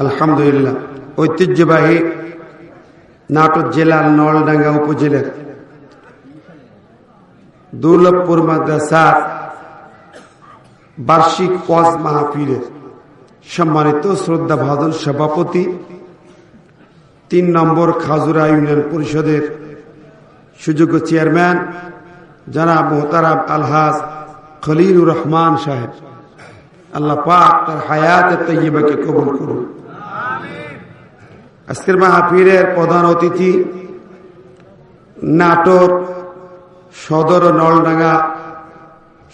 আলহামদুলিল্লাহ ঐতিহ্যবাহী নাটোর জেলার নলডাঙ্গা উপজেলার দুর্লভপুর মাদ্রাসার বার্ষিক ওয়াজ মাহফিলের সম্মানিত শ্রদ্ধা ভাজন সভাপতি ৩ নম্বর খাজুরা ইউনিয়ন পরিষদের সুযোগ্য চেয়ারম্যান জনাব মোহতারাম আলহাজ খলিলুর রহমান সাহেব, আল্লাহ পাক তার হায়াতে তৈয়বাকে কবুল করুন। আজকের মাহফিলের প্রধান অতিথি নাটোর সদর নলডাঙ্গা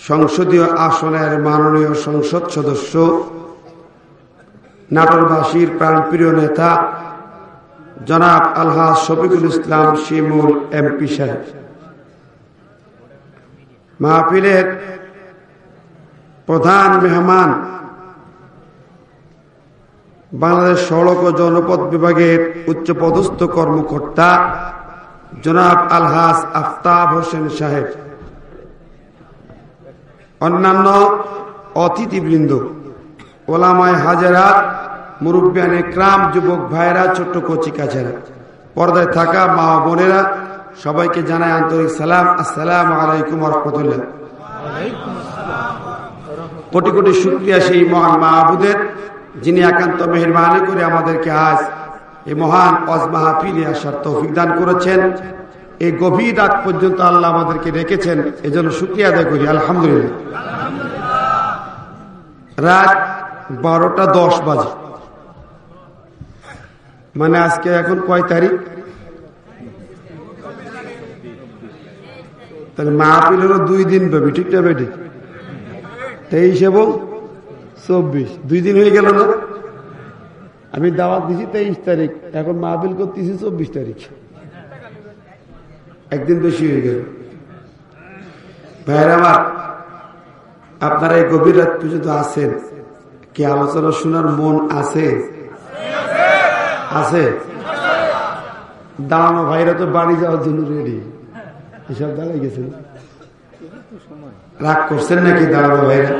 সংসদীয় আসনের মাননীয় সংসদ সদস্য, নাটোরবাসীর প্রাণপ্রিয় নেতা জনাব আলহাজ শফিকুল ইসলাম শিমুল এমপি সাহেব। মাহফিলের প্রধান মেহমান বাংলাদেশ সড়ক ও জনপথ বিভাগের উচ্চপদস্থ কর্মকর্তা জনাব আলহাজ আফতাব হোসেন সাহেব, অন্যান্য অতিথিবৃন্দ, ওলামায়ে হাজারাত, মুরব্বিয়ান ইকরাম, যুবক ভাইরা, ছোট্ট কচি কাছেরা, পর্দায় থাকা মা বোনেরা, সবাইকে জানাই আন্তরিক সালাম। আসসালামু আলাইকুম ওয়া রাহমাতুল্লাহ। কোটি কোটি শুকরিয়া সেই মহান মাহবুদের, যিনি একান্ত মেহেরবানি করে আমাদেরকে আজ এই মহান ওয়াজ মাহফিলে আসার তৌফিক দান করেছেন। এই গভীর রাত পর্যন্ত আল্লাহ আমাদেরকে রেখেছেন, এজন্য শুকরিয়া আদায় করি আলহামদুলিল্লাহ। রাত 12টা 10 বাজে, মানে আজকে এখন কয় তারিখ? তাহলে মাহফিল হলো 2 দিন ব্যাপী, ঠিক না বেটি? 23 এবং 24, 2 দিন হয়ে গেল না? আমি দাওয়াত দিছি 23 তারিখ, এখন মাহফিল করতেছি 24 তারিখ, একদিন বেশি হয়ে গেল। ভাইয়ের আমার, আপনারা এই গভীর রাত পর্যন্ত আছেন, কি আলোচনা শোনার মন আছে? আছে? দাঁড়ানো ভাইরা তো বাড়ি যাওয়ার জন্য রেডি, এসব দাঁড়াই গেছেন। রাগ করছেন নাকি দাঁড়ানো ভাইরা?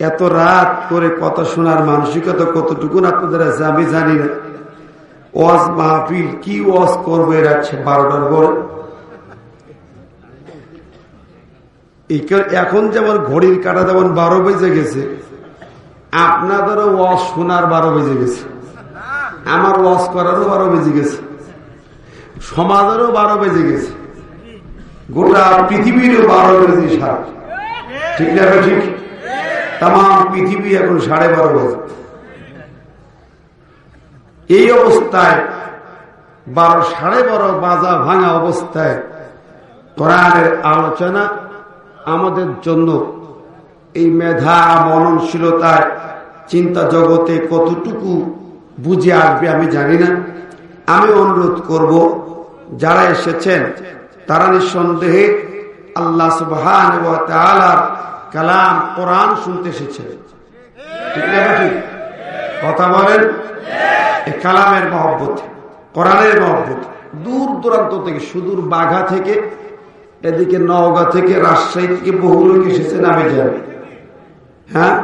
এত রাত করে কথা শোনার মানসিকতা কতটুকু আপনাদের আছে আমি জানি না। ওয়াজ মাহফিল কি ওয়াজ করবে রাখছে 12টার পরে। এখন যেমন ঘড়ির কাটা যেমন 12 বেজে গেছে, আপনাদেরও ওয়াজ শোনার 12 বেজে গেছে, আমার ওয়াজ করারও 12 বেজে গেছে, সমাজেরও 12 বেজে গেছে, গোটা পৃথিবীরও 12 বেজে সারা, ঠিক না? ঠিক, তাম পৃথিবী এখন 12:30 বাজে। এই অবস্থায় 12:30 বাজা ভাঙা অবস্থায় কোরআনের আলোচনা আমাদের জন্য এই মেধা মননশীলতায় চিন্তা জগতে কতটুকু বুঝে আসবে আমি জানি না। আমি অনুরোধ করব, যারা এসেছেন তারা নিঃসন্দেহে আল্লাহ সুবহানাহু ওয়া তাআলার কালাম কোরআন শুনতে এসেছেন, ঠিক না? ঠিক কথা বলেন। এই কালামের মহব্বত, কোরআনের মহব্বত দূর দূরান্ত থেকে, সুদূর বাঘা থেকে, এদিকে নওগাঁ থেকে, রাজশাহী থেকে বহু লোক এসেছেন আমি জানি। হ্যাঁ,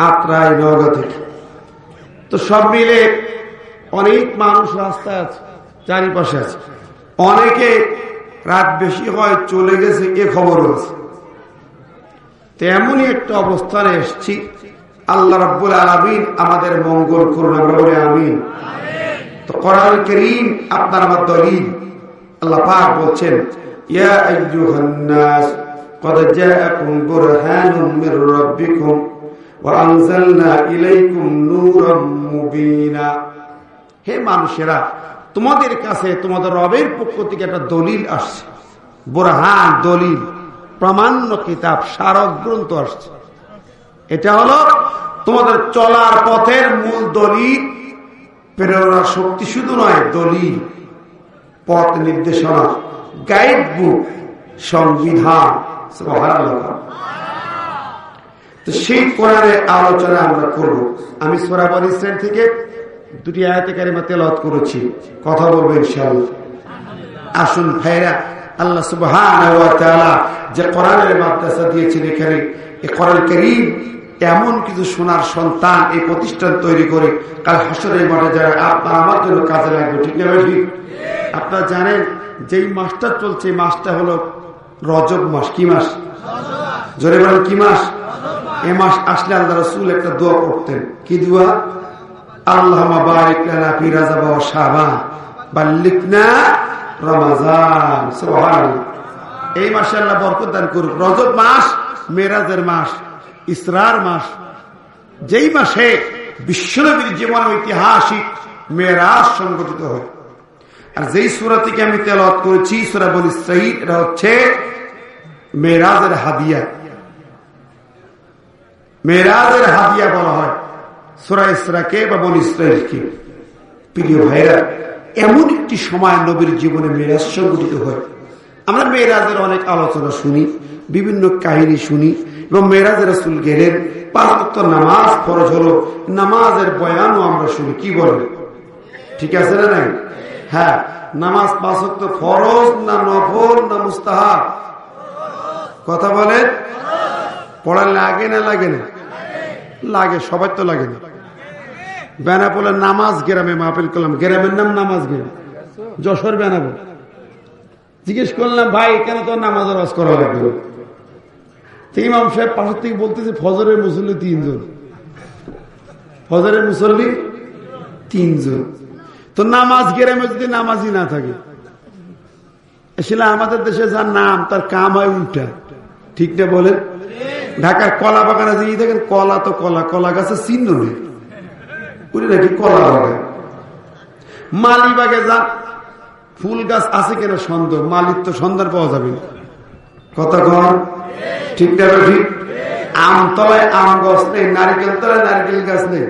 আত্রাই, নওগাঁ থেকে, তো সব মিলে অনেক মানুষ রাস্তায় আছে, চারিপাশে আছে। অনেকে রাত বেশি হয় চলে গেছে, এ খবরও আছে। তেমনই একটা অবস্থানে এসছি। আল্লাহ রাব্বুল আলামিন আমাদের মঙ্গল করুন, আমরা বলি আমিন। তো কোরআন কারীম আপনার আমার দলিল। আল্লাহ পাক বলছেন, ইয়া আইয়ুহান নাস ক্বাদ জাআকুম বুরহানুম মির রাব্বিকুম ওয়া আনজালনা ইলাইকুম নূরাম মুবিনা। হে মানুষেরা, তোমাদের কাছে তোমাদের রবের পক্ষ থেকে একটা দলিল আসছে, বুরহান, দলিল, প্রামাণ্য কিতাব, স্মারক গ্রন্থ আসছে। এটা হলো তোমাদের চলার পথের মূল দলিল, প্রেরণার শক্তি শুধু নয়, দলিল, পথ নির্দেশনা, গাইড বুক, সংবিধান। সুবহানাল্লাহ। তো সেই কোরআনের আলোচনা আমরা করব। আমি সূরা বনী ইসরাঈল থেকে 2টি আয়াতে কারিমা তেলাওয়াত করেছি, কথা বলবো ইনশাআল্লাহ। আসুন ভাইরা, আল্লাহ সুবহানাহু ওয়া তাআলা যে কোরআনের মাদ্রাসা দিয়েছেন, এখানে এই কোরআন কারীম এমন কিছু সোনার সন্তান এই প্রতিষ্ঠান তৈরি করে কাল হাসরের মাঠে যারা আপনার আমার জন্য কাজে লাগবে, ঠিক না ঠিক? আপনারা জানেন যেই মাসটা চলছে এই মাসটা হলো রজব মাস। কি মাস? জোরে বলেন কি মাস? এই মাস আসলে আল্লাহ রাসূল একটা দোয়া করতেন। কি দোয়া? আল্লাহুম্মা বারিক লানা ফি রাজব ওয়া শাবান বাল্লিগনা রমাজান। সুবহানাল্লাহ। এই মাসে আল্লাহ বরকত দান করুক। রজব মাস মেরাজের মাস, ইসরার মাস, যেই মাসে বিশ্বনবীর জীবন ঐতিহাসিক মেরাজ সংগঠিত হয়। আর যেই সূরা থেকে আমি তেলাওয়াত করেছি সূরা বনী ইসরাঈল, এটা হচ্ছে মেরাজের হাদিয়া। মেরাজের হাদিয়া বলা হয় সূরা ইসরাকে বা বনী ইসরাঈলকে। প্রিয় ভাইরা, এমন একটি সময় নবীর জীবনে মেরাজ সংগঠিত হয়। আমরা মেরাজের অনেক আলোচনা শুনি, বিভিন্ন কাহিনী শুনি, এবং মেরাজে রাসূল গেলেন, 5 ওয়াক্ত নামাজ ফরজ হলো, নামাজের বয়ানও আমরা শুনি। কি বলেন? ঠিক আছে না নাই? হ্যাঁ, নামাজ 5 ওয়াক্ত ফরজ না নফল না মুস্তাহাব? কথা বলেন। পড়া লাগে না লাগে না? লাগে, সবাই তো লাগে না। বেনাপোলের নামাজ গ্রামে মাহফিল করলাম, গ্রামের নাম নামাজ গ্রাম, যশোর বেনাপোল। জিজ্ঞেস করলাম, ভাই কেন তো নামাজের ওয়াজ করা লাগবে? ইমাম সাহেব পাশের থেকে বলতেছে ফজরের মুসল্লি 3 জন। ফজরের মুসল্লি 3 জন। তো নামাজ গ্রামে যদি নামাজই না থাকে, আসলে আমাদের দেশে যার নাম তার কাম হয় উল্টা, ঠিক না বলেন? ঢাকার কলা বাগানে দিয়ে দেখেন, কলা তো কলা, কলা গাছের চিহ্ন নেই, উনি নাকি কলা বাগান। মালিবাগে যান, ফুল গাছ আছে কেন সন্দেহ, মালিক তো সন্ধান পাওয়া যাবে না। কথা কন, ঠিক না ঠিক? আমতলায় আম গাছ নেই, নারিকেল তলায় নারিকেল গাছ নেই,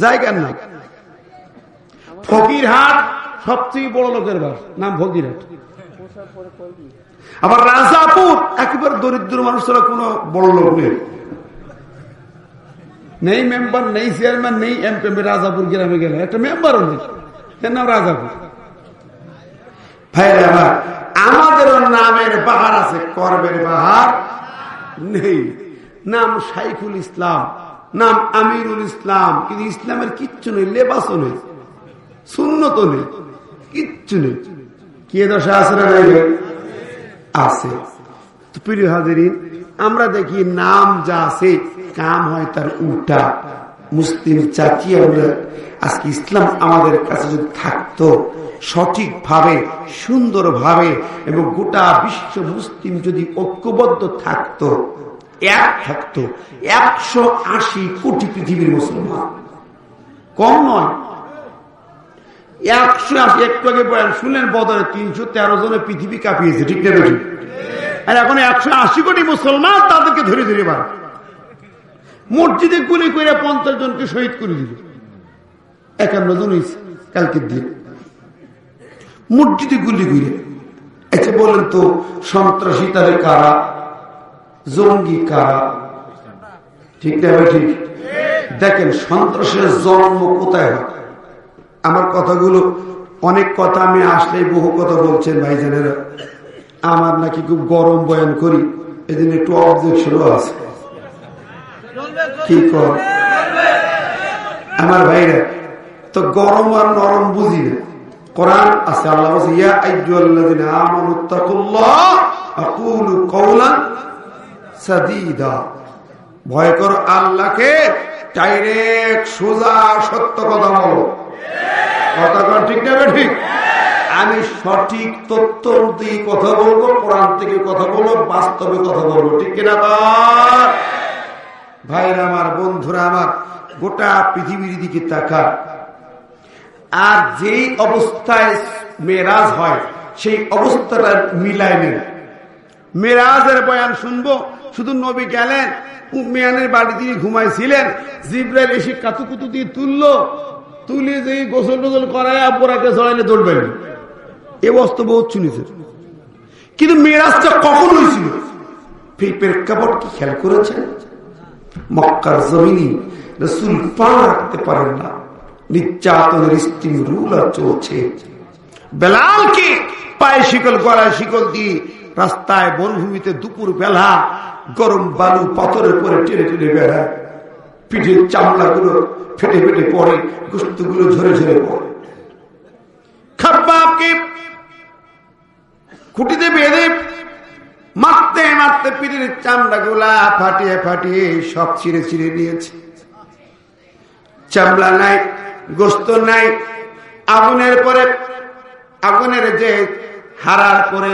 জায়গার না। ফকিরহাট সবচেয়ে বড় লোকের বাস, নাম ফকিরহাট। আবার রাজাপুর একেবারে দরিদ্র মানুষরা, কোনো বড় লোক নেই, নেই মেম্বার, নেই চেয়ারম্যান, নেই এমপি। রাজাপুর গ্রামে গেলে একটা মেম্বারও নেই, এর নাম রাজাপুর। ভাইরা আমার, আমাদেরও নামের বাহার আছে, কর্মের বাহার নেই। নাম শাইখুল ইসলাম, নাম আমিরুল ইসলাম, কিন্তু ইসলামের কিচ্ছু নেই, লেবাসও নেই, সুন্নত নেই, কিচ্ছু নেই। কি দশা আছে না? আছে। প্রিয় হাজিরিন, আমরা দেখি নাম যা আছে কাম হয় তার উল্টা। মুসলিম জাতি আমরা আজকে, ইসলাম আমাদের কাছে যদি থাকতো সঠিকভাবে, সুন্দরভাবে, এবং গোটা বিশ্ব মুসলিম যদি ঐক্যবদ্ধ থাকতো, এক থাকতো, 180 কোটি পৃথিবীর মুসলমান, কম নয়। 180, একটু আগে বয়ান শুনলেন বদরে 313 জনে পৃথিবী কাঁপিয়েছে, ঠিক না? আর এখন 180 কোটি মুসলমান, তাদেরকে ধরে ধরে বার মসজিদে গুলি করে 50 জনকে শহীদ করে দিল। 51 জন হয়েছে কালকের দিন মসজিদে গুলি করে। আচ্ছা বলেন তো, সন্ত্রাসী তাদের কারা, জঙ্গি কারা? ঠিক না? ঠিক। দেখেন সন্ত্রাসের জন্ম কোথায় হয়। আমার কথাগুলো, অনেক কথা আমি আসলে বহু কথা বলছেন ভাইজানেরা, আমার নাকি খুব গরম বয়ান করি, এদিন একটু অবজেকশনও আছে। কি কর আমার ভাইরা, তো গরম আর নরম বুঝি না। কোরআন আছে, আল্লাহ বলছে, ইয়া আইয়ুহাল্লাযীনা আমানুত্তাকুল্লাহ আকুলু কাওলান সাদীদা। ভয় করো আল্লাহকে, ডাইরেক্ট সোজা সত্য কথা বলো। কথা কন, ঠিক না? ঠিক। আমি সঠিক তথ্য দিয়ে কথা বলবো, কোরআন থেকে কথা বলবো, বাস্তবে কথা বলবো, ঠিক কিনা? ভাইরা আমার, বন্ধুরা আমার, গোটা পৃথিবীর দিকে তাকা, আর যেই অবস্থায় মেরাজ হয় সেই অবস্থাটা মিলাই নেন। মেরাজের বয়ান শুনবো, শুধু নবী গেলেন, মেয়ানের বাড়ি তিনি ঘুমাইছিলেন, জিবরাইল এসে কাতুকুতু দিয়ে তুলে যে গোসল টোসল করায় পোড়াকে জড়াইলে দৌড়বেন, এ বস্তু বহুত শুনেছে। কিন্তু মেরাজটা কখন হয়েছিল, সেই প্রেক্ষাপট কি খেয়াল করেছেন? মক্কার জমিনে রাসূল পা রাখতে পারেন না, নির্যাতনের স্টিম রুলার চলছে। বেলালকে পায়ে শিকল, গলায় শিকল দিয়ে রাস্তায় বনভূমিতে দুপুর বেলা গরম বালু পাথরের পরে টেনে টেনে বেড়ায়। পিঠের চামড়াগুলো ফেটে ফেটে পড়ে, গোশতগুলো ঝরে ঝরে পড়ে। খাব্বাবকে খুঁটিতে বেঁধে মারতে মারতে পিঠের চামড়াগুলা ফাটিয়ে ফাটিয়ে সব ছিঁড়ে ছিঁড়ে নিয়েছে। চামড়া নাই, গোশত নাই। আগুনের পরে, আগুনের যে হারার পরে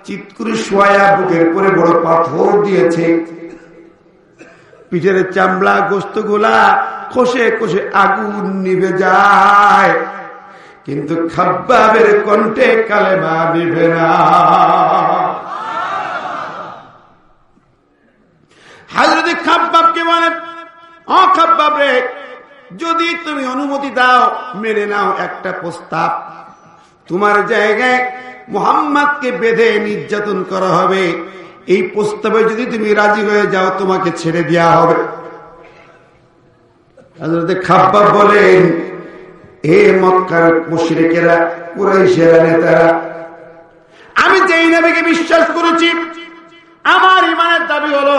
চিৎকুরি শোয়া বুকের পরে বড় পাথর দিয়েছে। পিঠের চামড়া গোশত গুলা খসে খসে আগুন নিভে যায়, কিন্তু খাব্বাবের কণ্ঠে কালেমা নিভে না। হযরত খাব্বাবকে বলে, ও খাব্বাব রে, যদি তুমি অনুমতি দাও, মেনে নাও একটা প্রস্তাব। তোমার জায়গায় মুহাম্মদকে বেঁধে নির্যাতন করা হবে, এই প্রস্তাবে যদি তুমি রাজি হয়ে যাও তোমাকে ছেড়ে দেওয়া হবে। হযরত খাব্বাব বলেন, হে মক্কার মুশরিকেরা, কুরাইশের নেতারা, আমি যেই নবীকে বিশ্বাস করেছি, আমার ঈমানের দাবি হলো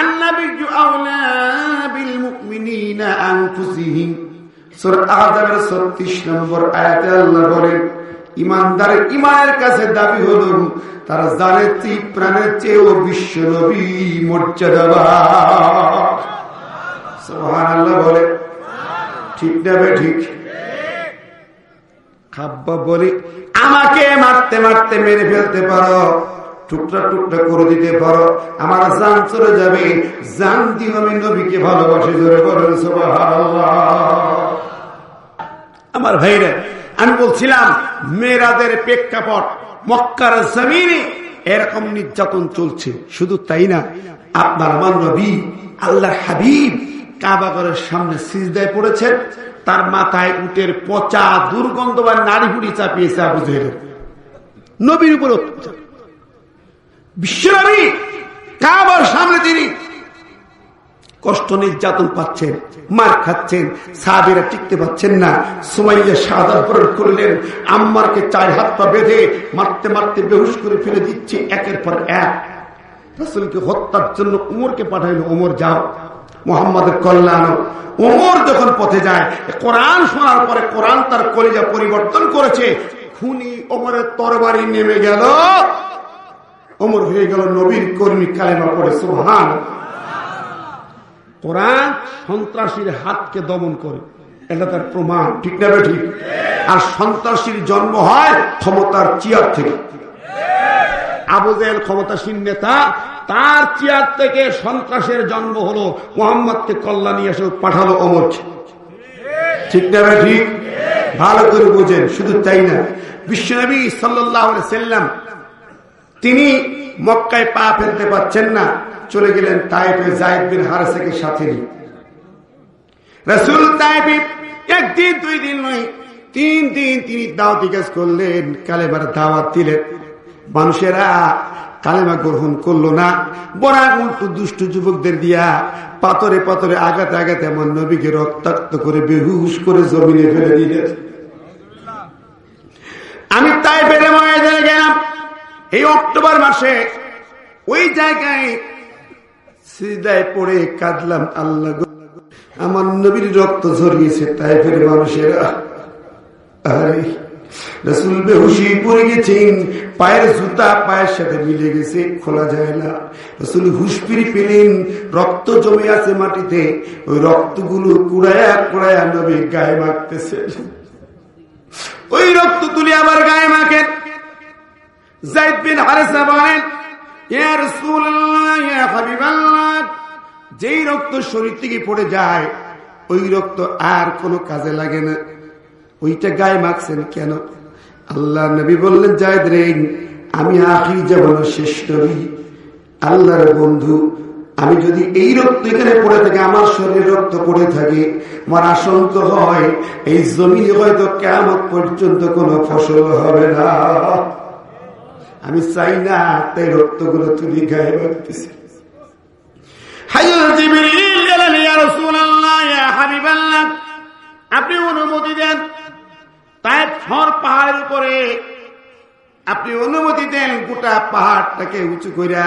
আন-নাবিয়্যু আওলা বিল মুমিনিনা আনফুসিহিম। সূরা আহজাবের 36 নম্বর আয়াতে আল্লাহ বলেন, ইমানদারের ইমানের কাছে দাবি হলো তার জানের চেয়ে প্রাণের চেয়েও বিশ্ব নবী মর্যাদাবান। সুবহানাল্লাহ বলে, ঠিক না বে ঠিক? খাব্বাব বলে, আমাকে মারতে মারতে মেরে ফেলতে পারো, টুকরা টুকরা করে দিতে পারো, আমার জান চলে যাবে, জান দিয়ে আমি নবীকে ভালোবাসি। জোরে বলেন সুবহানাল্লাহ। আমার ভাইরা, আমি বলছিলাম মেরাজের প্রেক্ষাপট, মক্কার জমিনে এরকম নির্যাতন চলছে। শুধু তাই না, আপনার আমার নবী আল্লাহর হাবিব কাবা ঘরের সামনে সিজদায় পড়েছেন, তার মাথায় উটের পচা দুর্গন্ধবান নারী বুড়ি চাপিয়েছে আবু জেহেল। নবীর উপর অত্যাচার। বিশ্বনবী কাবার সামনে তিনি কষ্ট নির্যাতন পাচ্ছেন, মার খাচ্ছেন, সাহাবীরা টিকতে পাচ্ছেন না। সুমাইয়া শাহাদাত বরণ করলেন, আম্মারকে 4 হাত পা বেঁধে মারতে মারতে বেহুশ করে ফেলে দিচ্ছে একের পর এক। রাসূলকে হত্যার জন্য উমরকে পাঠাইলো, উমর যাও, মুহাম্মাদের কল্যাণ। উমর যখন পথে যায়, কোরআন শোনার পরে কোরআন তার কলিজা পরিবর্তন করেছে। খুনি ওমরের তরবারি নেমে গেল, ওমর হয়ে গেল নবীর কর্মী, কালেমা পড়ে। সুবহানাল্লাহ। কোরআন সন্ত্রাসীর হাতকে দমন করে, এটা তার প্রমাণ, ঠিক না ঠিক? আর সন্ত্রাসীর জন্ম হয় ক্ষমতার চেয়ার থেকে। আবু জেহেল ক্ষমতাসীন নেতা, তার চেয়ার থেকে সন্ত্রাসের জন্ম হলো। মুহাম্মদকে কল্যাণী এসে পাঠালো ওমরকে, ঠিক না ঠিক? ভালো করে বোঝেন। শুধু তাই না, বিশ্বনবী সাল্লাল্লাহু আলাইহি সাল্লাম তিনি মক্কায় পা ফেলতে পারছেন না, চলে গেলেন তায়েফে যায়েদ বিন হারেসাকে সাথে নিয়ে। রাসূল তায়েফে 1 দিন 2 দিন নয়, 3 দিন তিনি দাওয়াতি কাজ করলেন, কালেমার দাওয়াত দিলেন। মানুষেরা কালেমা গ্রহণ করলো না, বড় উল্টো দুষ্ট যুবকদের দিয়া পাথরে পাথরে আঘাতে আঘাতে আমার নবীকে রক্তাক্ত করে বেহুশ করে জমিনে ফেলে দিলেন। আমি তায়েফের ময়দানে গেলাম এই অক্টোবর মাসে, ওই জায়গায় সিজদায় পড়ে কাঁদলাম, আল্লাহ গো, আমার নবীর রক্ত ঝরিয়েছে তায়েফের মানুষেরা। আরে রাসূল বেহুশি পড়ে গেছেন, পায়ের জুতা পায়ের সাথে মিলে গেছে, খোলা যায় না। রাসূল হুঁশ ফিরে পেলেন, রক্ত জমে আছে মাটিতে, ওই রক্তগুলো কুড়ায়া কুড়ায়া নবী গায়ে মাখতেছে। ওই রক্ত তুলে আবার গায়ে মাখেন। যায়েদ বিন হারেসা বলেন, ইয়া রাসূলুল্লাহ, ইয়া হাবিবাল্লাহ, যেই রক্ত শরীর থেকে পড়ে যায় ওই রক্ত আর কোনো কাজে লাগে না, ওইটা গায়ে মাখছেন কেন? আল্লাহ নবী বললেন, যায়েদ রে, আমি আখির জামানার শেষ নবী, আল্লাহর বন্ধু, আমি যদি এই রক্ত এখানে পড়ে থাকে, আমার শরীরে রক্ত পড়ে থাকে, আমার আশঙ্কা হয় এই জমিনে হয়তো কিয়ামত পর্যন্ত কোনো ফসল হবে না। আমি চাই না, তাই রক্তগুলো তুলি গায়ে মাখতেছি। হযরত জিবরীল গেলেন, ইয়া রাসূলুল্লাহ, ইয়া হাবিবাল্লাহ, আপনি অনুমতি দেন, তাই থর পাহাড়ের উপরে আপনি অনুমতি দেন, গোটা পাহাড়টাকে উঁচু কইরা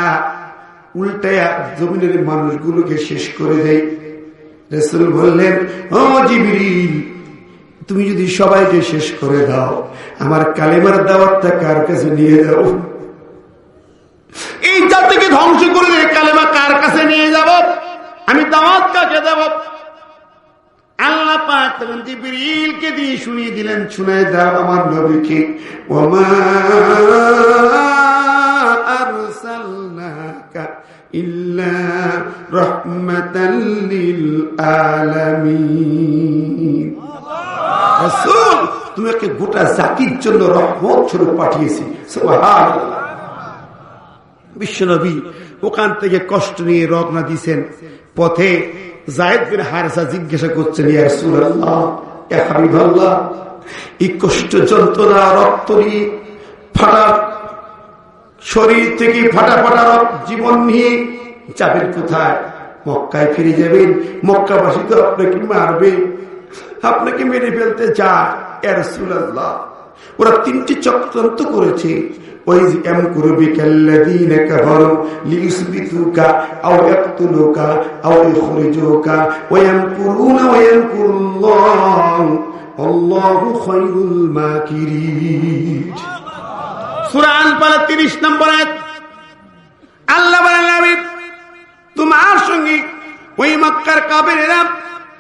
উল্টায়া জমিনের মানুষগুলোকে শেষ করে দেয়। রাসূল বললেন, ও জিবরিল, তুমি যদি সবাইকে শেষ করে দাও, আমার কালেমার দাওয়াতটা কার কাছে নিয়ে যাও? এই জাতিকে ধ্বংস করে কালেমা কার কাছে নিয়ে যাব? আমি দাওয়াত কাকে দেব? আল্লাহ পাক তখন জিবরিলকে দিয়ে শুনিয়ে দিলেন, শুনায় দাও আমার নবীকে, ওমা আরসালনাকা ইল্লা রাহমাতাল লিল আলামিন। রাসূল, তোমাকে গোটা জাতির জন্য রহমত স্বরূপ পাঠিয়েছি। সুবহানাল্লাহ। বিশ্বনবী ওখান থেকে কষ্ট নিয়ে রওনা দিয়েছেন। পথে যায়েদ বিন হারেসা জিজ্ঞাসা করছেন, ইয়া রাসূলুল্লাহ, ইয়া হাবিবাল্লাহ, এই কষ্ট যন্ত্রণা, রক্ত নিয়ে ফাটা শরীর থেকে ফাটা ফাটা জীবন নিয়ে যাবেন কোথায়? মক্কায় ফিরে যাবেন? মক্কাবাসী তো আপনাকে মারবে, আপনাকে মেরে ফেলতে চায়। ইয়া রাসূলুল্লাহ, ওরা 3টি চক্রান্ত করেছে। وإذ يمكر بك الذين كفروا ليثبتوك أو يقتلوك أو يخرجوك ويمكرون ويمكر الله والله خير الماكرين। সূরা আল-ফালাক 30 নম্বর আয়াত। আল্লাহ বলেন, তোমার সঙ্গে ওই মক্কার কাফেররা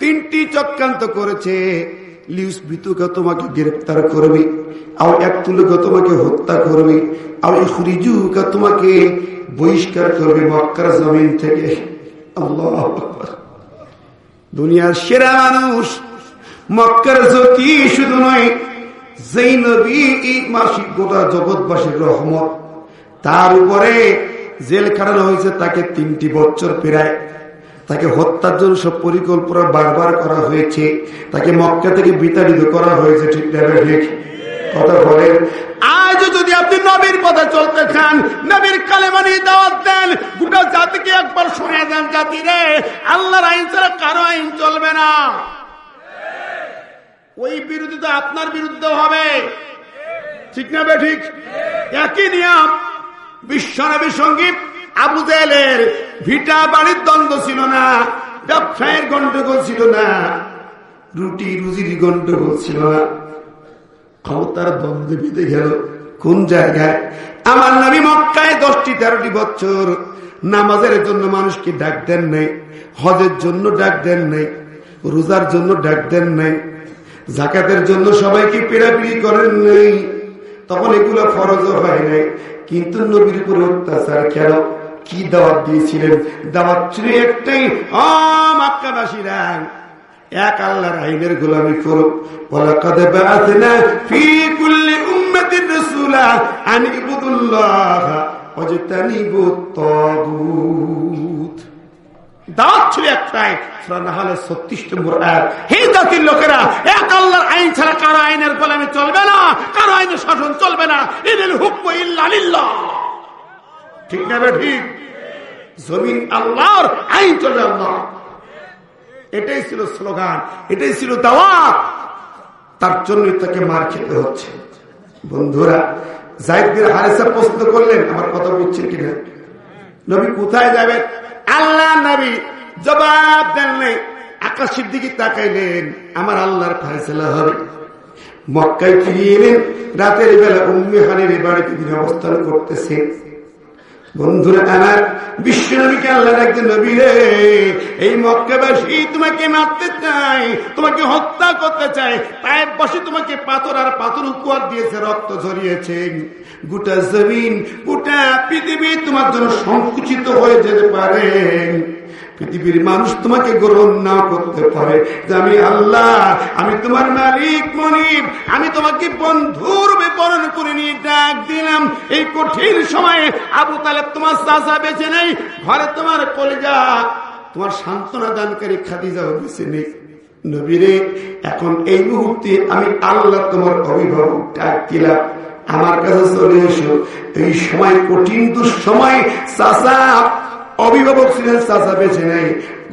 3টি চক্রান্ত করেছে। লিউসবিতুকা, তোমাকে গ্রেফতার করবে, আও ইয়াকতুলুকা, তোমাকে হত্যা করবে, আও ইখরিজুকা, তোমাকে বহিষ্কার করবে মক্কার জমিন থেকে। আল্লাহু আকবার। দুনিয়ার সেরা মানুষ, মক্কার জ্যোতি শুধু নয়, যেই নবী এই মাসিক গোটা জগৎবাসীর রহমত, তার উপরে জেল খাটানো হয়েছে তাকে 3টি বছর প্রায়। তাকে হত্যার জন্য সব পরিকল্পনা বারবার করা হয়েছে, তাকে মক্কা থেকে বিতাড়িত করা হয়েছে। ঠিক না ঠিক? কথা বলেন। আজ যদি আপনি নবীর পথে চলতে চান, নবীর কালেমা নিয়ে দাওয়াত দেন, গোটা জাতিকে একবার শুনে দেন, জাতি রে, আল্লাহর আইন ছাড়া কারো আইন চলবে না। ওই বিরোধী তো আপনার বিরুদ্ধে হবে। ঠিক না ঠিক? একই নিয়ম। বিশ্বনবী সঙ্গী আবু জাহেলের ভিটা বাড়ির দ্বন্দ্ব ছিল না, ব্যবসায়ের গন্ডগোল ছিল না, রুটি রুজির গন্ডগোল ছিল না, ক্ষমতার দ্বন্দ্ব বেঁধে গেল। কোন জায়গায়? আমার নবী মক্কায় 10-13টি বছর নামাজের জন্য মানুষকে ডাক দেন নাই, হজের জন্য ডাক দেন নাই, রোজার জন্য ডাক দেন নাই, যাকাতের জন্য সবাইকে পেরাপিরি করেন নাই। তখন এগুলো ফরজও হয় নাই। কিন্তু নবীর উপর অত্যাচার কেন? কি দাওয়াত দিয়েছিলেন? দাওয়াত ছিল একটাই, মক্কাবাসীরা এক আল্লাহর আইনের গোলামি করো। ওয়ালাকাদ বাআসনা ফী কুল্লি উম্মাতিন রাসূলা আন ইবুদুল্লাহ ওয়াজতানিবুত তাগুত। দাওয়াত ছিল একটাই। সূরা নাহলের 36 নম্বর আয়াত। হে জাতির লোকেরা, এক আল্লাহর আইন ছাড়া কারো আইনের গোলামি চলবে না, কারো আইনের শাসন চলবে না। ইনিল হুকমু ইল্লা লিল্লাহ। ঠিক না ঠিক? জমিন আল্লাহর, আইন চলবে আল্লাহ। এটাই ছিল স্লোগান, এটাই ছিল দাওয়াত। তার জন্য তাকে মার খেতে হচ্ছে। বন্ধুরা, যায়েদ বিন হারেসা প্রশ্ন করলেন, আমার কথা বুঝছেন কিনা, নবী কোথায় যাবেন? আল্লাহ নবী জবাব দেন নাই, আকাশের দিকে তাকাইলেন, আমার আল্লাহর ফয়সালা হবে। মক্কায় ফিরে এলেন। রাতের বেলা উম্মে হানির বাড়িতে তিনি অবস্থান করতেছেন। বন্ধুরা আমার, বিশ্ব নবীকে আল্লাহ একজন নবী রে, এই মক্কাবাসী তোমাকে মারতে চায়, তোমাকে হত্যা করতে চায়। তায়েফবাসী তোমাকে পাথর আর পাথর উপহার দিয়েছে, রক্ত ঝরিয়েছে। গোটা জমিন, গোটা পৃথিবী তোমার জন্য সংকুচিত হয়ে যেতে পারে। পৃথিবীর মানুষ তোমাকে গ্রহণ না করতে পারে যে আমি আল্লাহ, আমি তোমার মালিক মনিব, আমি তোমাকে বন্ধুর বিবরণ করে নিয়ে ডাক দিলাম। এই কঠিন সময়ে আবু তালেব তোমার চাচা বেঁচে নেই, ঘরে তোমার কলিজা, তোমার সান্ত্বনা দানকারী খাদিজাও বেঁচে নেই। নবীরে, এখন এই মুহূর্তে আমি আল্লাহ তোমার অভিভাবক ডাক দিলাম, আমার কাছে চলে এসো। এই সময় কঠিন দুঃসময়, চাচা অভিভাবক ছিলেন, চাচা বেঁচে নাই,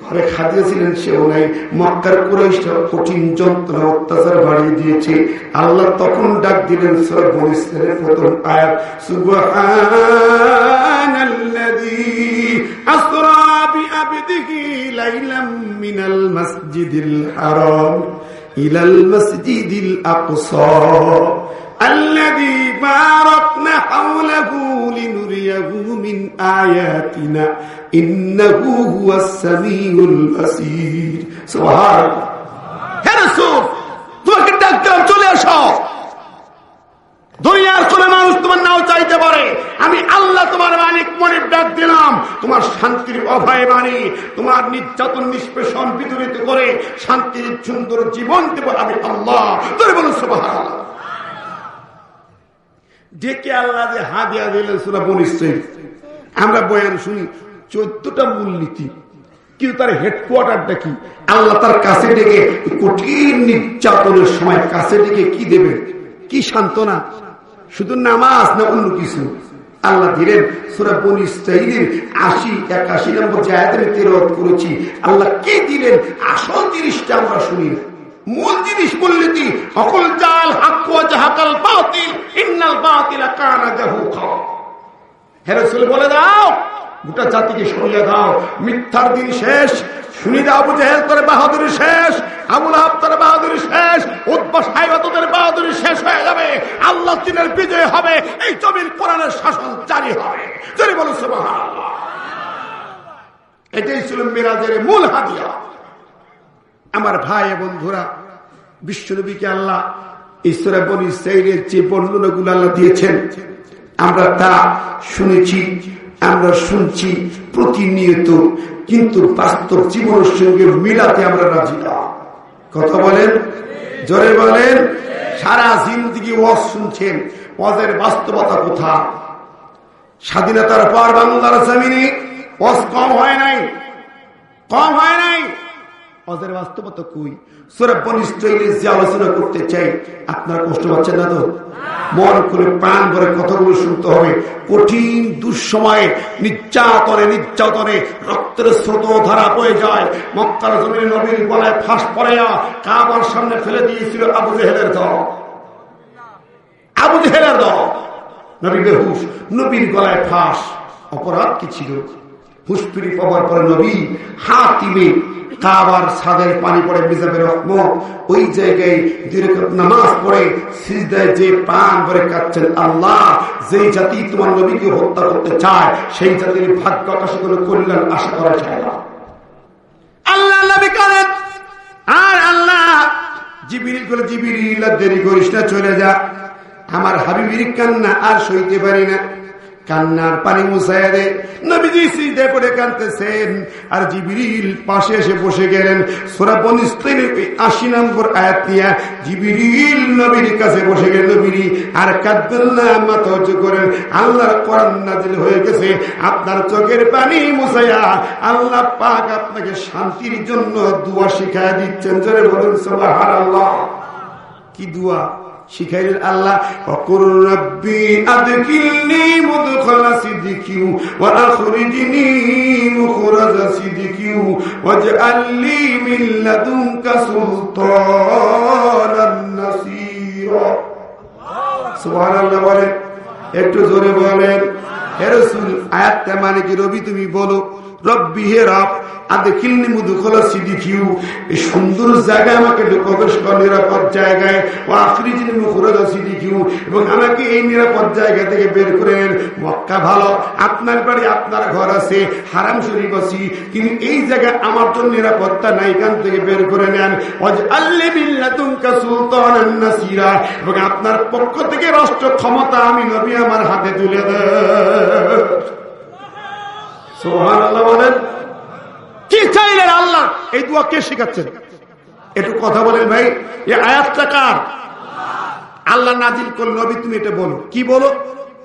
ঘরে খাদিজা ছিলেন, সেও নাই। মক্কার কুরাইশরা কঠিন যন্ত্রণা অত্যাচার বাড়িয়ে দিয়েছে। আল্লাহ তখন ডাক দিলেন সূরা বনী ইসরাঈলের প্রথম আয়াত, সুবহানাল্লাযী আসরা بعبده ليلا من المسجد الحرام إلى المسجد الأقصى الذي باركنا حوله لنريه من آياتنا إنه هو السميع البصير سبحان الله হে রাসূল তোমাকে ডাকলাম চলে আসো দুনিয়ার কোন মানুষ তোমার নাও চাইতে পারে আমি আল্লাহ তোমার মালিক মনে ডাক দিলাম তোমার শান্তির অভয় বাণী তোমার নির্যাতন নিষ্পেষণ বিদরিত করে শান্তির সুন্দর জীবন দেব আমি আল্লাহ তোরে বলুন সুবহানাল্লাহ ডেকে আল্লাহ যে হাদিয়া দিলেন সূরা বনী ইসরাঈল আমরা বয়ান শুনি 14টা মূলনীতি কিন্তু তার হেডকোয়ার্টারটা কি আল্লাহ তার কাছে ডেকে কঠিন নির্যাতনের সময় কাছে ডেকে কি দেবে কি সান্ত্বনা শুধু নামাজ না অন্য কিছু আল্লাহ দিলেন সূরা বনী ইসরাঈলের 80-81 নম্বর যে আয়াতে তেলাওয়াত করেছি আল্লাহ কি দিলেন আসল জিনিসটা আমরা শুনি মূল জিনিস মূলনীতি অকুল জাল হক ওয়া জাহাকাল বাতিল ইন্নাল বাতিলা কানা যাহুকা হে রাসূল বলে দাও গোটা জাতিকে শুনিয়ে দাও মিথ্যার দিন শেষ শুনি দাও আবু জেহেল তোর বাহাদুরি শেষ আবু লাহাব তোর বাহাদুরি শেষ উতবা সাইবা তোদের বাহাদুরি শেষ হয়ে যাবে আল্লাহ দিনের বিজয় হবে এই জমির কোরআনের শাসন জারি হবে জোরে বলো সুবহানাল্লাহ এটাই ছিল মিরাজের মূল হাদিয়া আমার ভাই বন্ধুরা বিশ্বনবীকে আল্লাহ সূরা বনী ইসরাঈলের যে বর্ণনাগুলো আল্লাহ দিয়েছেন আমরা তা শুনেছি আমরা শুনছি প্রতিনিয়ত কিন্তু বাস্তব জীবনের সঙ্গে মিলাতে আমরা রাজি না কথা বলেন জোরে বলেন সারা জিন্দেগি ওয়াজ শুনছেন ওয়াজের বাস্তবতা কোথায় স্বাধীনতার পর বাংলার জমিনে ওয়াজ কম হয় নাই ওয়াজের বাস্তবতা কই সূরা বনী ইসরাঈলের যে আলোচনা করতে চাই আপনারা কষ্ট পাচ্ছেন না তো মন করে প্রাণ ভরে কথাগুলো শুনতে হবে কঠিন দুঃসময়ে নির্যাতনে রক্তের স্রোত ধারা বয়ে যায় মক্কার জমিনে নবীর গলায় ফাঁস পড়াইয়া কাবার সামনে ফেলে দিয়েছিল আবু জেহেলের দল নবী বেহুশ নবীর গলায় ফাঁস অপরাধ কি ছিল হুঁশফিরি পাওয়ার পরে নবী হাতিমে কাবার ছাদের পানি পড়ে মিজাবের রহমত ওই জায়গায় দুই রাকাত নামাজ পড়ে সিজদায় যে প্রাণ ভরে কাঁদছেন আল্লাহ যেই জাতি তোমার নবীকে হত্যা করতে চায় সেই জাতির ভাগ্য আকাশে কোনো কল্যাণ আশা করা যায় না আল্লাহ নবী করেন আর আল্লাহ জিবরিল বলে জিবরিল দেরি করিস না চলে যা আমার হাবিবের কান্না আর সইতে পারি না কান্নার পানি মুছায়া দে নবীজি সিজদায় পড়ে কাঁদতেছেন আর জিবরিল পাশে এসে বসে গেলেন সূরা বনী ইসরাঈলের 80 নম্বর আয়াত নিয়ে জিবরিল নবীর কাছে বসে গেলেন নবী আর কাঁদবেন না মাথা উঁচু করেন আল্লাহর কোরআন নাযিল হয়ে গেছে আপনার চোখের পানি মুছায়া আল্লাহ পাক আপনাকে শান্তির জন্য দোয়া শিখায় দিচ্ছেন জোরে বলুন সুবহানাল্লাহ কি দোয়া শিখাইলেন আল্লাহ ওয়াকুর রাব্বি আদখিলনি মুদখালা সিদকি ওয়া আখরিজনি মুখরাজা সিদকি ওয়াজআলনি মিন লাদুনকা সুলতানান নাসীরা সুবহানাল্লাহ বলেন একটু জোরে বলেন হে রাসূল আয়াতটা মানে কি রবি তুমি বলো রব্বি হে রব আদখিলনি মুদখালা সিদকি এই সুন্দর জায়গায় আমাকে প্রবেশ কর নিরাপদ জায়গায় ওয়া আখরিজনি মুখরাজা সিদকি এবং আমাকে এই নিরাপদ জায়গা থেকে বের করেন মক্কা ভালো আপনার বাড়ি আপনার ঘর আছে হারাম শরীফ আছে কিন্তু এই জায়গায় আমার জন্য নিরাপত্তা নাই এখান থেকে বের করে নেন ওয়াজআলনি মিন লাদুনকা সুলতানান নাসীরা এবং আপনার পক্ষ থেকে রাষ্ট্র ক্ষমতা আমি নবী আমার হাতে তুলে দেন সুবহানাল্লাহ বলেন কি চাইলেন আল্লাহ এই দোয়া কে শিখাচ্ছেন একটু কথা বলেন ভাই এই আয়াতটা কার আল্লাহ নাজিল করলেন নবী তুমি এটা বলো কি বলো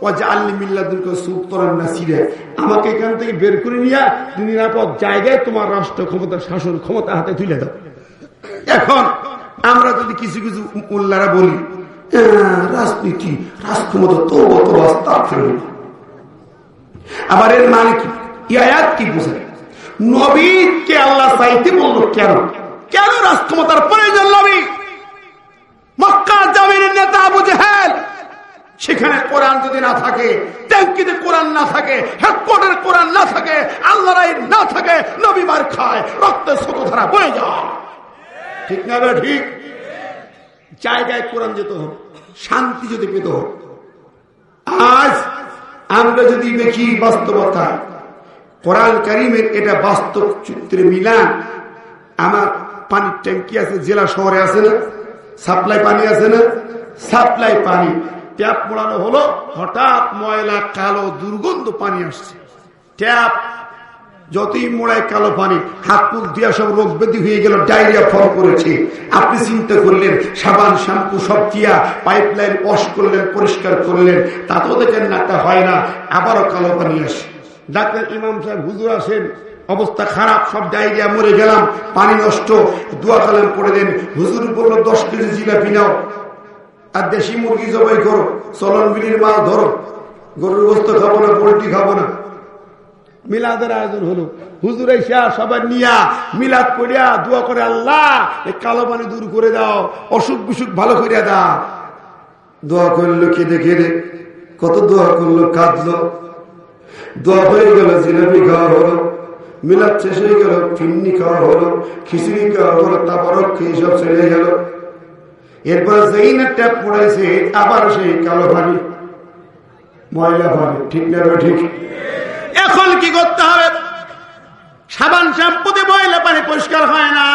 ওয়াজআলনি মিন লাদুনকা সুলতানান নাসীরা আমাকে এখান থেকে বের করে নিয়ে নিরাপদ জায়গায় তোমার রাষ্ট্র ক্ষমতা শাসন ক্ষমতা হাতে তুলে দাও এখন আমরা যদি কিছু কিছু মোল্লারা বলি রাজনীতি রাজক্ষমতা তো আবার এর মানে কি আয়াত কি বোঝায় নবীকে আল্লাহ চাইতে বলল কেন রাজক্ষমতার প্রয়োজন নবী মক্কার জমিনের নেতা আবু জেহেল সেখানে কোরআন যদি না থাকে, ট্যাঙ্কিতে কোরআন না থাকে, হেডকোয়ার্টার কোরআন না থাকে, আল্লাহর আইন না থাকে, নবী মার খায়, রক্তের স্রোতধারা বয়ে যায়। ঠিক না? ঠিক। জায়গায় কোরআন যেতে হবে, শান্তি যদি পেতে হবে। আজ আমরা যদি দেখি বাস্তবতা, কোরআন কারীমের এটা বাস্তব চিত্রে মিলান। আমার পানির ট্যাঙ্কি আছে, জেলা শহরে আছে না, সাপ্লাই পানি আছে না, সাপ্লাই পানি ট্যাপ মোড়ানো হলো, হঠাৎ ময়লা কালো দুর্গন্ধ পানি আসছে। ট্যাপ যতই মোড়ায় কালো পানি, হাত মুখ দিয়া সব রোগ ব্যাধি হয়ে গেল, ডায়রিয়া ফল করেছে। আপনি চিন্তা করলেন, সাবান শ্যাম্পু সব দিয়া পাইপ লাইন ওয়াশ করলেন, পরিষ্কার করলেন, তাতেও দেখেন না, তা হয় না, আবারও কালো পানি আসে। ডাক্তার ইমাম সাহেব হুজুর আসেন, অবস্থা খারাপ, সব ডায়রিয়া, মরে গেলাম, পানি নষ্ট, দোয়া কালাম করে দেন। হুজুর বলল 10 কেজি জিলাপি নাও আর দেশি মুরগি জবাই করো, চলন বিলির মাল ধরো, গরুর গোস্ত খাবো না, পোল্ট্রি খাবো না। মিলাদের আয়োজন হলো, হুজুর এসা সবাই নিয়া মিলাদ করিয়া দোয়া করে, আল্লাহ এই কালো পানি দূর করে দাও, অসুখ বিসুখ ভালো করিয়া দাও। দোয়া করলো, কেঁদে কেঁদে কত দোয়া করলো, কাঁদলো, দোয়া হয়ে গেল, জিলাপি খাওয়া হলো, মিলাদ শেষ হয়ে গেল, ফিন্নি খাওয়া হলো, খিচুড়ি খাওয়া হলো, তারপরও খেয়ে সব ছেড়ে গেল। এরপর যেই না ট্যাপ পড়াইছে, আবার সেই কালো পানি, ময়লা পানি। ঠিক না? ঠিক। এখন কি করতে হবে? সাবান শ্যাম্পুতে ময়লা পানি পরিষ্কার হয় না,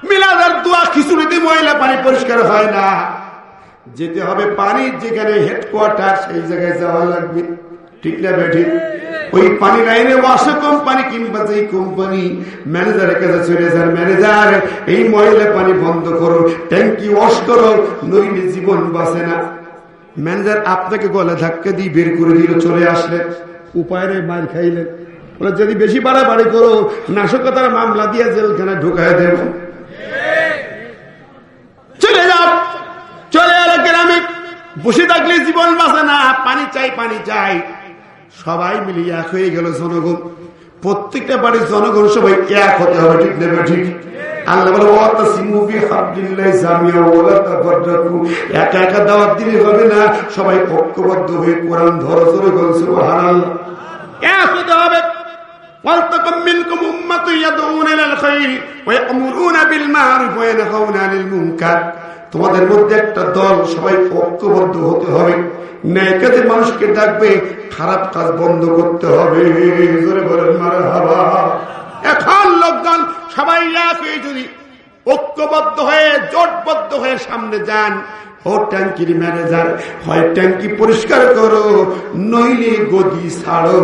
মিলাদের দোয়া খিচুড়িতে ময়লা পানি পরিষ্কার হয় না। যেতে হবে পানির যেখানে হেডকোয়ার্টার, সেই জায়গায় যাওয়া লাগবে। ঠিক না? ঠিক। ওই পানি লাইনে ওয়াশো কোম্পানি কিংবা যেই কোম্পানি, ম্যানেজারের কাছে চলে যান, ম্যানেজার এই ময়লা পানি বন্ধ করো, ট্যাঙ্কি ওয়াশ করো, নইলে জীবন বাঁচে না। ম্যানেজার আপনাকে গলা ধাক্কা দিয়ে বের করে দিল, চলে আসলেন, উপায় নেই, মার খাইলেন। বলে যদি বেশি বাড়াবাড়ি করো, নাশকতার মামলা দিয়ে জেলখানায় ঢুকায় দেব। চলে যাও। চলে এলো গ্রামে, বসে থাকলে জীবন বাঁচে না, পানি চাই, পানি চাই। সবাই মিলে এক হয়ে গেল জনগণ, প্রত্যেকটা বাড়ির জনগণ সবাই এক হতে হবে। ঠিক নেবে? ঠিক। আল্লাহ বলে, একা একা দাওয়াত দিলে হবে না, সবাই ঐক্যবদ্ধ হয়ে কোরআন ধরো, ধরে বলছে এক হতে হবে। ولتكن منكم أمة يدعون إلى الخير ويأمرون بالمعروف وينهون عن المنكر। তোমাদের মধ্যে একটা দল, সবাই ঐক্যবদ্ধ হতে হবে, ন্যায় কাজে মানুষকে ডাকবে, খারাপ কাজ বন্ধ করতে হবে। জোরে বলেন মারহাবা। এখন লোকজন সবাই এক হয়ে যদি ঐক্যবদ্ধ হয়ে, জোটবদ্ধ হয়ে সামনে যান, ও ট্যাঙ্কির ম্যানেজার, হয় ট্যাঙ্কি পরিষ্কার করো, নইলে গদি ছাড়ো।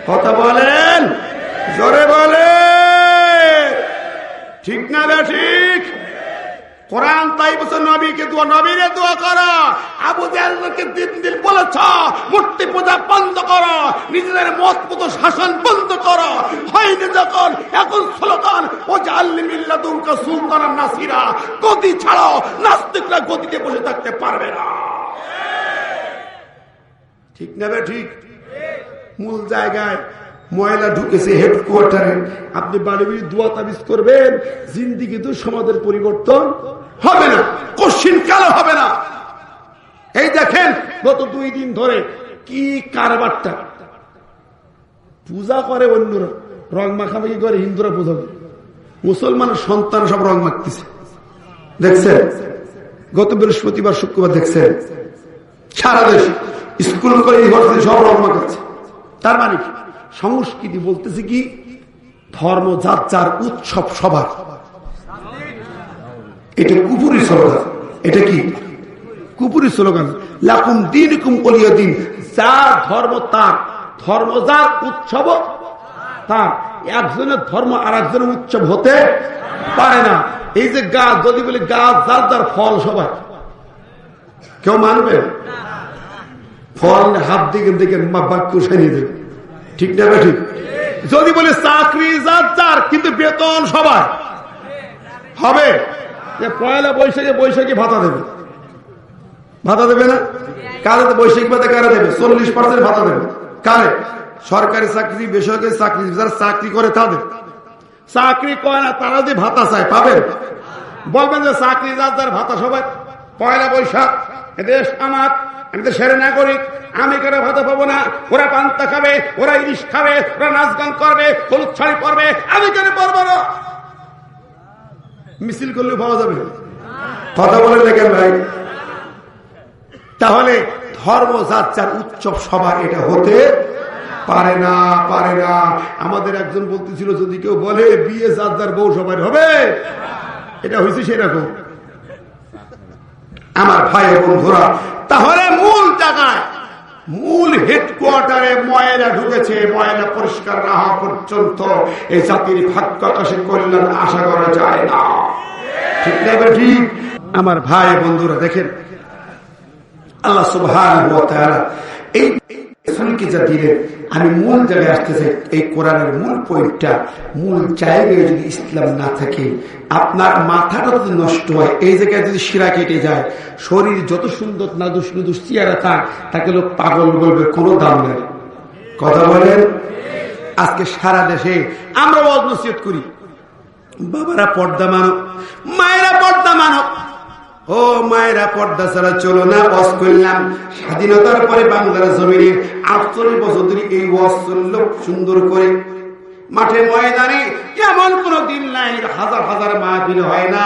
কথা বলেন, জোরে বলে। ঠিক না? ঠিক। কোরআন তাই বলছে, নবীকে দোয়া, নবীরে দোয়া করো। আবু জাহলকে দিন বলেছ মূর্তি পূজা বন্ধ করো, নিজেদের মত মতো শাসন বন্ধ করো। হয়নি যখন, এখন স্লোগান, ও জাআলনি মিন লাদুনকা সুলতানান নাসিরা, গদি ছাড়ো, নাস্তিকরা গদিতে বসে থাকতে পারবে না। ঠিক না? ঠিক। মূল জায়গায় ময়লা ঢুকেছে, হেডকোয়ার্টারে। আপনি বাড়ি বাড়ি দোয়া তাবিজ করবেন, জিন্দিগি তো সমাজের পরিবর্তন হবে না, কোশ্চিন কালো হবে না। এই দেখেন গত 2 দিন ধরে কি কারবারটা, পূজা করে অন্যরা, রং মাখামাখি করে, হিন্দুরা পূজা করে, মুসলমানের সন্তান সব রং মাখতেছে। দেখছেন গত বৃহস্পতিবার, শুক্রবার দেখছেন সারা দেশ স্কুল করে ইউনিভার্সিটি সব রং মাখাচ্ছে। তার মানে কি? সংস্কৃতি বলতেছে কি? ধর্ম যার যার, উৎসব সবার। এটা কুপুরি স্লোগান। এটা কি কুপুরি স্লোগান? লাকুম দীনুকুম ওলিয়া দিন। যার ধর্ম তার, ধর্ম যার, উৎসব তার। একজনের ধর্ম আর একজনের উৎসব হতে পারে না। এই যে গাছ, যদি বলি গাছ যার যার, ফল সবার, কেউ মানবে? ফল হাত দিকে দিকে বাক্য সানিয়ে দেবে। ঠিক না? ঠিক। যদি বলে চাকরি যার যার, কিন্তু বেতন সবার হবে। পয়লা বৈশাখে বৈশাখী ভাতা দেবে, ভাতা দেবে না? কারে বৈশাখী ভাতা কারা দেবে? 40% ভাতা দেবে। কারে? সরকারি চাকরি, বেসরকারি চাকরি, যারা চাকরি করে তাদের। চাকরি করে না তারা যদি ভাতা চায় পাবেন? বলবেন যে চাকরি যার যার, ভাতা সবাই পয়লা বৈশাখ এদেশ আমার, আমি দেশের নাগরিক, আমি কেন ভাতা পাবো না? ওরা পান্তা খাবে, ওরা ইলিশ খাবে, ওরা নাচ গান করবে, হলুদ শাড়ি পরবে, আমি কেন পারবো না? মিছিল করলে পাওয়া যাবে? কথা বলেন দেখেন ভাই। তাহলে ধর্ম যাত্রার উৎসব সভা এটা হতে পারে না, পারে না। আমাদের একজন বলতেছিল যদি কেউ বলে বিয়ে যাত্রার বউ সবার হবে, এটা হয়েছে সেরকম। আমার ভাই বন্ধুরা, তাহলে মূল জায়গায়, মূল হেডকোয়ার্টারে ময়লা ঢুকেছে, ময়লা পরিষ্কার না হওয়া পর্যন্ত এই জাতির ভাগ্য আকাশে কল্যাণ আশা করা যায় না। ঠিক না? ঠিক। আমার ভাই বন্ধুরা দেখেন, আল্লাহ সুবহানাহু ওয়া তাআলা এই সুনিকে যা দিলেন, আমি মূল জায়গায় আসতেছি। এই কোরআনের মূল পয়েন্টটা, মূল জায়গায় যদি ইসলাম না থাকে, আপনার মাথাটা যদি নষ্ট হয়, এই জায়গায় যদি শিরা কেটে যায়, শরীর যত সুন্দর নাদুস নুদুস চেহারা থাক, তাকে লোক পাগল বলবে, কোনো দাম নেই। কথা বলেন। আজকে সারা দেশে আমরা ওয়াজ নসিহত করি, বাবারা পর্দা মানো, মায়েরা পর্দা মানো। ও মায়েরা, পর্দা ছাড়া চলো না। ওয়াজ করলাম স্বাধীনতার পরে বাংলার জমিনে 48 বছর ধরে এই ওয়াজ চলল সুন্দর করে। মাঠে ময়দানে এমন কোন দিন নাই হাজার হাজার মাহফিল হয় না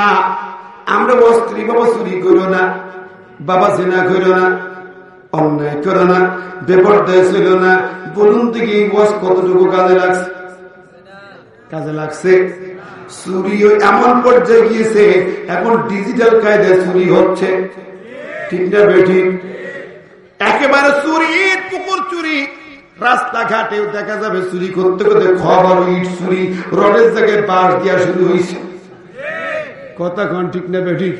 আমরা ওয়াজ করি, বাবা চুরি করো না, বাবা জেনা করো না, অন্যায় করো না, বেপরদায় ছিল না। বলুন দেখি এই ওয়াজ কতটুকু কাজে লাগছে? কাজে লাগছে। চুরিও এমন পর্যায়ে গিয়েছে, এখন ডিজিটাল কায়দায় চুরি হচ্ছে। ঠিক না বেঠিক? একেবারে চুরি, পুকুর চুরি, রাস্তাঘাটেও দেখা যাবে চুরি করতে করতে খবর, ইট চুরি, রডের জায়গায় বাঁশ দেওয়া শুরু হয়েছে। কথা কন ঠিক না বেঠিক?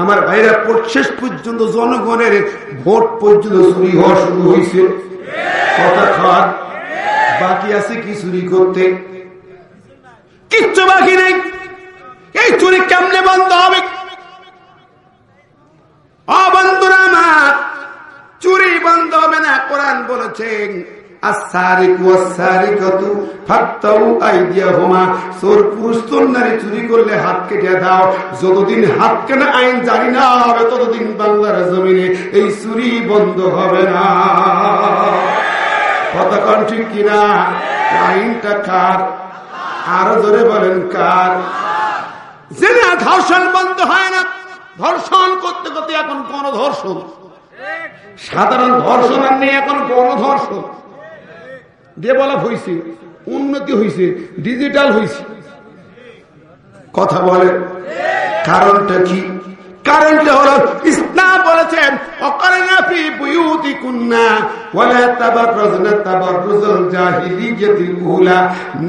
আমার ভাইরা, শেষ পর্যন্ত জনগণের ভোট পর্যন্ত চুরি হওয়া শুরু হয়েছে। কথা খান, বাকি আছে কি চুরি করতে? কিচ্ছু বাকি নেই। এই চুরি কেমনে বন্ধ হবে? বন্ধুরা আমার, চুরি বন্ধ হবে না। কোরআন বলেছেন চোর পুরুষ তোর নারী চুরি করলে হাত কেটে দাও। যতদিন হাত কেনা আইন জারি না হবে, ততদিন বাংলার জমিনে এই চুরি বন্ধ হবে না। কথা কন ঠিক কিনা? আইনটা কার? আরো জোরে বলেন কার? জেনা ধর্ষণ বন্ধ হয় না। ধর্ষণ করতে করতে এখন গণধর্ষণ, সাধারণ ধর্ষণ আর নেই, এখন গণধর্ষণ। ডেভেলপ হয়েছে, উন্নতি হয়েছে, ডিজিটাল হয়েছে। কথা বলেন কারণটা কি? কারণটা হলো ইসলাম বলেছেন অকারনা ফি বুয়ুতিকুন্না ওয়ালা তাবাররুজনা তাবাররুজুল জাহিলিয়াতিল উলা।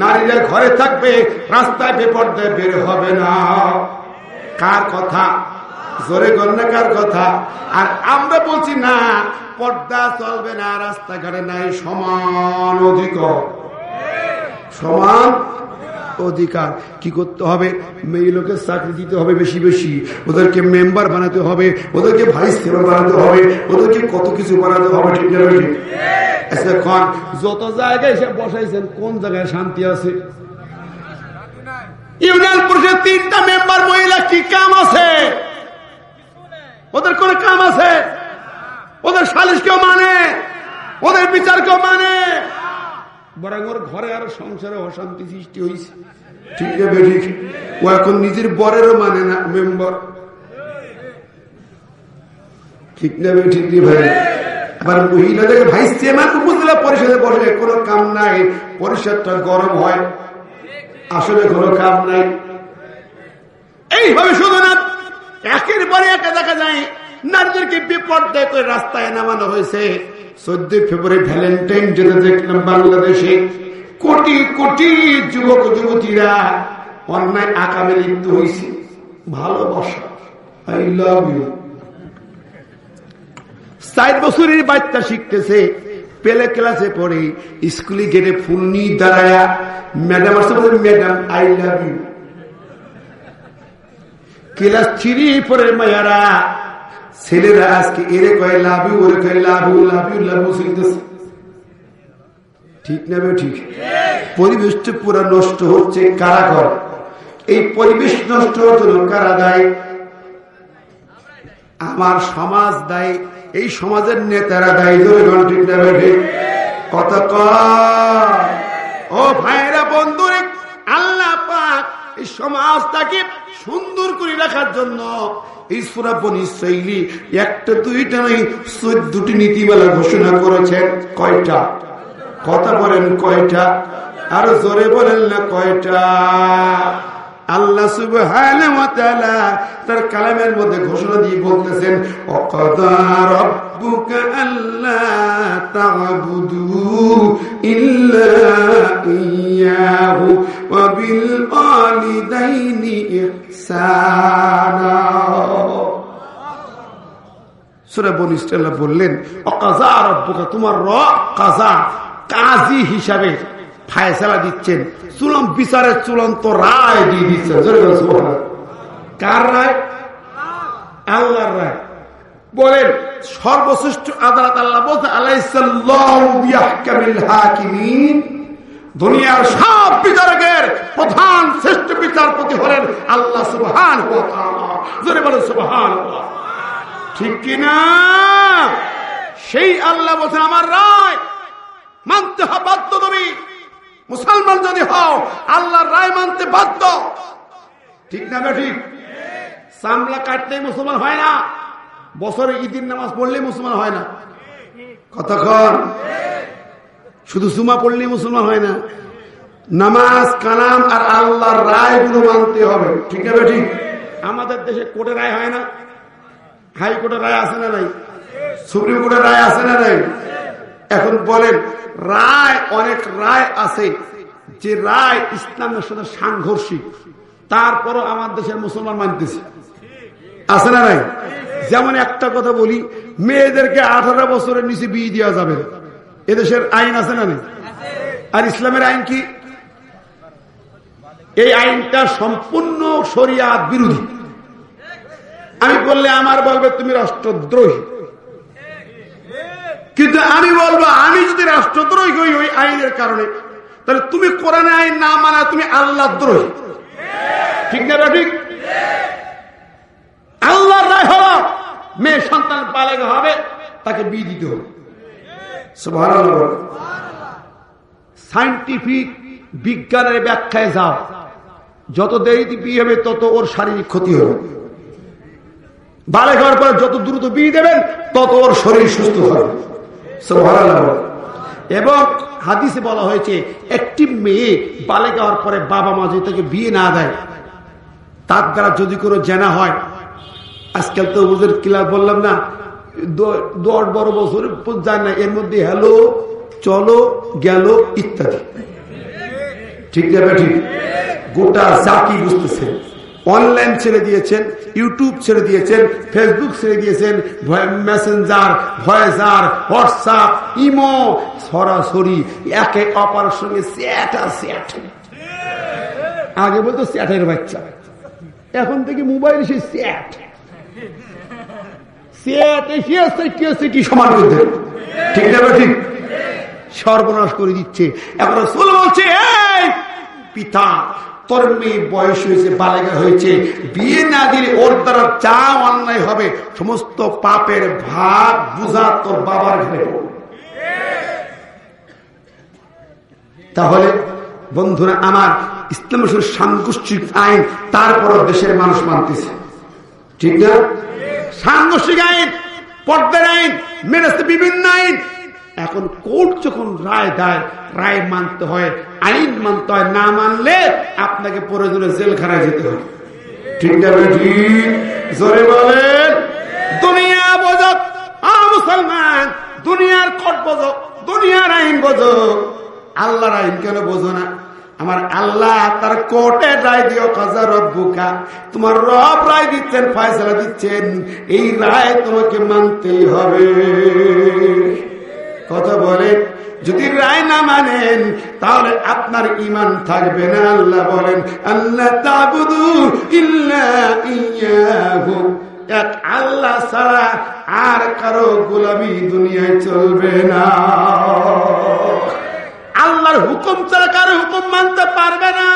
নারীরা ঘরে থাকবে, রাস্তায় বেপরদায় বের হবে না। কার কথা? জোরে গন্না কার কথা? আর আমরা বলছি না, পর্দা চলবে না, রাস্তাঘাটে নাই সমান অধিকার। সমান অধিকার কি করতে হবে? মেয়ে লোকের চাকরি দিতে হবে বেশি বেশি, ওদেরকে মেম্বার বানাতে হবে, ওদেরকে ভাইস চেয়ারম্যান বানাতে হবে, ওদেরকে কত কিছু বানাতে হবে। ঠিক না? এখন যত জায়গায় এসে বসাইছেন, কোন জায়গায় শান্তি আছে? ইউনিয়ন পরিষদ 3টা মেম্বার মহিলা, কি কাম আছে ওদের? কোন কাম আছে? ওদের সালিশ কেউ মানে? ওদের বিচার কেউ মানে? বরং ওর ঘরে আর সংসারে অশান্তি সৃষ্টি হয়েছে। ঠিক আছে? ঠিক। ও এখন নিজের বরেরও মানে না মেম্বার। ঠিক না? ঠিক ভাই। আবার মহিলাদেরকে ভাইস চেয়ারম্যান উপজেলা পরিষদে বসে, কোনো কাম নাই, পরিষদটা গরম হয়, আসলে কোনো কাম নাই। এইভাবে শুধু না, একের পরে একে দেখা যায় নারীদেরকে বিপর্যয় করে রাস্তায় নামানো হয়েছে। 14 ফেব্রুয়ারি ভ্যালেন্টাইন ডে দেখলাম বাংলাদেশে কোটি কোটি যুবক যুবতীরা অন্যায় আকামে লিপ্ত হয়েছে। ভালোবাসা, আই লাভ ইউ। 4 বছরের বাচ্চা শিখতেছে, পেলে ক্লাসে পড়ে, স্কুলে গেটে ফুল নিয়ে দাঁড়ায়া ম্যাডাম আসতে বলে, madam I love you. Class 3 পরে মায়ারা ছেলেরা আজকে এরে কয় লাভ ইউ, ওরে কয় love you, love you, love you শিখতেছে। ঠিক না? ঠিক। পরিবেশটা পুরো নষ্ট হচ্ছে। কারা করে? এই পরিবেশ নষ্ট হওয়ার জন্য কারা দায়ী? আমার সমাজ দায়ী, এই সমাজের নেতারা দায়ী। ধরে ঠিক না বেঠে কত ও ভাইরা বন্ধুরে, আল্লাহ পাক এই সমাজটাকে সুন্দর করে রাখার জন্য এই সূরা বনী ইসরাঈল একটা দুইটা নয় 14টি নীতিমালা ঘোষণা করেছেন। কয়টা? কথা বলেন কয়টা? আর জোরে বলেন না কয়টা? আল্লাহ সুবহানাহু ওয়া তাআলা তার কালামের মধ্যে ঘোষণা দিয়ে বলতেছেন, ওয়াকাদা রাব্বুকা আল্লা তা'বুদু ইল্লা ইয়্যাহু ওয়া বিল ওয়ালিদাইনি ইহসানা। সূরা বনী ইসরাঈল বললেন, ওয়াকাযা রাব্বুকা, তোমার রব কাজা, কাজী হিসাবে ফায়সালা দিচ্ছেন, চূড়ান্ত বিচারের চূড়ান্ত রায় দিয়ে দিচ্ছেন। কার রায়? আল্লাহর রায়। বলেন সর্বশ্রেষ্ঠ আদালত আল্লাহ বলতে, আলাইসাল্লাহু বিআহকামিল হাকিমিন, দুনিয়ার সব বিচারকের প্রধান শ্রেষ্ঠ বিচারপতি হলেন আল্লাহ সুবহানাহু ওয়া তাআলা। জোরে বলেন সুবহানাল্লাহ। ঠিক কিনা? সেই আল্লাহ বলছেন আমার রায় মানতে হবে বাধ্য। তুমি মুসলমান যদি হও আল্লাহর রায় মানতে বাধ্য। ঠিক না ঠিক? চামড়া কাটলেই মুসলমান হয় না, বছরে ঈদের নামাজ পড়লেই মুসলমান হয় না, কতক্ষণ শুধু জুমা পড়লেই মুসলমান হয় না। নামাজ কালাম আর আল্লাহর রায়গুলো মানতে হবে। ঠিক না ঠিক? আমাদের দেশে কোর্টের রায় হয় না, হাইকোর্টের রায় আছে না নাই, সুপ্রিম কোর্টের রায় আছে না নাই। এখন বলেন রায়, অনেক রায় আছে যে রায় ইসলামের সাথে সাংঘর্ষিক, তারপরও আমার দেশের মুসলমান মানতেছে, আছে না নাই? যেমন একটা কথা বলি, মেয়েদেরকে 18 বছরের নিচে বিয়ে দেওয়া যাবে, এদেশের আইন আছে না নাই? আর ইসলামের আইন কি? এই আইনটা সম্পূর্ণ শরিয়াত বিরোধী। আমি বললে আমার বলবে তুমি রাষ্ট্রদ্রোহী, কিন্তু আমি বলবো আমি যদি রাষ্ট্রদ্রোহী হই ওই আইনের কারণে, তাহলে তুমি কোরআনের আইন না মানা তুমি আল্লাহ দ্রোহী। ঠিক না ঠিক? আল্লাহর রায় হলো মেয়ে সন্তান বালেগা হবে, তাকে বিয়ে দিতে হবে। সুবহানাল্লাহ। সায়েন্টিফিক বিজ্ঞানের ব্যাখ্যায় যাও, যত দেরিতে বিয়ে হবে তত ওর শারীরিক ক্ষতি হবে। বালেগ হওয়ার পরে যত দ্রুত বিয়ে দেবেন তত ওর শরীর সুস্থ হবে। সুবহানাল্লাহ। এবং হাদিসে বলা হয়েছে একটি মেয়ে বালেগ হওয়ার পরে বাবা মা যদি তাকে বিয়ে না দেয়, তার দ্বারা যদি কোনো জেনা হয়, আজকাল তো ওদের কিলা বললাম না 10-12 বছর যায় না, এর মধ্যে হ্যালো চলো গেল ইত্যাদি। ঠিক না ঠিক? গোটা জাতি বুঝতেছে। অনলাইন ছেড়ে দিয়েছেন, ইউটিউব ছেড়ে দিয়েছেন, ফেসবুক ছেড়ে দিয়েছেন, মেসেঞ্জার, ভয়েসার, হোয়াটসঅ্যাপ, ইমো, সরাসরি একে অপরের সঙ্গে চ্যাট। আগে বলতো চ্যাটের বাচ্চা, এখন থেকে মোবাইল সে চ্যাট সমান করতে। ঠিক না ঠিক? সর্বনাশ করে দিচ্ছে। এখন রাসূল বলছে, এই পিতা, তোর মেয়ে বয়স হয়েছে, বালেগা হয়েছে, বিয়ে না দিলে ওর দ্বারা যা অন্যায় হবে সমস্ত পাপের ভাগ বুঝা তোর বাবার ঘরে। তাহলে বন্ধুরা আমার, ইসলামের সাংঘর্ষিক আইন, তারপর দেশের মানুষ মানতেছে। ঠিক না? সাংঘর্ষিক আইন, পর্দার আইন, মেরেছে বিভিন্ন আইন। এখন কোর্ট যখন রায় দেয়, রায় মানতে হয়, আইন মানতে হয়। না মানলে আপনাকে প্রয়োজনে জেলখানায় যেতে হয়। ঠিক না? জোরে বলেন। দুনিয়া বোঝো মুসলমান, দুনিয়ার কোর্ট বোঝো, দুনিয়ার আইন বোঝো, আল্লাহর আইন কেন বোঝো না? আমার আল্লাহ তার কোর্টে রায় দিও, কাজা রব্বুকা, তোমার রব রায় দিচ্ছেন, ফয়সালা দিচ্ছেন, এই রায় তোমাকে মানতেই হবে। কথা বলেন, যদি রায় না মানেন তাহলে আপনার ঈমান থাকবে না। আল্লাহ বলেন, আল্লাহ তা'বুদু ইল্লা ইয়্যাহু, এক আল্লাহ ছাড়া আর কারো গোলামি দুনিয়ায় চলবে না। আল্লাহর হুকুম ছাড়া কারো হুকুম মানতে পারবে না।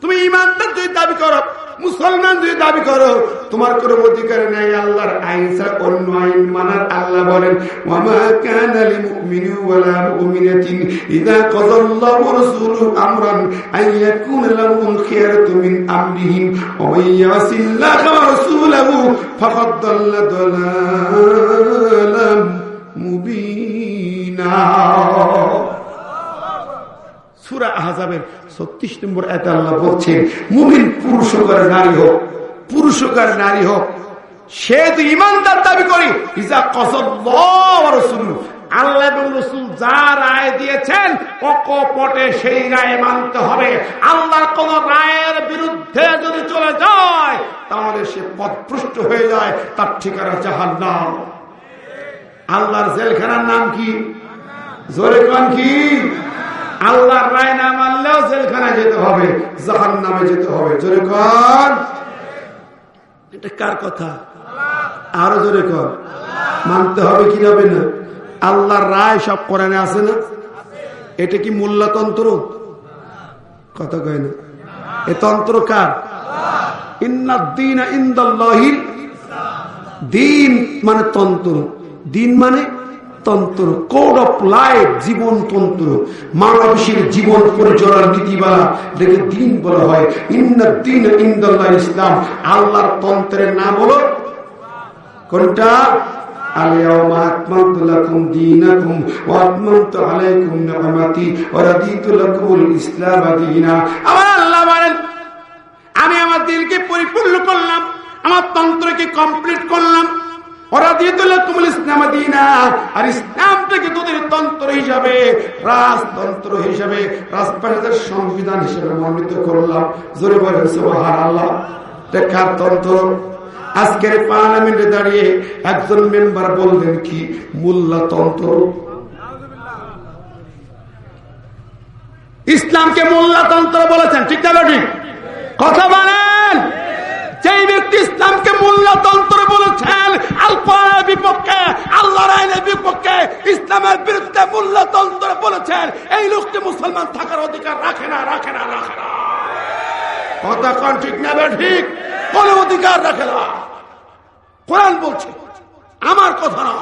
তুমি ইমানদার যদি দাবি করো, মুসলমান যদি দাবি করো, তোমার কোনো অধিকার নেই আল্লাহর আইন ছাড়া অন্য আইন মানার। আল্লাহ বলেন, ওয়ামা কানা লিমুমিনিন ওয়ালা মুমিনাতিন ইযা কাযাল্লাহু ওয়া রাসূলুহু আমরান আইয়াকুনা লাহুমুল খিয়ারাতু মিন আমরিহিম ওয়া মান ইয়াসিল্লাহা ওয়া রাসূলুহু ফাকাদ দাল্লা দালালাম মুবিনা। সূরা আহজাবের 36 নম্বর আয়াতে আল্লাহ বলছেন, মুমিন পুরুষ হোক আর নারী হোক, পুরুষ হোক আর নারী হোক, সে তো ইমানদার দাবি করি, ইজা কাযাল্লাহু ওয়া রাসূলুহু, আল্লাহ এবং রাসূল যা রায় দিয়েছেন অকপটে সেই রায় মানতে হবে। আল্লাহর কোন রায়ের বিরুদ্ধে যদি চলে যায় তাহলে সে পথভ্রষ্ট হয়ে যায়, তার ঠিকানা জাহান্নাম। আল্লাহর জেলখানার নাম কি? জোরে কোন কি? আল্লাহর রায় না মানলেও জেলখানায় যেতে হবে, জাহান্নামে যেতে হবে। জোরে কোন? এটা কার কথা? আরো জোরে কোন? মানতে হবে কি হবে না? আল্লাহর রায় সব কোরআনে আছে না? এটা কি মোল্লাতন্ত্র? কথা কয় না। এ তন্ত্র কার? ইন্নাদ দীনা ইনদাল্লাহিল দিন মানে তন্ত্র, দিন মানে তন্ত্র, কোড অফ লাইফ, জীবন তন্ত্র, মানবশীল জীবন পরিচালনার নীতিমালা দেখে দিন বলা হয়। ইন্নাদ দীনা ইনদাল্লাহিল ইসলাম, আল্লাহর তন্ত্রের নাম হলো কোনটা? আল-ইয়াওমা আকমালতু লাকুম দীনাকুম ওয়া আতমামতু আলাইকুম নি'মাতি ওয়া রাদিতু লাকুমুল ইসলাম দীনা। আমার আল্লাহ বলেন, আমি আমার দিনকে পরিপূর্ণ করলাম, আমার তন্ত্রকে কমপ্লিট করলাম। আর ইসলামটাকে তোদের তন্ত্র হিসাবে, রাজতন্ত্র হিসাবে, রাজপ্রাসাদের সংবিধান হিসেবে মনোনীত করলাম। জোরে বলেন সুবহানাল্লাহ। কার তন্ত্র? আজকের পার্লামেন্টে দাঁড়িয়ে একজন মেম্বার বললেন কি? মোল্লাতন্ত্র। ইসলামকে মোল্লাতন্ত্র বলেছেন, ঠিক না ঠিক? কথা বলেন। যেই ব্যক্তি ইসলামকে মোল্লাতন্ত্র বলেছেন, আল কোরআনের বিপক্ষে, আল্লাহর আইনের বিপক্ষে, ইসলামের বিরুদ্ধে মোল্লাতন্ত্র বলেছেন, এই লোকটি মুসলমান থাকার অধিকার রাখে না, রাখে না, রাখে না। কথা কোন ঠিক না ঠিক? কোন অধিকার রাখে না। কোরআন বলছে, আমার কথা না।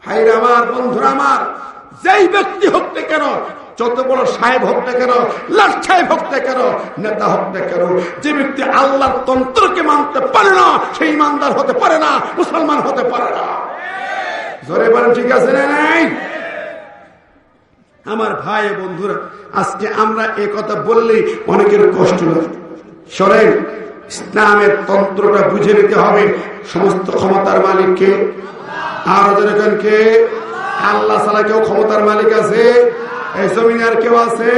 ভাইরা আমার, বন্ধুরা আমার, যেই ব্যক্তি হোক না কেন, যত বড় সাহেব হোক না কেন, লাট সাহেব হোক না কেন, নেতা হোক না কেন, যে ব্যক্তি আল্লাহর তন্ত্রকে মানতে পারে না, সেই ইমানদার হতে পারে না, মুসলমান হতে পারে না। জোরে বলেন ঠিক আছে না নাই? আমার ভাই বন্ধুরা, আজকে আমরা এ কথা বললেই অনেকের কষ্ট লাগে। শোনেন, ইসলামের তন্ত্রটা বুঝে নিতে হবে। সমস্ত ক্ষমতার মালিককে, আর যেরকম কে? আল্লাহ ছাড়া কেউ ক্ষমতার মালিক আছে? এই জমিনে আর কেউ আছে?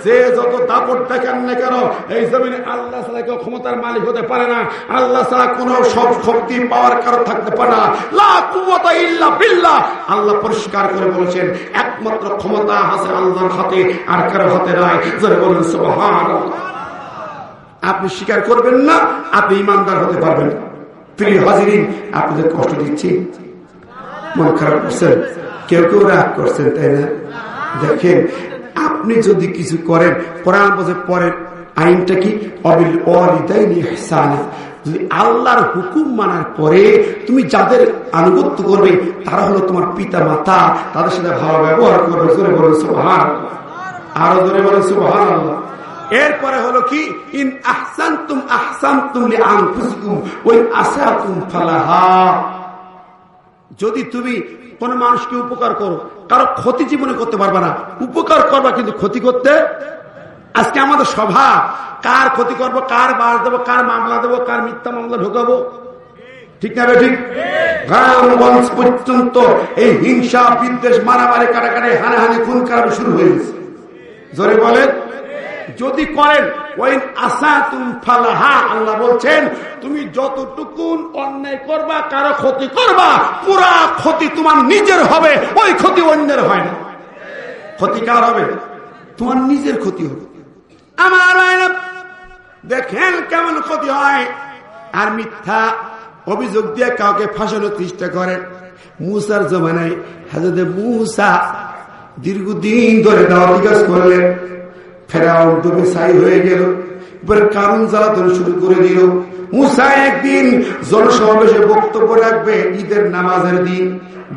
যে যত দাপট দেখেন না কেন, এই জমিনে আল্লাহ ছাড়া কেউ ক্ষমতার মালিক হতে পারে না। আল্লাহ ছাড়া কোন সব শক্তি পাওয়ার কারো থাকতে পারে না। লা কুওয়াতা ইল্লা বিল্লাহ। আল্লাহ পরিষ্কার করে বলেছেন, একমাত্র ক্ষমতা আছে আল্লাহর হাতে, আর কারো হাতে নাই। যারা বলেন সুবহানাল্লাহ। আপনি স্বীকার করবেন না, আপনি ইমানদার হতে পারবেন না। প্রিয় হাজিরিন, আপনাদের কষ্ট দিচ্ছি, মন খারাপ করছেন, কেউ কেউ রাগ করছেন, তাই না? দেখেন, আপনি যদি কিছু করেন, কোরআন বলে পরের আইনটা কি? অবিল ওয়ালিদাইনি ইহসানা। যদি আল্লাহর হুকুম মানার পরে তুমি যাদের আনুগত্য করবে তারা হলো তোমার পিতা মাতা, তাদের সাথে ভালো ব্যবহার করবে। জোরে বলেন সুবহানাল্লাহ। আরো জোরে বলেন সুবহানাল্লাহ। এরপরে হলো কি? ইন আহসানতুম আহসানতুম লিআনফুসিকুম ওয়া ইন আসাতুম ফালাহা। যদি তুমি কোন মানুষকে উপকার করো, কারো ক্ষতি জীবনে করতে পারবে না, উপকার করবা কিন্তু ক্ষতি করতে। আজকে আমাদের স্বভাব, কার ক্ষতি করবো, কার বাস দেবো, কার মামলা দেবো, কার মিথ্যা মামলা ঢোকাবো, ঠিক না? ঠিক। গ্রামগঞ্জ পর্যন্ত এই হিংসা, বিদ্বেষ, মারামারি, কাটাকাটি, হানাহানি, খুন খারাপ শুরু হয়ে গেছে। জোরে বলেন। যদি করেন ওয়াইন আসাতুম ফালাহা, আল্লাহ বলছেন তুমি যতটুকু অন্যায় করবা, কারো ক্ষতি করবা, পুরা ক্ষতি তোমার নিজের হবে, ওই ক্ষতি অন্যের হয় না। ক্ষতি কার হবে? তোমার নিজের ক্ষতি হবে। আমার দেখেন কেমন ক্ষতি হয়। আর মিথ্যা অভিযোগ দিয়ে কাউকে ফাঁসানোর চেষ্টা করেন। মুসার জমানায় হযরত মুসা দীর্ঘদিন ধরে দাওয়াতি কাজ করলেন, ফেরাউন ডুবে ছাই হয়ে গেল। এবার কারুন জ্বালাতন শুরু করে দিল। মুসা একদিন জনসমাবেশে বক্তব্য রাখবে, ঈদের নামাজের দিন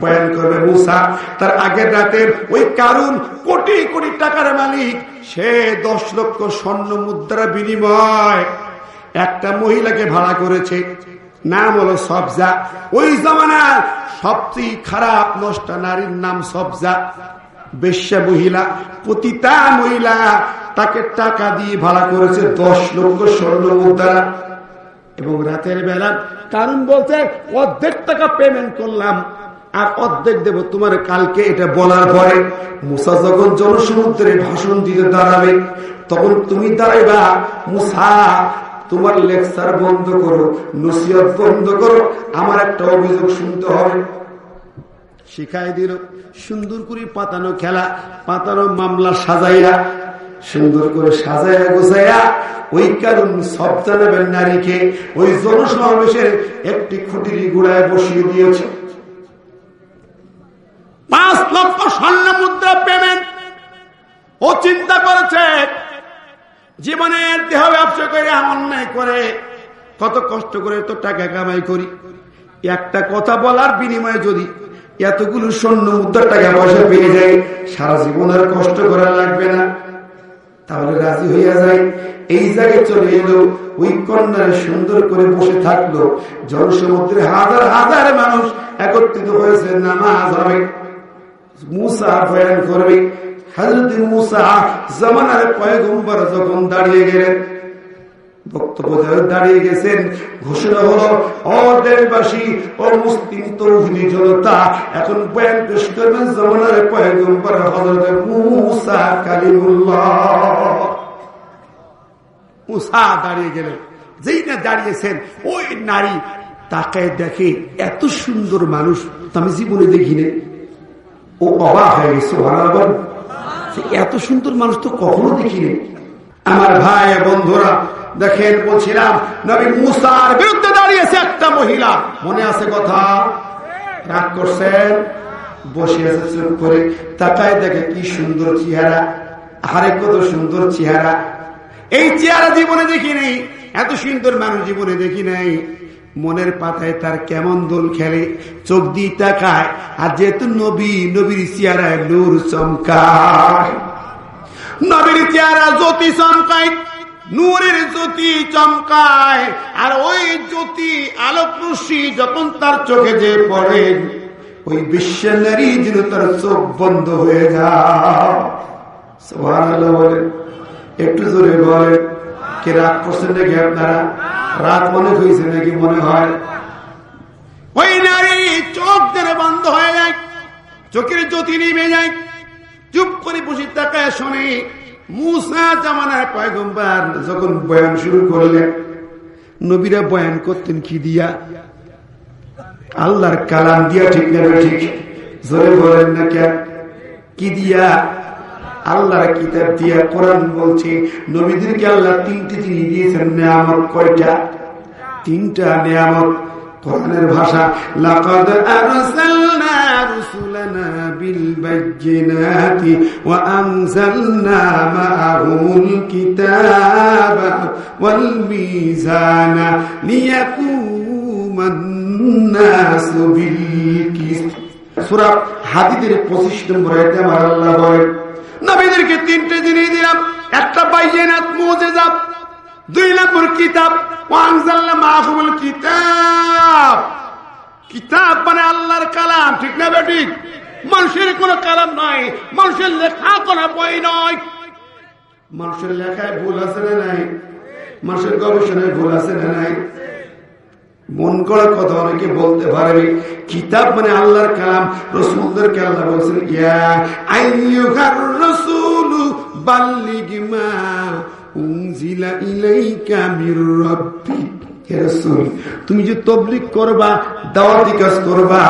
বয়ান করবে মুসা। তার আগের রাতে ওই কারুন কোটি কোটি টাকার মালিক, সে 10 লক্ষ স্বর্ণ মুদ্রা বিনিময় একটা মহিলাকে ভাড়া করেছে, নাম হলো সবজা। ওই জামানার সবচেয়ে খারাপ নষ্ট নারীর নাম সবজা, বেশ্যা মহিলা, পতিতা মহিলা। তাকে টাকা দিয়ে ভাড়া করেছে 10 লক্ষ স্বর্ণ মুদ্রা। এবং রাতের বেলা কারণ বলছে অর্ধেক টাকা পেমেন্ট করলাম আর অর্ধেক দেব তোমার কালকে। এটা বলার পরে মুসা যখন জনসমুদ্রে ভাষণ দিতে দাঁড়াবে, তখন তুমি দাঁড়াইবা, মুসা তোমার লেকচার বন্ধ করো, নসিহত বন্ধ করো, আমার একটা অভিযোগ শুনতে হবে। শিখাই দিল সুন্দর করে পাতানো খেলা, পাতানো মামলা সাজাইয়া, সুন্দর করে সাজাইয়া গোছাইয়া ওই কারণ সব জানাবেন নারীকে ওই জনসমাবেশের একটি খুঁটির গুড়ায় বসিয়ে দিয়েছে। 5 লক্ষ স্বর্ণ মুদ্রা পেমেন্ট। ও চিন্তা করেছে জীবনের দেহ ব্যবসা করে অন্যায় করে কত কষ্ট করে তো টাকা কামাই করি, একটা কথা বলার বিনিময়ে যদি এতগুলো স্বর্ণ মুদ্রা টাকা পয়সা পেয়ে যায়, সারা জীবন আর কষ্ট করা লাগবে না, তাহলে রাজি হইয়া যায়। এই জায়গায় চলে এলো, ওই কন্যার সুন্দর করে বসে থাকলো। জনসমুদ্রে হাজার হাজার মানুষ একত্রিত হয়েছে, নামাজ হবে, মুসা বয়ান করবে। হযরত মুসা জামানার পয়গম্বর যখন দাঁড়িয়ে গেলেন, বক্তব্য দাঁড়িয়ে গেছেন, ঘোষণা হলো ও দেশবাসী ও মুসলিম তৌহিদি জনতা, এখন বয়ান পেশ করবেন জামানার পয়গম্বর হযরত মুসা কালিমুল্লাহ। মুসা দাঁড়িয়ে গেলেন, যেই না দাঁড়িয়েছেন ওই নারী তাকায় দেখে এত সুন্দর মানুষ তো আমি জীবনে দেখিনি। ও অবাক হয়ে গেছে, এত সুন্দর মানুষ তো কখনো দেখিনি। আমার ভাই বন্ধুরা দেখেন, বলছিলাম নবী মুসার বিরুদ্ধে দাঁড়িয়েছে একটা মহিলা, মনে আছে কথা? রাগ করছেন, বসে আছে চুপ করে, তাকায় দেখে কি সুন্দর চেহারা, আরে কত সুন্দর চেহারা। এই চেহারা জীবনে দেখি নেই, এত সুন্দর মানুষ জীবনে দেখি নাই। মনের পাতায় তার কেমন দোল খেলে, চোখ দিয়ে তাকায়, আর যেহেতু নবী, নবীর চেহারায় নূর চমকায়, নবীর চেহারা জ্যোতি চমকায়, নূরের জ্যোতি চমকায়। আর ওই জ্যোতি আলোক রশ্মি যখন তার চোখে যে পড়ে, ওই বিশ্বের নারী যেন তার চোখ বন্ধ হয়ে যায়। সুবহানাল্লাহ বলে, একটু জোরে বলে। কে রাগ করছেন নাকি আপনারা? রাত মনে হয়েছে নাকি? মনে হয় ওই নারী চোখ যেন বন্ধ হয়ে যায়, চোখের জ্যোতি নিভে যায়। চুপ করে বসে তাকায় শোনে মুসা জামানার পয়গম্বর যখন বয়ান শুরু করলেন। নবীরা বয়ান করতেন কি দিয়া? আল্লাহর কালাম দিয়া, ঠিক না? ঠিক জোরে বলেন না কেন? কি দিয়া? আল্লাহর কিতাব দিয়া। কোরআন বলছে নবীদেরকে আল্লাহ 3টি জিনিস দিয়েছেন, নিয়ামত। কয়টা? 3টা নিয়ামত। কোরআনের ভাষা, লাকাদ আরসালনা রুসুলানা বিল বাইয়িনাতি ওয়া আনজালনা মাআহুমুল কিতাবা ওয়াল মিজানা লিয়াকুমান নাসু বিল কিসত। সূরা হাদীদের 25 নম্বর আয়াতে আমার আল্লাহ বলেন নবীদেরকে 3টে জিনিস দিলাম। একটা বাইয়িনাত, মুজিজা। 2 নম্বর কিতাব, ওয়া আনজালনা মাআহুমুল কিতাব। কিতাব মানে আল্লাহর কালাম, ঠিক না বেঠিক? মানুষের কোনো কালাম নয়, মানুষের লেখা কোনো বই নয়। মানুষের লেখায় ভুল আছে না নাই? মানুষের গবেষণায় ভুল আছে না নাই? মন করা কথা অনেকে বলতে পারবে। কিতাব মানে আল্লাহর কালাম। রাসূলদেরকে আল্লাহ বলেছেন, ইয়া আইয়ুহার রাসূলু বাল্লিগ মা উনজিলা ইলাইকা মির রাব্বিক। হে রাসূল, তুমি যে তাবলীগ করবা, দাওয়াতি কাজ করবা,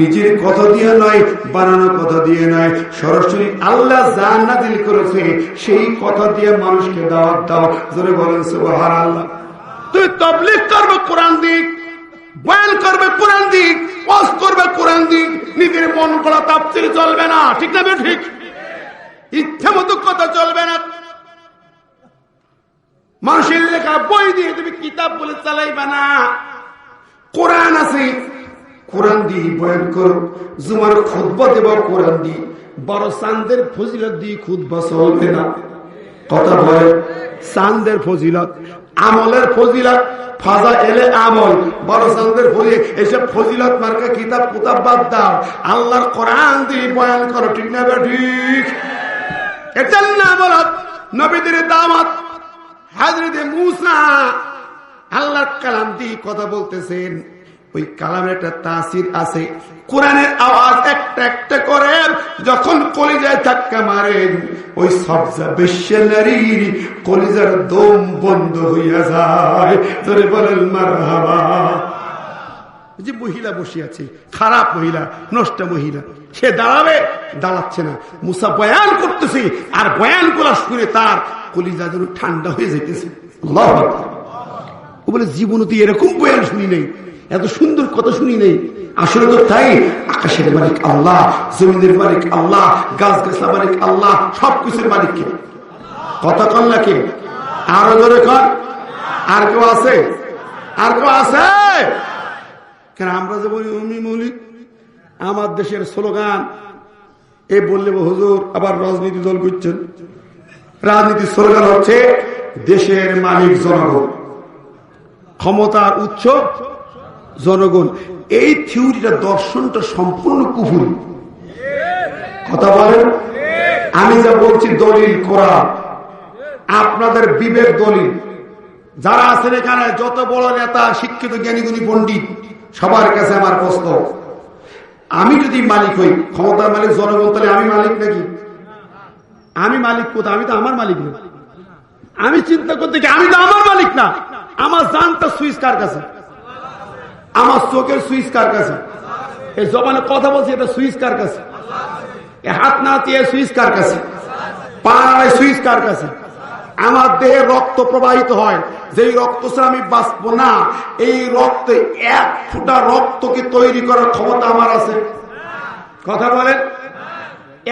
নিজের কথা দিয়ে নয়, বানানো কথা দিয়ে নয়, সরাসরি আল্লাহ যা নাযিল করেছে সেই কথা দিয়ে মানুষকে দাওয়াত দাও। জোরে বলেন সুবহানাল্লাহ। তুই তাবলীগ করবে কোরআন দিক, বয়ান করবে কোরআন দিক, ওয়াজ করবে কোরআন দিক, নিজের মন গড়া তাফসীর চলবে না, ঠিক না? ঠিক ইচ্ছা মতো কথা চলবে না। মানুষের লেখা বই দিয়ে তুমি কিতাব বলে চালাইবা না। কোরআন আছে, কোরআন দিয়ে বয়ান করো। জুমার খুতবা দেব কোরআন দিয়ে। বড় চাঁদের ফজিলত দিয়ে খুতবা চলবে না। কথা বলে চাঁদের ফজিলত, আমলের ফজিলত, ফাজা এলে আমল, বড় চাঁদের ফজিলত, এসব ফজিলত মার্কা কিতাব কুতাব বাদ দাও। আল্লাহর কোরআন দিয়ে বয়ান করো। ঠিক না ঠিক? এটার নাম হলো নবীদের দাওয়াত। হযরত মূসা আল্লাহর কালাম দিয়ে কথা বলতেছেন, ওই কালামের একটা তাসির আছে। কোরআনের আওয়াজ একটা একটা করে যখন কলিজায় ধাক্কা মারেন, ওই সবজা বেশ্যা নারীর কলিজার দম বন্ধ হইয়া যায়। ধরে বলেন মারহাবা। যে মহিলা বসে আছে, খারাপ মহিলা, নষ্ট মহিলা, সে দাঁড়াবে, দাঁড়াচ্ছে না। মুসা বয়ান করতেছে, আর বয়ান করা শুনে তার কলিজা যেন ঠান্ডা হয়ে যেতেছে। আল্লাহু আকবার। ও বলে জীবনে তো এরকম বয়ান শুনি নেই, এত সুন্দর কথা শুনি নেই। আসলে তো তাই। আকাশের মালিক আল্লাহ, জমিনের মালিক আল্লাহ, গাছ গাছলা মালিক আল্লাহ, সবকিছুর মালিক কে? কথা কল্লা কে? আরো ধরে কর। আর কেউ আছে? আর কেউ আছে? কেন আমরা যে বলি উমি মৌলিক, আমার দেশের স্লোগান এ বললে হুজুর আবার রাজনীতি দল করছেন। রাজনীতির স্লোগান হচ্ছে দেশের মালিক জনগণ, ক্ষমতার উৎস জনগণ। এই থিওরিটা, দর্শনটা সম্পূর্ণ কুফুরি। কথা বলেন। আমি যা বলছি দলিল কোরআন, আপনাদের বিবেক দলিল। যারা আছেন এখানে, যত বড় নেতা, শিক্ষিত, জ্ঞানীগুণী, পণ্ডিত, সবার কাছে আমার প্রশ্ন, আমি যদি মালিক হই, ক্ষমতার মালিক জনগণ, তাহলে আমি মালিক নাকি? আমি মালিক কোথায়? আমি তো আমার মালিক না। আমি চিন্তা করতে কি, আমি তো আমার মালিক না। আমার জানটা সুইচ কার কাছে? আমার চোখের সুইচ কার কাছে? এই জবানে কথা বলছি, এটা সুইচ কার কাছে? হাত না দিয়ে সুইচ কার কাছে? পা নাড়ায় সুইচ কার কাছে? আমার দেহে রক্ত প্রবাহিত হয়, যেই রক্ত ছাড়া আমি বাঁচবো না। এই রক্তে এক ফোঁটা রক্তকে তৈরি করার ক্ষমতা আমার আছে? কথা বলেন।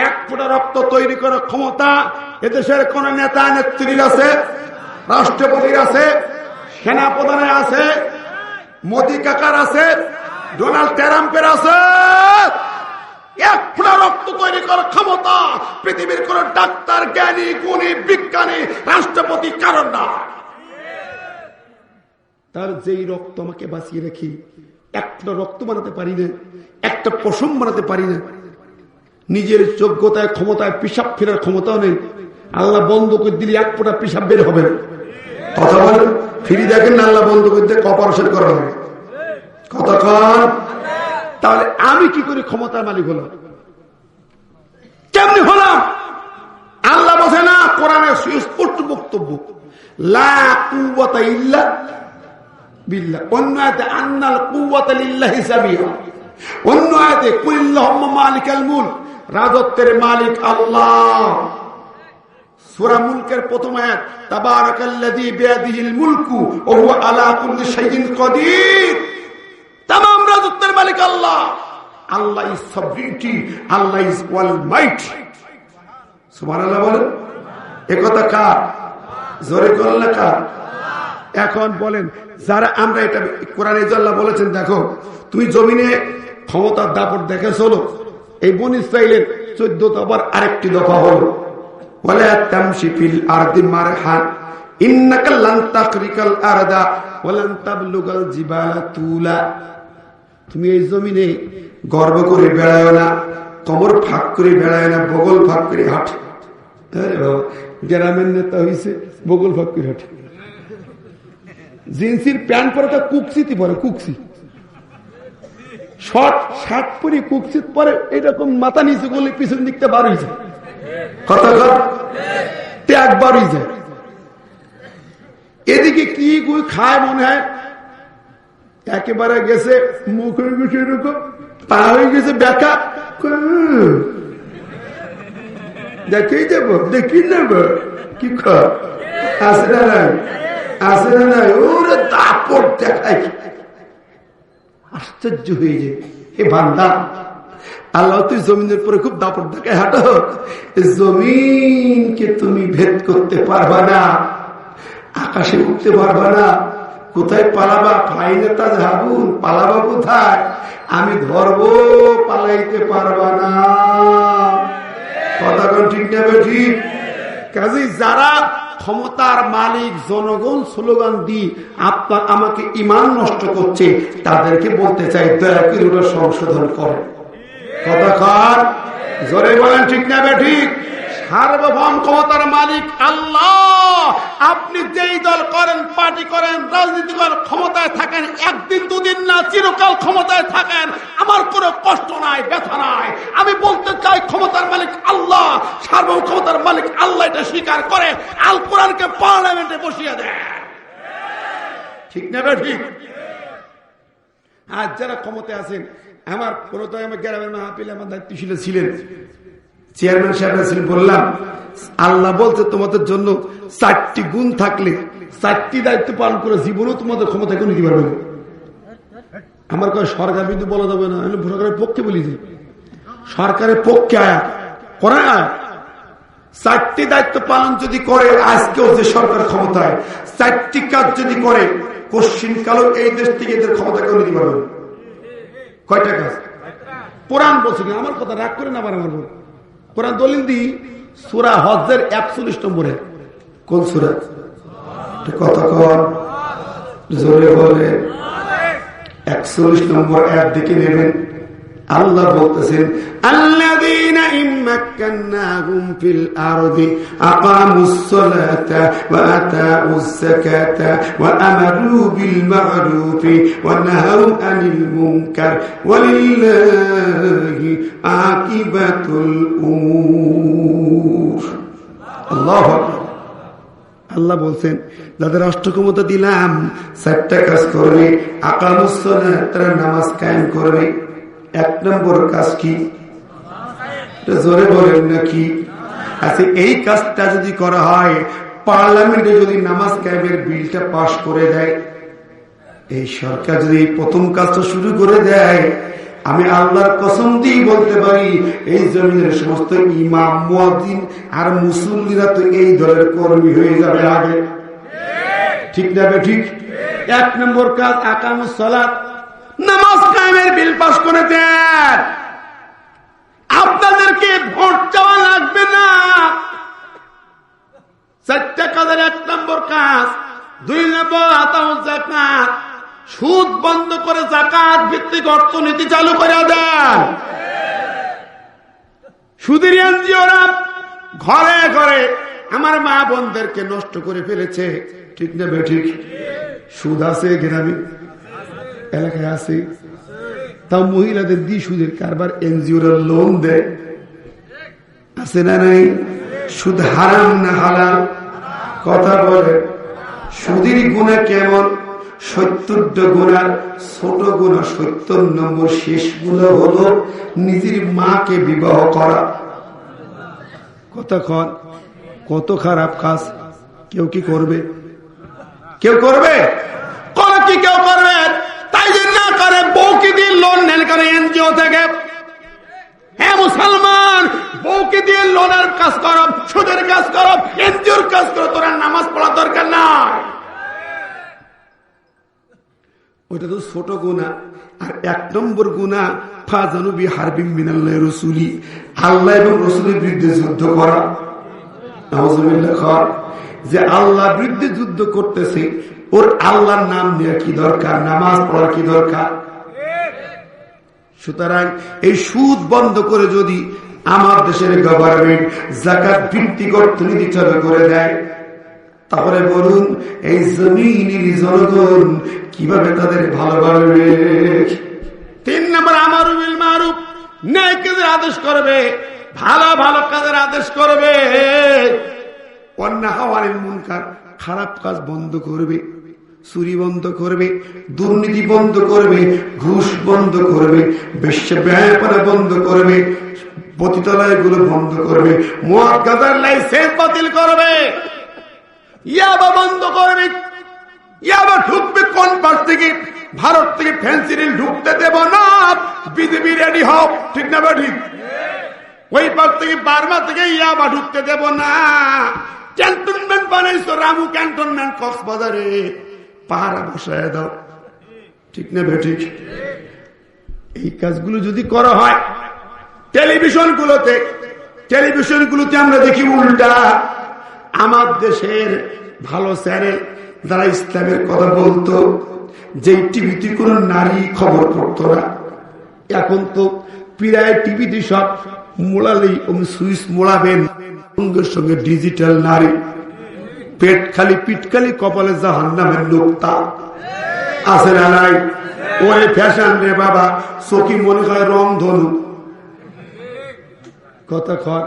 এক ফোঁটা রক্ত তৈরি করার ক্ষমতা এদেশের কোন নেতা নেত্রীর আছে? রাষ্ট্রপতির আছে? সেনাপ্রধানের আছে? মোদী কাকার আছে? ডোনাল্ড ট্রাম্পের আছে? এক ফোঁটা রক্ত তৈরি করার ক্ষমতা পৃথিবীর কোন ডাক্তার, জ্ঞানী, গুণী, বিজ্ঞানী, রাষ্ট্রপতি কারণ না। তার যেই রক্ত আমাকে বাঁচিয়ে রাখি, একটা রক্ত বানাতে পারি না, একটা পশম বানাতে পারি না। নিজের যোগ্যতায়, ক্ষমতায় পিসাব ফেরার ক্ষমতাও নেই। আল্লাহ বন্ধ করে দিলে এক ফোঁটা পিসাব বের হবে না। কথা বলেন। ফিরি দেখেন না, আল্লাহ বন্ধ করে দিয়ে অপারেশন করা হবে। কতক্ষণ? তাহলে আমি কি করে ক্ষমতার মালিক হলাম? কেমনি হলাম? আল্লাহ বলে না, কোরআনের সুস্পষ্ট বক্তব্য, লা কুওয়াতা ইল্লা বিল্লাহ। অন্য আয়াতে আন্নাল কুওয়াতা লিল্লাহি জামিআ। অন্য আয়াতে কুল্লাহুম্মা মালিকাল মুলক, রাজত্বের মালিক আল্লাহ। সূরা মুলকের প্রথম আয়াত, তাবারাকাল্লাযী বিয়াদিহিল মুলকু ওয়া হুয়া আলা কুল্লি শাইইন কাদির। तमाम রাজত্বের মালিক আল্লাহ। আল্লাহ ইজ সভরিটি, আল্লাহ ইজ অলমাইটি। সুবহানাল্লাহ বলেন। একথা কার? জোরে করলে কার? এখন বলেন, যারা আমরা এটা কোরআনে আল্লাহ বলেছেন, দেখো তুমি জমিনে ক্ষমতার দাপট দেখে চলো। এই বনী ইসরাইলের 14 দফার আরেকটি দফা হলো, ওয়ালা তামশি ফিল আরদি মারহান ইন্নাকা লান তাকরিকাল আরদা ওয়া লান তাবলুগাল জিবালা তুলা। তুমি এই জমিনে গর্ব করে বেড়ায় না, কবর ফাঁক করে বেড়ায় না, বগল ফাঁক করে হাঁটে। আরে বাবা, গ্রামের নেতা হয়েছে, বগল ফাঁক করে হাঁটে। জিন্সির প্যান্ট পরে তো কুকসিতি পরে, কুকসি শর্ট শার্ট পরে কুকসিত পরে, এরকম মাথা নিচে করলে পিছন দিকটা বার হয়ে যায়। কথা ত্যাগ বার হয়ে যায়। এদিকে কি খায় মনে হয় একেবারে গেছে, মুখ হয়ে গেছে এরকম, পা হয়ে গেছে ব্যাকা। দেখেই যাব, দেখি নেব কি আসে না নাই, আসে না নাই, ওরে দাপট দেখায়। আশ্চর্য হয়ে যায়, হে বান্দা, আল্লাহ তুই জমিনের পরে খুব দাপট দেখায় হাঁটো, জমিনকে তুমি ভেদ করতে পারবা না। আকাশে উঠতে পারবা না, কোথায় পালাবা? ফাইনাতা যাবুন, পালাবা কোথায়? আমি ধরবো, পালাইতে পারবা না। কথা কোন ঠিক না ঠিক? কাজে যারা ক্ষমতার মালিক জনগণ স্লোগান দি আপনার আমাকে ঈমান নষ্ট করছে, তাদেরকে বলতে চাই দয়া করে ওটা সংশোধন করে। কথা কার? জোরে বলেন ঠিক না ঠিক? সার্বভৌম ক্ষমতার মালিক আল্লাহ। আপনি যেই দল করেন, পার্টি করেন, রাজনীতি করেন, ক্ষমতায় থাকেন, একদিন দুদিন না, চিরকাল ক্ষমতায় থাকেন, আমার কোনো কষ্ট নাই, ব্যথা নাই। আমি বলতে চাই ক্ষমতার মালিক আল্লাহ, সার্বভৌম ক্ষমতার মালিক আল্লাহ, এটা স্বীকার করে আল কোরআনকে পার্লামেন্টে বসিয়ে দেয়। ঠিক না ঠিক? আজ যারা ক্ষমতায় আছেন, আমার প্রথমে আমার গ্রামের মাহফিলে আমার দায়িত্বশীল ছিলেন, চেয়ারম্যান সাহেব ছিলেন, বললাম আল্লাহ বলছে তোমাদের জন্য 4টি গুণ থাকলে 4টি দায়িত্ব পালন করে জীবনেও তোমাদের ক্ষমতা কেউ নিতে পারবে না। আমার কয় সরকার বিন্দু বলা যাবে না, সরকারের পক্ষে বলি যে সরকারের পক্ষে আয়াত করা। 4টি দায়িত্ব পালন যদি করে, আজকেও যে সরকার ক্ষমতায় 4টি কাজ যদি করে, পশ্চিম কালো এই দেশ থেকে এদের ক্ষমতা কেউ নিতে পারবে না। কয়টা কাজ? কোরআন বলছে, আমার কথা রাগ করে না, আবার আমার বল কোরআন দলিল দি সূরা হজ্জের 41 নম্বরে। কোন সূরা? কথা কর, জোরে বলে। 41 নম্বর আয়াত দিকে নেবেন। আল্লাহ বলতেছেন, আল্লাযীনা ইম্মাক্কান্নাহুম ফিল আরদি আকামুস সালাতা ওয়া আতাউস যাকাতা ওয়া আমারু বিল মা'রুফি ওয়া নাহাউ আনিল মুনকার ওয়ালিল্লাহি আকিবাতুল উমুর। আল্লাহু আকবার। আল্লাহ বলছেন, যাদের রাষ্ট্র ক্ষমতা দিলাম 4টা কাজ করবে। আকামুস সালাত, তারা নামাজ কায়েম করবে। 1 নম্বর কাজ কি? জোরে বলেন নাকি? আচ্ছা, এই কাজটা যদি করা হয়, পার্লামেন্টে যদি নামাজ কায়েমের বিলটা পাশ করে দেয়, এই সরকার যদি এই প্রথম কাজটা শুরু করে দেয়, আমি আল্লাহর কসম দিয়ে বলতে পারি, এই জমিনের সমস্ত ইমাম, মুয়াজ্জিন আর মুসল্লিরা তো এই দলের কর্মী হয়ে যাবে আগে। ঠিক না ঠিক? 1 নম্বর কাজ আকামুস সালাত, নামাজ কায়েমের বিল পাস করে দেন। আপনাদেরকে ভোট চাওয়া লাগবে না। 4টা কাজের 1 নম্বর কাজ। 2 নম্বর আতাউজ যাকাত, সুদ বন্ধ করে যাকাত ভিত্তিক অর্থনীতি চালু করে দেন। সুদের এনজিওরা ঘরে ঘরে আমার মা বোনদেরকে নষ্ট করে ফেলেছে। ঠিক না ঠিক? সুদ আছে গ্রামে, এলাকায় আছে, তাও মহিলাদের দিয়ে সুদের কারবার এনজিওরা লোন দেয়। আছে না নাই? সুদ হারাম না হালাল? কথা বলে। সুদের গুনাহ কেমন? 70টা গুনার ছোট গুনাহ 70 নম্বর, শেষ গুনাহ হলো নিজের মাকে বিবাহ করা। কতক্ষণ? কত খারাপ কাজ। কেউ কি করবে? কেউ করবে? কি কেউ করবে? তাই যে না করে বউকে দিয়ে লোন নেন করে এনজিও থেকে। হ্যাঁ মুসলমান, বউকে দিয়ে লোনের কাজ করো, সুদের কাজ করো, এনজিওর কাজ করো, তোরা নামাজ পড়ার দরকার নাই। ওইটা তো ছোট গুনাহ। আর 1 নম্বর গুনাহ ফাজানু বিহারবিম মিনাল্লাহি রাসূলি, আল্লাহ এবং রাসূলের বিরুদ্ধে যুদ্ধ করা। নাউযুবিল্লাহ। যে আল্লাহর বিরুদ্ধে যুদ্ধ করতেছে, ওর আল্লাহর নাম নেওয়া কি দরকার? নামাজ পড়া কি দরকার? সুতরাং এই সুদ বন্ধ করে যদি আমার দেশের গভর্নমেন্ট যাকাত ভিত্তিক অর্থনীতি চালু করে দেয়, তাহলে বলুন এই জমিনের জনগণ কিভাবে তাদের ভালোবাসবে? 3 নম্বর আমারু বিল মারুফ, ন্যায় কাজের আদেশ করবে, ভালো ভালো কাজের আদেশ করবে। ওয়ান্নাহু আনিল মুনকার, খারাপ কাজ বন্ধ করবে, চুরি বন্ধ করবে, দুর্নীতি বন্ধ করবে, ঘুষ বন্ধ করবে, বেশ্যাব্যাপার বন্ধ করবে, পতিতালয়গুলো বন্ধ করবে, মদ গাঁজার লাইসেন্স বাতিল করবে, ইয়াবা বন্ধ করবে। ইয়াবা ঢুকবে কোন পাশ থেকে? ভারত থেকে ফেন্সিডিল ঢুকতে দেব না। বিজেপি রেডি হও। ঠিক না ঠিক? ওই পাশ থেকে বার্মা থেকে ইয়াবা ঢুকতে দেব না। ক্যান্টনমেন্ট বানাইছো, রামু ক্যান্টনমেন্ট কক্সবাজারে, পাহারা বসায় দাও। ঠিক না বেঠিক? এই কাজগুলো যদি করা হয় টেলিভিশনগুলোতে আমরা দেখি উল্টা। আমার দেশের ভালো চ্যানেল যারা ইসলামের কথা বলতো, যে টিভিতে কোন নারী খবর পড়তো না, এখন তো প্রায় টিভিতে সব মোড়ালেই সুইচ মোড়াবেন, সঙ্গে সঙ্গে ডিজিটাল নারী, পেট খালি পিট খালি কপালে জাহান্নামের নোক্তা আছে না নাই? ওরে ফ্যাশন রে বাবা, চোখি মনে হয় রং ধনু। কথা কর,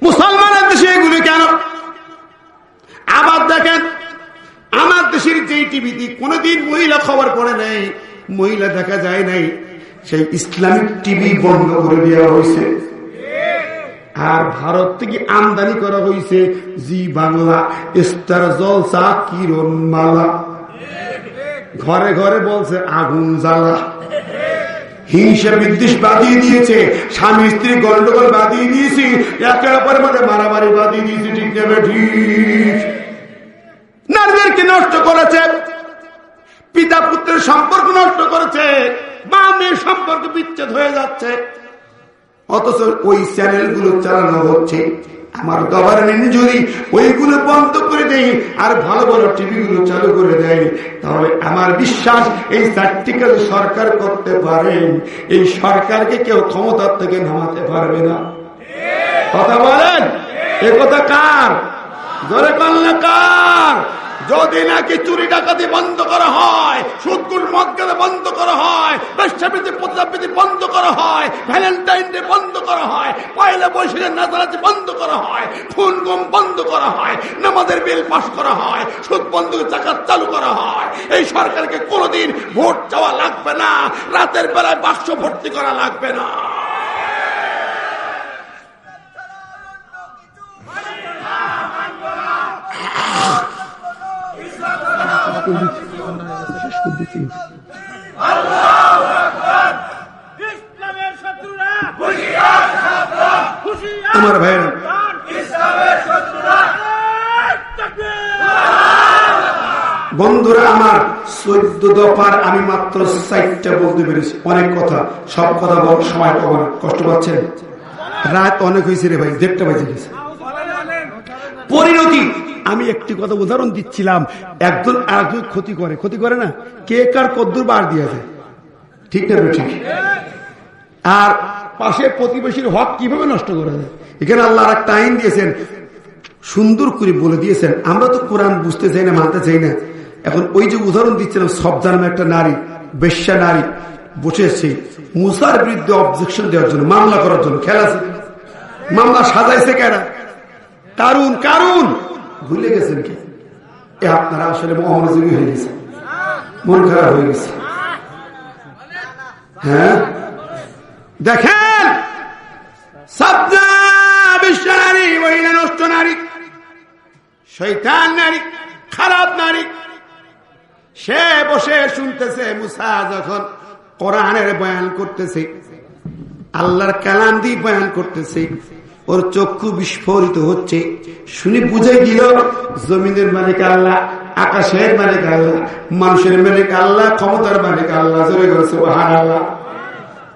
মুসলমানের দেশে এগুলি কেন? আবার দেখেন আমার দেশের যেই টিভিতে কোনদিন মহিলা খবর পড়ে নাই, মহিলা দেখা যায় নাই, সেই ইসলামিক টিভি বন্ধ করে দেওয়া হয়েছে। আর ভারত থেকে আমদানি করা হয়েছে জি বাংলা, স্টার জলসা, কিরণ মালা। ঘরে ঘরে বলছে আগুন জ্বালা, হিংসা বিদ্বেষ বাঁধিয়ে দিয়েছে, স্বামী স্ত্রী গন্ডগোল বাঁধিয়ে দিয়েছি, একে অপরের মধ্যে মারামারি বাঁধিয়ে দিয়েছি। ঠিক নেবে ঠিক? নারীদেরকে নষ্ট করেছে, পিতা পুত্রের সম্পর্ক নষ্ট করেছে, মা মেয়ের সম্পর্ক বিচ্ছেদ হয়ে যাচ্ছে, অথচ ওই চ্যানেলগুলো চালানো হচ্ছে। আমার গভর্নমেন্ট যদি ওইগুলো বন্ধ করে দেয় আর ভালো ভালো টিভিগুলো চালু করে দেয়, তাহলে আমার বিশ্বাস এই প্র্যাকটিক্যাল সরকার করতে পারে, এই সরকারকে কেউ ক্ষমতার থেকে নামাতে পারবে না। কথা বলেন, এ কথা কার? জোরে কন্যা কার? যদি নাকি চুরি ডাকাতি বন্ধ করা হয়, সুদগুর মদগাদা বন্ধ করা হয়, বেশ্যাবৃত্তি প্রতিদাবৃত্তি বন্ধ করা হয়, ভ্যালেন্টাইন ডে বন্ধ করা হয়, পয়লা বৈশাখের নাচানাচি বন্ধ করা হয়, খুন গুম বন্ধ করা হয়, নামাজের বিল পাশ করা হয়, সুদ বন্ধ জাকাত চালু করা হয়, এই সরকারকে কোনোদিন ভোট চাওয়া লাগবে না, রাতের বেলায় বাক্স ভর্তি করা লাগবে না। আমার ভাইরা, বন্ধুরা আমার, 14 দফার আমি মাত্র 4টা বলতে পেরেছি। অনেক কথা, সব কথা বলার সময় পাবো না, কষ্ট পাচ্ছেন? রাত অনেক হয়েছে রে ভাই, 1:30 বেজে গেছে। পরিণতি, আমি একটি কথা উদাহরণ দিচ্ছিলাম, একজন আরেকজন ক্ষতি করে না, কে কার কদ্দুর বার দিয়েছে। ঠিক না? ঠিক। আর পাশের প্রতিবেশীর হক কিভাবে নষ্ট করা যায়, এখানে আল্লাহ একটা আইন দিয়েছেন, সুন্দর করে বলে দিয়েছেন। আমরা তো কোরআন বুঝতে চাই না, মানতে চাই না। এখন ওই যে উদাহরণ দিচ্ছিলাম, সবজান একটা নারী, বেশ্যা নারী বসেছে মুসার বিরুদ্ধে অবজেকশন দেওয়ার জন্য, মামলা করার জন্য। খেলা আছে, মামলা সাজাইছে কেনা? কারণ ভুলে গেছেন কি? আপনারা আসলে মহামনোযোগী হয়ে গেছে, মন খারাপ হয়ে গেছে। হ্যাঁ দেখেন, সাবজা বিশ্ব নারী, মহিলা নষ্ট নারী, শয়তান নারী, খারাপ নারী। সে বসে শুনতেছে মুসা যখন কোরআনের বয়ান করতেছে, আল্লাহর কালাম দিয়ে বয়ান করতেছে, ওর চক্ষু বিস্ফোরিত হচ্ছে। শুনে বুঝে গেল জমিনের মালিক আল্লাহ, আকাশের মালিক আল্লাহ, মানুষের মালিক আল্লাহ, ক্ষমতার মালিক আল্লাহ। জোরে গেছে সুবহানাল্লাহ।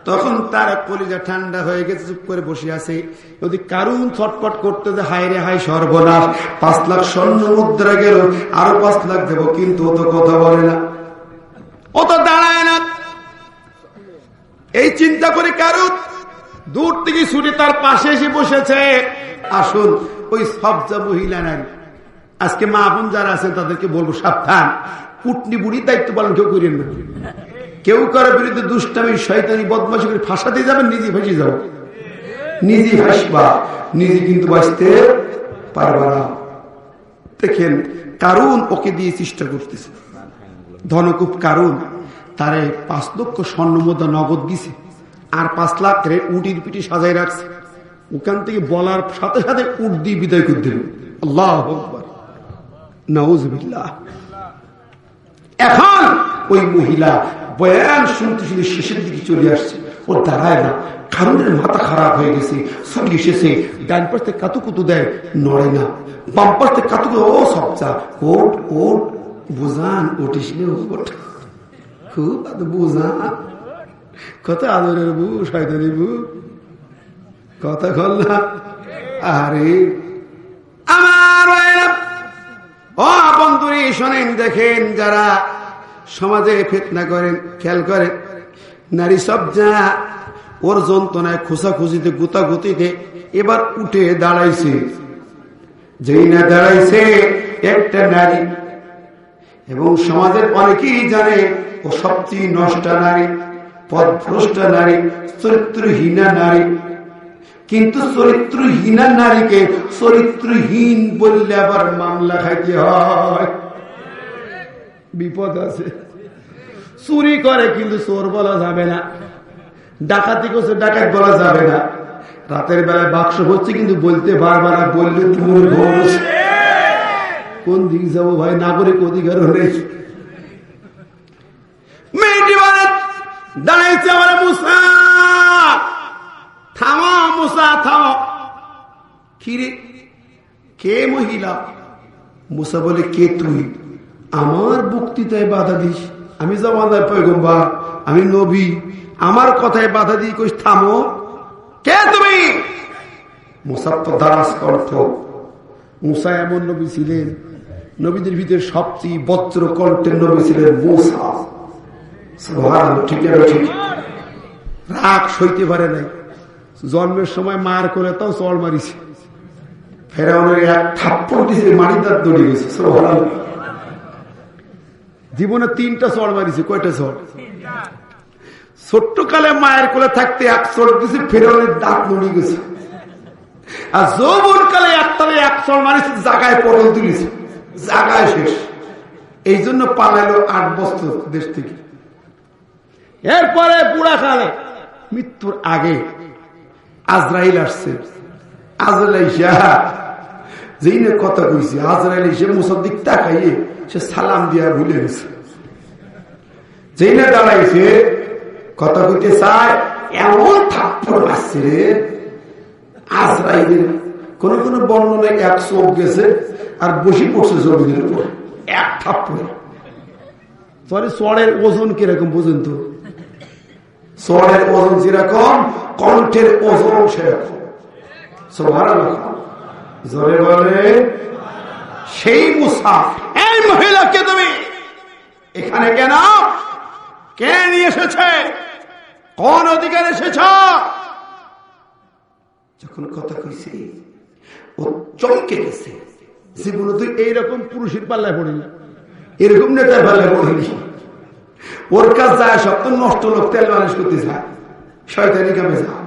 তখন তার কলিজা ঠান্ডা হয়ে গেছে, চুপ করে বসে আছে। যদি কারুন ছটপট করতে যে হায় রে হায় সর্বনাশ, 5 লাখ স্বর্ণ মুদ্রা গেল, আরো 5 লাখ দেবো, কিন্তু ও তো কথা বলে না, ও তো দাঁড়ায় না। এই চিন্তা করে কারুন দূর থেকে ছুটে তার পাশে এসে বসেছে। আসুন, ওই সবজা মহিলা নারী, আজকে মা বোন যারা আছেন তাদেরকে বলবো, সাবধান, পুটনি বুড়ির দায়িত্ব পালন কেউ করেন না। কেউ কারোর বিরুদ্ধে দুষ্টামি শয়তানি বদমাশি করে ফাঁসাতে যাবেন, নিজে ফাঁসি যাও, নিজে ফাঁসবা, নিজে কিন্তু বাঁচতে পারবা না। দেখেন কারুন ওকে দিয়ে চেষ্টা করতেছে, ধনকুপ কারুন তারে 5 লক্ষ স্বর্ণ মুদ্রা নগদ দিছে, আর 5 লাখ উটির পিটি সাজাই রাখছে। ওখান থেকে বলার সাথে সাথে উট দিয়ে বিদায় করে দিল। আল্লাহু আকবার, নাউযুবিল্লাহ। এখন ওই মহিলা বয়ান শুনতে শুনে শেষের দিকে চলে আসছে, ও দাঁড়ায় না, কারণের মাথা খারাপ হয়ে গেছে, সঙ্গে এসেছে, ডান পাশ থেকে কাতুকুতু দেয়, নড়ে না, বাম পাশ থেকে কাতুকুতু, ও সবচা ওট ওট বুঝান, ওটিস নে ওট, খুব বুঝান, কত আদরের বউ, শয়তানি বউ, কথা কল না। আরে আমার ও বন্ধুরে শোনেন, দেখেন যারা সমাজে ফিতনা করেন, খেয়াল করেন, নারী সব যা ওর যন্ত্রণায় খোঁচাখুচিতে গুতাগুতিতে এবার উঠে দাঁড়াইছে, যেই না দাঁড়াইছে একটা নারী, এবং সমাজের অনেকেই জানে ও সবচেয়ে নষ্টা নারী, পথভ্রষ্টা নারী, চরিত্রহীনা নারী। কিন্তু চরিত্রহীনা নারীকে চরিত্রহীন বললে আবার মামলা খাইতে হয়, বিপদ আছে। চুরি করে কিন্তু চোর বলা যাবে না, ডাকাতি করছে ডাকাত বলা যাবে না, রাতের বেলায় বাক্স হচ্ছে কিন্তু বলতে পারবা না, বললে তুমি কোন দিক যাবো ভাই, নাগরিক অধিকার নেই। মেয়েটি বলে দাঁড়াইছে আমার মুসা, থামো মুসা থামো। কিরে কে মহিলা? মুসা বলে কে তুই? আমার বক্তৃতায় বাধা দিস? আমি জামানার পয়গম্বর, আমি নবী, আমার কথায় বাধা দিয়ে কইস থামো? কে তুমি? মুসা তো দারাজ করত। মুসা এমন নবী ছিলেন, নবীদের ভিতরে সবচেয়ে বজ্র কণ্ঠের নবী ছিলেন মুসা। ঠিক ঠিক, রাগ সইতে পারে নাই, জন্মের সময় মার করে তাও চড় মারিছে, ফেরাউনের এক থাপ্পড় দিয়েছে, মাটির দাঁত দড়িয়ে গেছে। জীবনে 3টা চড় মারিছে। কয়টা চড়? ছোট্ট কালে মায়ের কোলে থাকতে এক চড় দিয়েছে, ফেরাউনের দাঁত নড়িয়ে গেছে। আর যৌবন কালে একটালে এক চড় মারিছে, জায়গায় পটল তুলেছে, জায়গায় শেষ। এই জন্য পালাইলো 8 বছর দেশ থেকে। এরপরে বুড়া কালে মৃত্যুর আগে আজরাইল আসছে। আজরাইল যেই না কথা কইছে, আজরাইল এসে মুসার দিক তাকাইয়ে সে সালাম দিয়া ভুলে গেছে। যেই না দাঁড়াইছে কথা কইতে চায়, এমন থাপ্পড় আসছে রে আজরাইলের। কোন কোন বর্ণনায় 1 চোখ গেছে আর বসে পড়ছে জমিনের উপর, এক থাপ্পড়। চড়ের ওজন কিরকম বুঝেন তো? চড়ের ওজন যেরকম, কণ্ঠের ওজন সেরকম। জোরে বলে সেই মুসা। এই মহিলাকে তুমি এখানে কেন, কে নিয়ে এসেছে, কোন অধিকার এসেছ? যখন কথা কইছে ও চমকে গেছে। জীবনে তুই এইরকম পুরুষের পাল্লায় পড়িনি, এরকম নেতার পাল্লায় পড়িনি। ওর কাজ যায় সব তো নষ্ট লোক, তেল মালিশ করতে যায়, শয়তানি কামে যায়।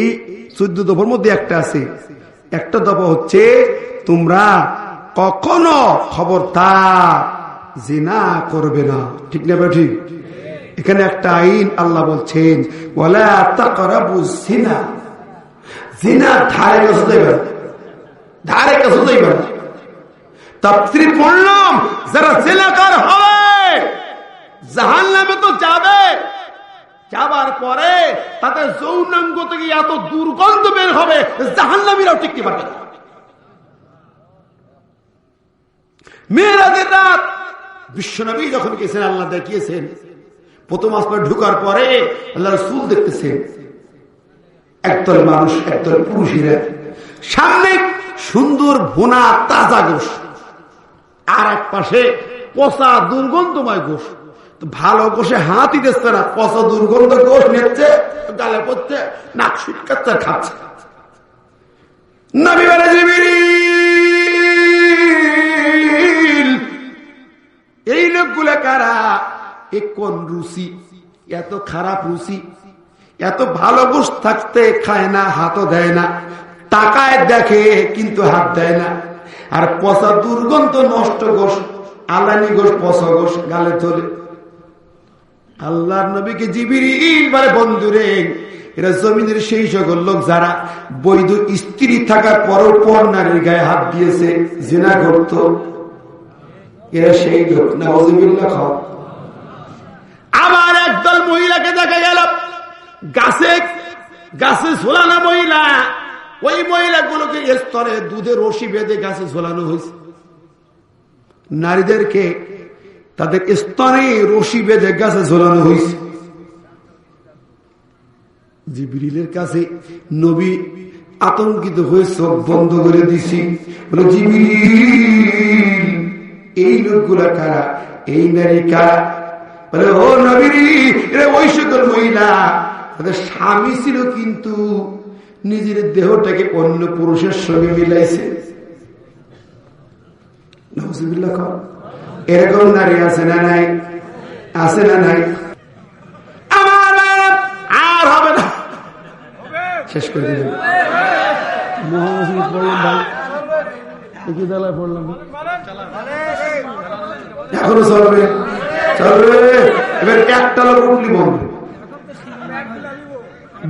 এই 14 দফার মধ্যে একটা আছে, একটা দফা হচ্ছে তোমরা কখনো খবরদার জিনা করবে না। ঠিক না ঠিক? এখানে একটা আইন আল্লাহ বলছেন, ওয়ালা তাকরাবুজ জিনা, জিনা ধারে কাছে যাবে না, ধারে কাছে যাবে না। তাফসীর পড়লাম, যারা জিনাকার হবে জাহান্নামে তো যাবে, যাবার পরে তাদের যৌনাঙ্গ থেকে এত দুর্গন্ধ বের হবে জাহান্নামীরাও টিকতে পারবে না। মেরাজের রাত বিশ্বনবী যখন গেছেন, আল্লাহ দেখিয়েছেন, প্রথম আসমানে ঢুকার পরে আল্লাহ রাসূল দেখতেছেন একদল মানুষ, একদল পুরুষেরা, সামনে সুন্দর ভুনা তাজা গোশ, আর এক পাশে পচা দুর্গন্ধময় গোশ। ভালো গোশে হাতই দিচ্ছে না, পচা দুর্গন্ধ গোশ নিচ্ছে, গালে পড়ছে, নাক সুটকাচ্ছে, খাচ্ছে। নবী বলে, জিবরিল, এই লোকগুলো কারা? এ কোন রুচি, এত খারাপ রুচি, এত ভালো গোশ থাকতে খায় না, হাতও দেয় না, টাকায় দেখে কিন্তু হাত দেয় না, আর পচা দুর্গন্ধ নষ্ট গোশ, আলানি গোশ, পচা গোশ গালে তোলে। আল্লাহর নবীকে জিবরিল বলে, বন্ধুরে, এরা জমিনের সেই সকল লোক যারা বৈধ স্ত্রী থাকার পরও পর নারীর গায়ে হাত দিয়েছে, জিনা করত, এরা সেই লোক। নাউযুবিল্লাহ। আবার একদল মহিলাকে দেখা গেল গাছে গাছে ঝোলানো মহিলা, ওই মহিলাগুলোকে স্তরে দুধের রশি বেঁধে গাছে ঝোলানো হয়েছে। নারীদেরকে তাদের স্তরে রশি বেঁধে গাছে ঝোলানো হয়েছে। জিবরিলের কাছে নবী আতঙ্কিত হয়ে চোখ বন্ধ করে দিছি, বলে জিবরিল এই লোকগুলা কারা, এই নারী কারা? বলে ও নবী, এরা ওই সকল মহিলা তাদের স্বামী ছিল কিন্তু নিজের দেহটাকে অন্য পুরুষের সঙ্গে মিলাইছে। নাউজুবিল্লাহ। এরকম নারী আছে না নাই? আছে না নাই? আমার আর হবে না, শেষ করে দিলেন। মহামসিদ পড়লাম ভাই, একই বেলায় পড়লাম, এখনো চলবে চলবে। এবার একটা লোক উঠলি বন্ধ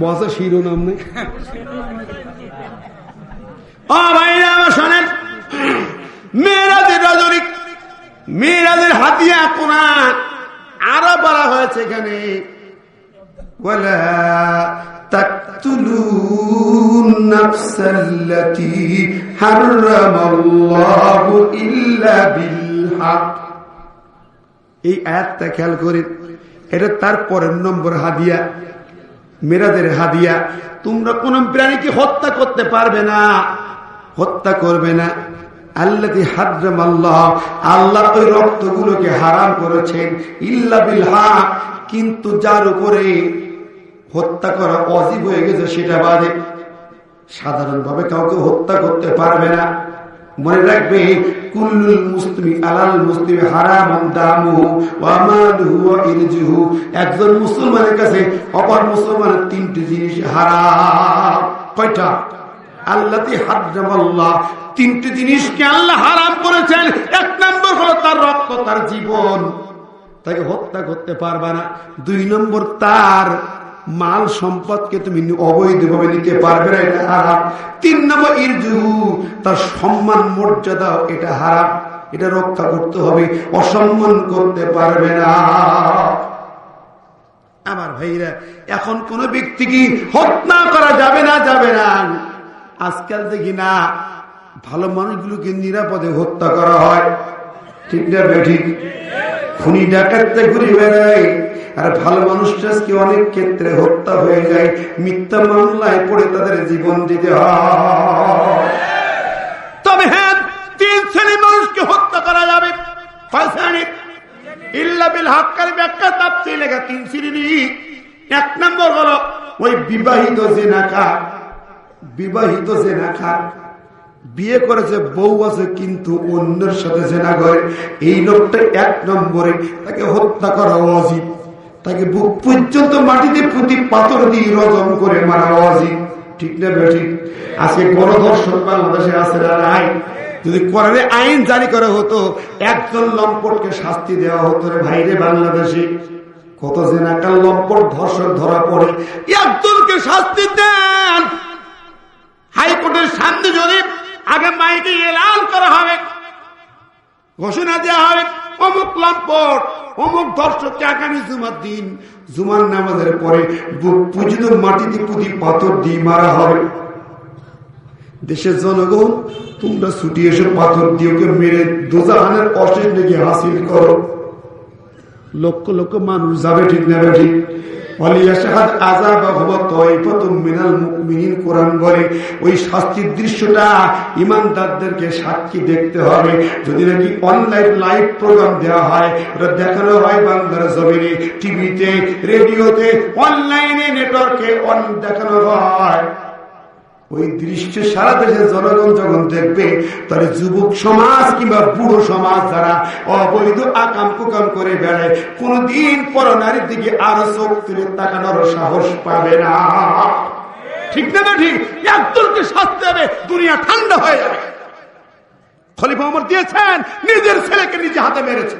বসে শিরোনাম নেই। ও ভাইরা আমার শোনেন, মেয়েরাদের রজনী, মেয়েরাদের হাতিয়া কোরআন আরো বলা হয়েছে এখানে, ওয়ালা তাকতুলুন নাফসাল্লাতী হারামাল্লাহু ইল্লা বিল হক। এই আয়াতটা খেয়াল করে, এটা তার পরের নম্বর হাদিয়া, মেয়েরাদের হাদিয়া। তোমরা কোন প্রাণীকে হত্যা করতে পারবে না, হত্যা করবে না। আল্লাযী হারামাল্লাহ, আল্লাহ ওই রক্তগুলোকে হারাম করেছেন, ইল্লা বিল হক, কিন্তু যার উপরে হত্যা করা ওয়াজিব হয়ে গেছে সেটা বাদে সাধারণভাবে কাউকে হত্যা করতে পারবে না। মনে রাখবে, কুল্লুল মুসলিমি আলাল মুসলিমি হারামুন দামুহু ওয়া মালুহু ওয়া ইরজুহু। একজন মুসলমানের কাছে অপর মুসলমানের তিনটি জিনিস হারাম। কয়টা? আল্লাযী হারামাল্লাহ, তিনটি জিনিসকে আল্লাহ হারাম করেছেন। এক নম্বর হলো তার রক্ত, তার জীবন, তাকে হত্যা করতে পারবে না। দুই নম্বর তার মাল সম্পদকে তুমি অবৈধভাবে নিতে পারবে না, এটা হারাম। তিন নম্বর ইরজুহু, তার সম্মান মর্যাদা, এটা হারাম, এটা রক্ষা করতে হবে, অসম্মান করতে পারবে না। আমার ভাইরা, এখন কোন ব্যক্তিকে হত্যা করা যাবে না, যাবে না। আজকাল দেখি না ভালো মানুষগুলোকে নিরাপদে হত্যা করা হয়, ঠিক না বেঠিক? খুনি ডাকাততে ঘুরে বেড়ায়, আর ভালো মানুষটা আজকে অনেক ক্ষেত্রে হত্যা হয়ে যায়, মিথ্যা মামলায় পড়ে তাদের জীবন দিতে হয়। তবে হ্যাঁ, তিন শ্রেণীর মানুষকে হত্যা করা যাবে। ইল্লা বিল হকের ব্যাখ্যা তাফসীরে লেখা তিন শ্রেণী। এক নম্বর হলো ওই বিবাহিত জিনাকার, বিবাহিত জিনাকার, বিয়ে করেছে, বউ আছে, কিন্তু অন্যের সাথে জিনা করে, এই লোকটা এক নম্বরে, তাকে হত্যা করা উচিত। তাকে বুক পর্যন্ত মাটিতে পুঁতি পাথর দিয়ে রজম করে মারা উচিত, ঠিক না বেঠিক? আজকে গণধর্ষণ বাংলাদেশে আছে না নাই? যদি কোরআনে আইন জারি করা হতো, একজন লম্পটকে শাস্তি দেওয়া হতো রে ভাইরে। বাংলাদেশে কত জিনাকার লম্পট ধর্ষণ ধরা পড়ে, একজনকে শাস্তি দেন। হাইকোর্টের সামনে যদি আগে মাইকে এলান করা হবে, ঘোষণা দেওয়া হবে, অমুক লম্পট, অমুক ধর্ষককে আগামী জুমার দিন জুমার নামাজের পরে বুক পর্যন্ত মাটিতে পুঁতি পাথর দিয়ে মারা হবে। দেশের জনগণ, তোমরা ছুটি এসে পাথর দিয়ে ওকে মেরে দোজাহানের অশেষ নাকি হাসিল করো। লক্ষ লক্ষ মানুষ যাবে, ঠিক না ঠিক? কোরআন বলে ওই শাস্তির দৃশ্যটা ইমানদারদেরকে সাক্ষী দেখতে হবে। যদি নাকি অনলাইন লাইভ প্রোগ্রাম দেওয়া হয়, ওটা দেখানো হয় বাংলার জমিনে, টিভিতে, রেডিওতে, অনলাইনে, নেটওয়ার্কে দেখানো হয়, ওই দৃশ্য সারা দেশের জনগণ যখন দেখবে, তাহলে যুবক সমাজ কিংবা বুড়ো সমাজ যারা অবৈধ আকাম কুকাম করে বেড়ায়, কোনদিন পর নারীর দিকে আরো চোখ তুলে তাকানোর সাহস পাবে না, ঠিক না? ঠিক, একজনকে শাস্তি হবে, দুনিয়া ঠান্ডা হয়ে যাবে। খলিফা ওমর দিয়েছেন, নিজের ছেলেকে নিজে হাতে মেরেছে,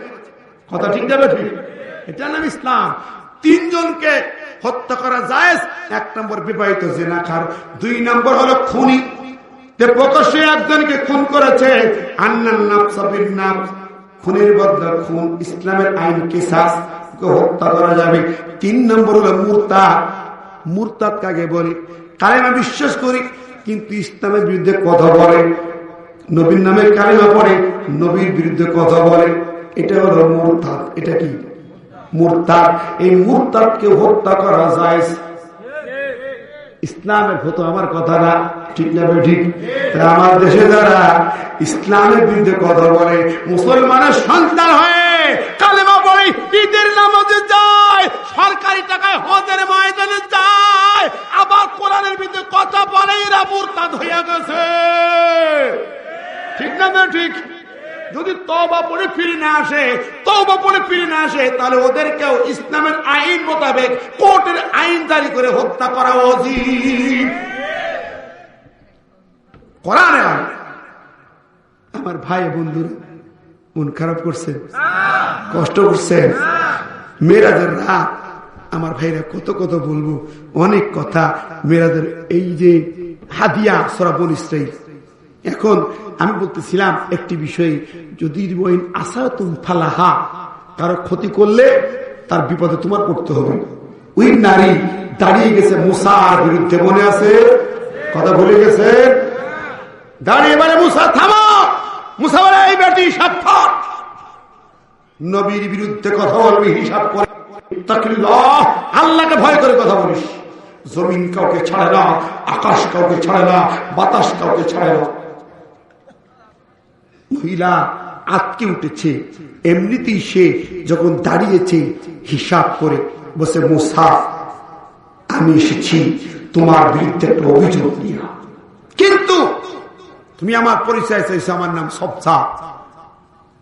কথা ঠিক যাবে? ঠিক, এটা নাম ইসলাম। তিনজনকে হত্যা করা জায়েজ। এক নম্বর বিবাহিত জিনাকার, দুই নম্বর হলো খুনি, প্রকাশ্যে একজনকে খুন করেছে, আন্নান নাফসা বিন নাফস, খুনের বদলা খুন, ইসলামের আইন কিসাস, হত্যা করা যাবে। 3 নম্বর হলো মুরতাদ। মুরতাদ কাকে বলে? কালেমা বিশ্বাস করি কিন্তু ইসলামের বিরুদ্ধে কথা বলে, নবীর নামে কালেমা পড়ে নবীর বিরুদ্ধে কথা বলে, এটা হলো মুরতাদ। এটা কি? মুরতাদ। এই মুরতাদকে হত্যা করা যায় ইসলামের হতো, আমার কথা না, ঠিক না ঠিক? আমার দেশে যারা ইসলামের বিরুদ্ধে কথা বলে, মুসলমানের সন্তান হয়ে কালেমা পড়ে ঈদের নামাজে যায়, সরকারি টাকায় হজের ময়দানে যায়, আবার কোরআনের বিরুদ্ধে কথা বলে, এরা মুরতাদ হয়ে গেছে। ঠিক না ঠিক? যদি তওবা পড়ে ফিরে না আসে, তওবা পড়ে ফিরে না আসে, তাহলে ওদেরকেও ইসলামের আইন মোতাবেক কোর্টের আইন জারি করে হত্যা করা উচিত। কোরআনে আমার ভাই বন্ধুরা মন খারাপ করছেন, কষ্ট করছেন। মেরাজের রাত আমার ভাইরা কত কত বলবো, অনেক কথা। মেরাজের এই যে হাদিয়া সূরা বনী ইসরাঈল, এখন আমি বলতেছিলাম একটি বিষয়, যদি আসাতুম ফালাহা, কারো ক্ষতি করলে তার বিপদে তোমার পড়তে হবে। ওই নারী দাঁড়িয়ে গেছে মুসার বিরুদ্ধে, মনে আছে? কথা বলে গেছে, দাঁড়িয়ে বলে মুসা থামো। মুসা বলে এই বেটি সাবধান, নবীর বিরুদ্ধে কথা বলবি হিসাব করে, আল্লাহকে ভয় করে কথা বলিস। জমিন কাউকে ছাড়ে না, আকাশ কাউকে ছাড়ে না, বাতাস কাউকে ছাড়ে না। মহিলা আটকে উঠেছে, এমনিতেই সে যখন দাঁড়িয়েছে হিসাব করে বসে, মুসা আমি এসেছি তোমার বিরুদ্ধে একটা অভিযোগ নিয়ে, কিন্তু তুমি আমার পরিচয় চাইছো, আমার নাম সবসা,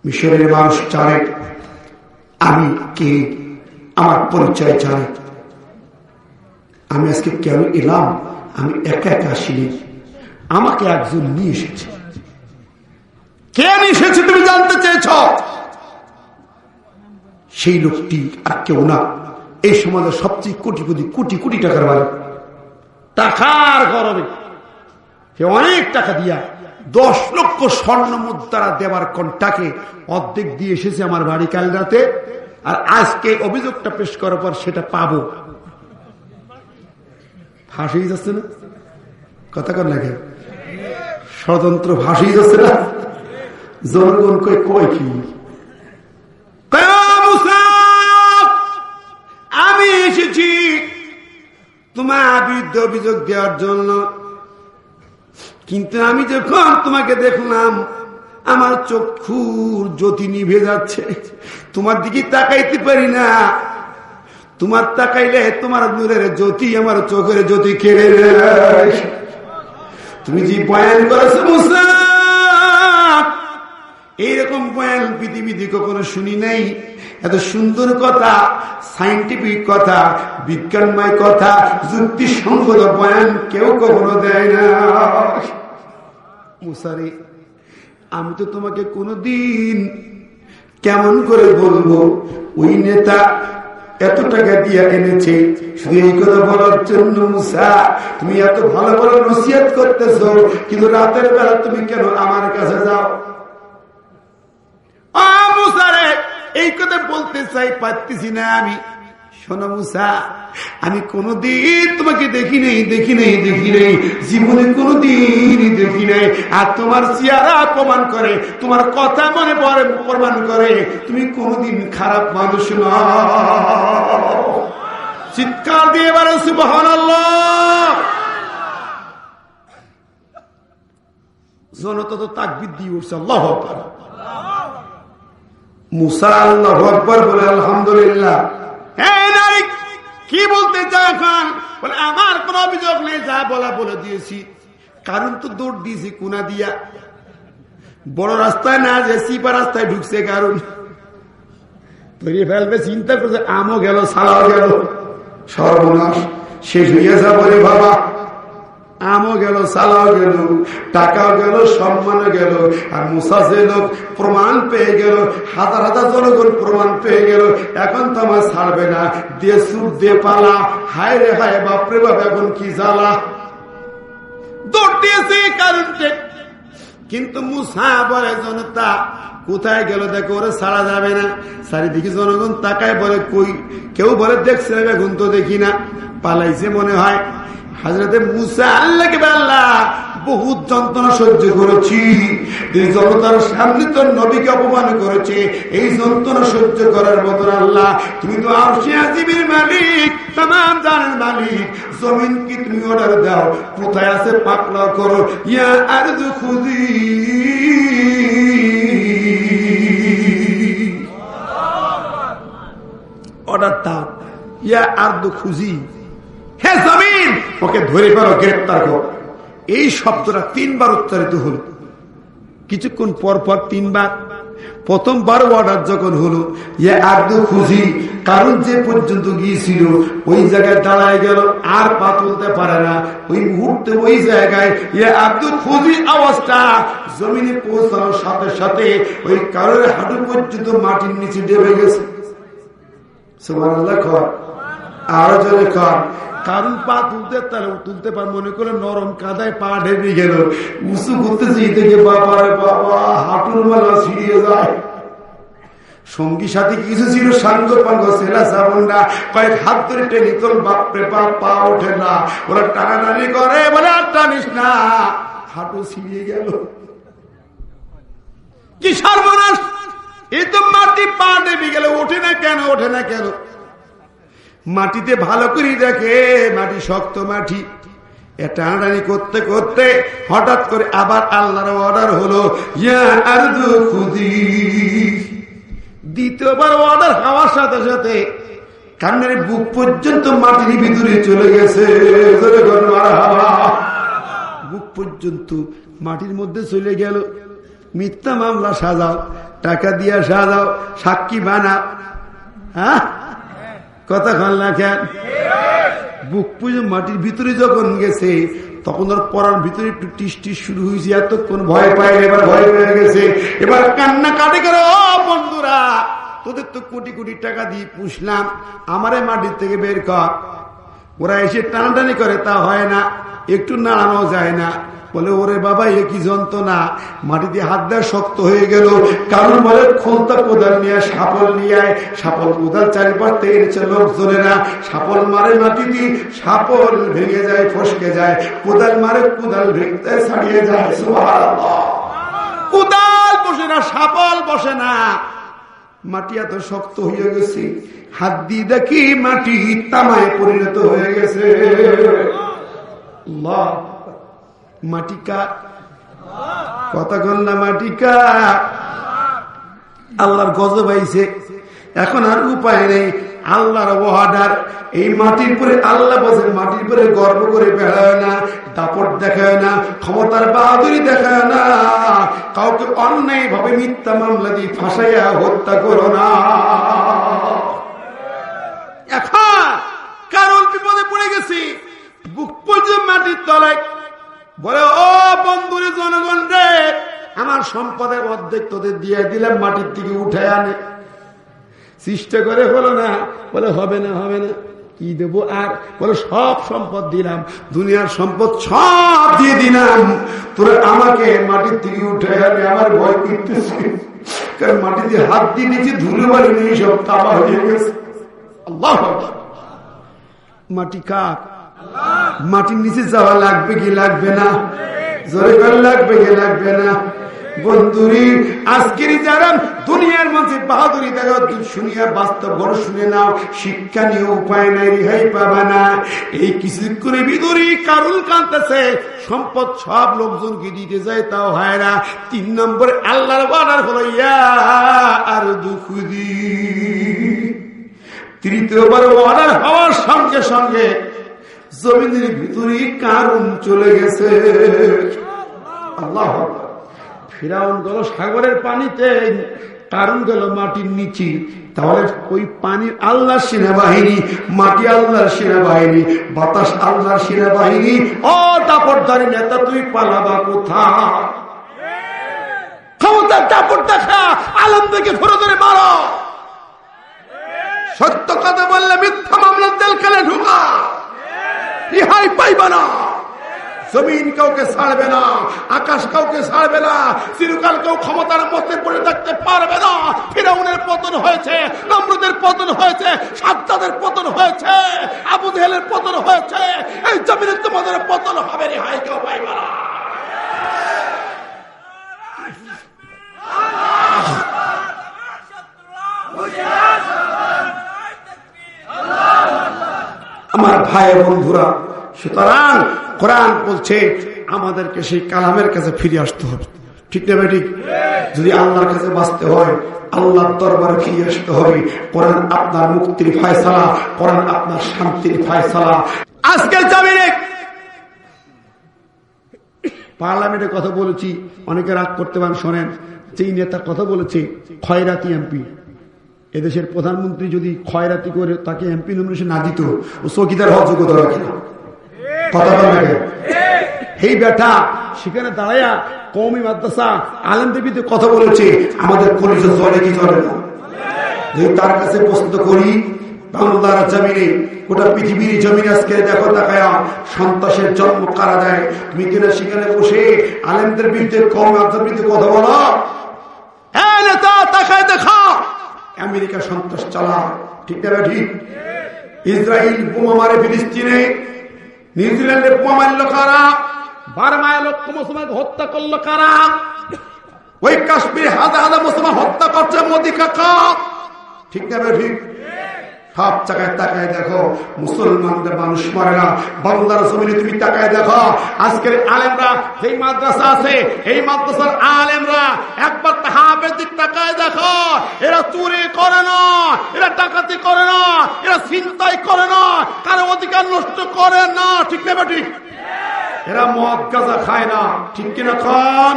মিশরের মানুষ জানে আমি কে, আমার পরিচয় জানে। আমি আজকে কেন এলাম? আমি একা একা আসিনি, আমাকে একজন নিয়ে এসেছে। কে নিয়ে এসেছে তুমি জানতে চেয়েছ? সেই লোকটি আর কেউ না, এই সমাজের সবচেয়ে কোটি কোটি কোটি টাকার মালিক, টাকার গরমে অনেক টাকা দিয়া 10 লক্ষ স্বর্ণ মুদ্রা দেওয়ার কন্টাকে অর্ধেক দিয়ে এসেছে আমার বাড়ি কাল রাতে। আর আজকে অভিযোগটা পেশ করার পর সেটা পাবো, ফাঁসিয়ে যাচ্ছে না? কথা কর না, ষড়যন্ত্র ফাঁসিয়ে যাচ্ছে না? জনগণ কয় কি? আমি এসেছি তোমার বিরুদ্ধে অভিযোগ দেওয়ার জন্য, কিন্তু আমি যখন তোমাকে দেখলাম আমার চক্ষুর জ্যোতি নিভে যাচ্ছে, তোমার দিকে তাকাইতে পারি না। তোমার তাকাইলে তোমার নূরের জ্যোতি আমার চোখের জ্যোতি কেড়ে নেয়। তুমি যে বয়ান করেছো মুসা, এইরকম বয়ান পৃথিবীতে কখনো শুনি নাই। এত সুন্দর কথা, সাইন্টিফিক কথা, বিজ্ঞানময় কথা, যুক্তিসঙ্গত বয়ান কেউ কখনো দেয় না। মুসারে, আমি তো তোমাকে কোনদিন কেমন করে বলবো, ওই নেতা এত টাকা দিয়ে এনেছে শুধু এই কথা বলার জন্য। মুসা, তুমি এত ভালো ভালো নসিহত করতেছ, কিন্তু রাতের বেলা তুমি কেন আমার কাছে যাও? মুসারে, এই কথা বলতে চাই, পারতেছি না আমি। শোনো মুসা, আমি কোনদিন তোমাকে দেখি নেই, জীবনে কোনদিনই দেখি নাই। আর তোমার চেহারা প্রমাণ করে, তোমার কথা মনে পড়ে প্রমাণ করে তুমি কোনদিন খারাপ মানুষ নও। চিৎকার দিয়ে বলো সুবহানাল্লাহ। জনতা তো তাকবীর দিয়ে উঠছে, আল্লাহু আকবার। মুসা আল্লাহু আকবার বলে আলহামদুলিল্লাহ। কি বলতে চায় এখন? বলে আমার কোন অভিযোগ নেই, যা বলা বলে দিয়েছি। কারণ তো দৌড় দিয়েছি কোনা দিয়া, বড় রাস্তায় না যে সিপা রাস্তায় ঢুকছে, কারণ ধরিয়ে ফেলবে চিন্তা করছে। আমও গেল, সালাও গেল, সর্বনাশ শেষ হইয়া যাবো রে বাবা। আমও গেল, সালাও গেল, টাকাও গেল, সম্মানও গেল। আর মুসা যে লোক প্রমাণ পেয়ে গেল, হাজার হাজার জনগণ প্রমাণ পেয়ে গেল, এখন তো আমার ছাড়বে না। দিয়ে সুর দিয়ে পালা, হায় রে হায়, বাপরে বাপ, এখন কি জ্বালা। দৌড় দিয়েছে কারেন্টে, কিন্তু মুসা বলে জনতা কোথায় গেল দেখো, ওরা ছাড়া যাবে না। চারিদিকে জনগণ তাকায়, বলে কই, কেউ বলে দেখছে এখন তো দেখি না, পালাইছে মনে হয়। হযরতে মুসা আল্লাহকে আল্লাহ বহুত যন্ত্রণা সহ্য করেছি, এই জনতার সামনে তোর নবীকে অপমান করেছে, এই যন্ত্রণা সহ্য করার মতন আল্লাহ তুমি তো আরশে আজিমের মালিক, তামাম জানের মালিক, জমিন কি তুমি অর্ডার দাও, কোথায় আছে পাকড়াও করো, ইয়া আরদু খুদি অর্ডার দাও, ইয়া আরদু খুজি, হে জমিন ওকে ধরে পারো, গ্রেফতার করো। এই শব্দটা 3 বার উচ্চারিত হল, কিছুক্ষণ পর পর 3 বার। প্রথমবার অর্ডার যখন হলো, ইয়া আরদু খুজি, কারণ যে পর্যন্ত গিয়েছিল ওই জায়গায় দাঁড়ায় গেল, আর পা তুলতে পারে না, ওই মুহূর্তে ওই জায়গায় ইয়া আরদু খুজি আওয়াজটা জমিনে পৌঁছানোর সাথে সাথে ওই কারোর হাঁটু পর্যন্ত মাটির নিচে ডেবে গেছে। সুবহানাল্লাহ কর, আরো জোরে কর। কারণ পা তুলতে পার, মনে করে নরম কাদায় পা ঢেবে গেল, উঁচু করতেছে দেখে বাবারে বাবা হাঁটুর মালা ছিড়িয়ে যায়। সঙ্গী সাথী কিছু ছিল, সাঙ্গ পাঙ্গ ছেলা সাবন্ডা কয়েক হাত ধরে টেনে তোর বাপরে বাপ, পা ওঠে না, ওরা টানাটানি করে, বলে আর টানিস না, হাঁটু ছিড়িয়ে গেল। কি সর্বনাশ, এই তো মাটি পা ঢেবে গেল, ওঠে না কেন, ওঠে না কেন? মাটিতে ভালো করে দেখে মাটি শক্ত মাটি, টানাটানি করতে করতে হঠাৎ করে আবার আল্লাহর অর্ডার হলো, ইয়া আরদু খুদি। দ্বিতীয়বার অর্ডার হওয়ার সাথে সাথে কান্নার বুক পর্যন্ত মাটির ভিতরে চলে গেছে, বুক পর্যন্ত মাটির মধ্যে চলে গেল। মিথ্যা মামলা সাজাও, টাকা দিয়া সাজাও, সাক্ষী বানাও, হ্যাঁ কথা খান লেখেন। বুক পর্যন্ত মাটির ভিতরে যখন গেছে তখন ওর পড়ার ভিতরে একটু টিস টিস শুরু হয়েছে, এতক্ষণ ভয় পায়, এবার ভয় পেয়ে গেছে, এবার কান্না কাটে গেল। বন্ধুরা, তোদের তো কোটি কোটি টাকা দিয়ে পুষলাম, আমারে মাটির থেকে বের কর। ওরা এসে টানাটানি করে, তা হয় না, একটু নাড়ানো যায় না। বলে ওরে বাবা এ কি যন্ত্রণা, মাটিতে হাত দেওয়া শক্ত হয়ে গেল। কারণ বলে খোলতা কোদাল নিয়ে, সাপল নিয়ে, সাপল কোদাল চারিপাশ থেকে এনেছে লোকজনেরা, সাপল মারে মাটিতে, সাপল ভেঙে যায়, ফসকে যায়, কোদাল মারে, কোদাল ভেঙতে ছাড়িয়ে যায়। সুবহানাল্লাহ, কোদাল বসে না, সাপল বসে না, মাটি এত শক্ত হয়ে গেছে, হাত দিয়ে দেখি মাটি তামায় পরিণত হয়ে গেছে। আল্লাহ, মাটিকা কথা কন না, মাটিকা আল্লাহর গজব আইছে, এখন আর উপায় নেই, আল্লাহর অর্ডার। এই মাটির পরে আল্লাহ বলছেন, মাটির পরে গর্ব করে বেড়ায় না, দাপট দেখায় না, ক্ষমতার বাহাদুরি দেখায় না, কাউকে অন্যায় ভাবে মিথ্যা মামলা দিয়ে ফাঁসাইয়া হত্যা করো না। এখন কারণ বিপদে পড়ে গেছি, বুক পর্যন্ত মাটির তলায়। বলে ও বন্ধুরে, জনগণ রে, আমার সম্পদের অর্ধেক তোদের দিয়ে দিলাম, মাটির দিকে উঠে আনে। চেষ্টা করে হলো না, বলে হবে না, হবে না, কি দেবো আর? বলে সব সম্পদ দিলাম, দুনিয়ার সম্পদ সব দিয়ে দিলাম, তোরা আমাকে মাটির দিকে উঠে আনে। আমার ভয় করতেছে, কারণ মাটিতে হাত দিয়ে নিচে ধুলো বাড়ি নেই, সব তামা হয়ে গেছে। আল্লাহ, মাটি কাক, মাটির নিচে যাওয়া লাগবে কি লাগবে না? জোরে করে লাগবে কি লাগবে না? বন্ধুরি, আজকের যারা দুনিয়ার মাঝে বাহাদুরি দেখা শুনিয়া বাস্তব বড় শুনে নাও, শিক্ষা নিয়ে উপায় নাই, রেহাই পাবা না। এই কিছুক্ষণের ভিতরে কারুল কাঁদতেছে, সম্পদ সব লোকজনকে দিতে যায়, তাও হয় না। 3 নম্বরে আল্লাহর অর্ডার হলো, ইয়া আরদু খুদি। তৃতীয়বার অর্ডার হওয়ার সঙ্গে সঙ্গে জমিনের ভিতরে কারণ চলে গেছে। আল্লাহ, ফিরাউন গেল সাগরের পানিতে, কারণ গেল মাটির নিচে। তাহলে ওই পানি আল্লাহর সেনাবাহিনী, মাটি আল্লাহর সেনাবাহিনী, বাতাস আল্লাহর সেনাবাহিনী। ও দাপটধারী নেতা, তুই পালাবা কোথায়? ক্ষমতার দাপট দেখা, আলম থেকে ধরে ধরে মারো। সত্য কথা বললে মিথ্যা মামলার জেলখানে ঢুকা, রেহাই পাইবা না। জমিন কাউকে ছাড়বে না, আকাশ কাউকে ছাড়বে না, চিরকাল কেউ ক্ষমতার মধ্যে পড়ে থাকতে পারবে না। ফিরাউনের পতন হয়েছে, নমরুদের পতন হয়েছে, সাদ্দাদের পতন হয়েছে, আবু জেহেলের পতন হয়েছে। এই জমিনে তোমাদের পতন হবে, রেহাই কেউ পাইবে না। আমার ভাই বন্ধুরা, সুতরাং কোরআন বলছে আমাদেরকে সেই কালামের কাছে ফিরে আসতে হবে। ঠিক না ভাই? ঠিক। যদি আল্লাহর কাছে বাঁচতে হয়, আল্লাহর দরবারে ফিরে আসতে হবে। কোরআন আপনার মুক্তির ফয়সালা, কোরআন আপনার শান্তির ফয়সালা। আজকের জমিনে পার্লামেন্টে কথা বলেছি, অনেকে রাগ করতে পারেন, শোনেন। যেই নেতা কথা বলেছে খয়রাতি এমপি, এদেশের প্রধানমন্ত্রী যদি খয়রাতি করে তাকে এমপি নমিনেশন না দিত, ও চৌকিদার হওয়ার যোগ্যতা রাখে না। কথা বলে এই বেটা সেখানে দাঁড়াইয়া কওমি মাদ্রাসা আলেমদের বিরুদ্ধে কথা বলেছে, আমাদের কলিজা চলে কি চলে না? যদি তার কাছে প্রশ্ন করি, বাংলার জমিনে, গোটা পৃথিবীর জমিনে আজকে দেখো তাকায়া সন্ত্রাসের জন্ম কারা দেয়। তুমি কিনা সেখানে বসে আলেমদের বিরুদ্ধে, কওমি মাদ্রাসার বিরুদ্ধে কথা বলো? হ্যাঁ নেতা, তাকায় দেখা আমেরিকা সন্ত্রাস চালা। ঠিক না? ঠিক। ইসরায়েল বোমা মারে ফিলিস্তিনে, নিউজিল্যান্ডে বোমা মারল কারা? বার্মায় লক্ষ মুসলমানকে হত্যা করলো কারা? ওই কাশ্মীরে হাজার হাজার মুসলমান হত্যা করছে মোদী কাকা। ঠিক না? ঠিক। সব জায়গায় তাকায় দেখো, মুসলমানদের মানুষ মরে না। বাংলার জমিনে তুমি তাকায় দেখো, আজকের আলেমরা যেই মাদ্রাসা আছে, এই মাদ্রাসার আলেমরা একবার তাহাবের দিক তাকায় দেখো, এরা চুরি করে না, এরা ডাকাতি করে না, এরা ছিনতাই করে না, কারো অধিকার নষ্ট করে না। ঠিক না? ঠিক। এরা মদ গাঁজা খায় না। ঠিক কিনা খান?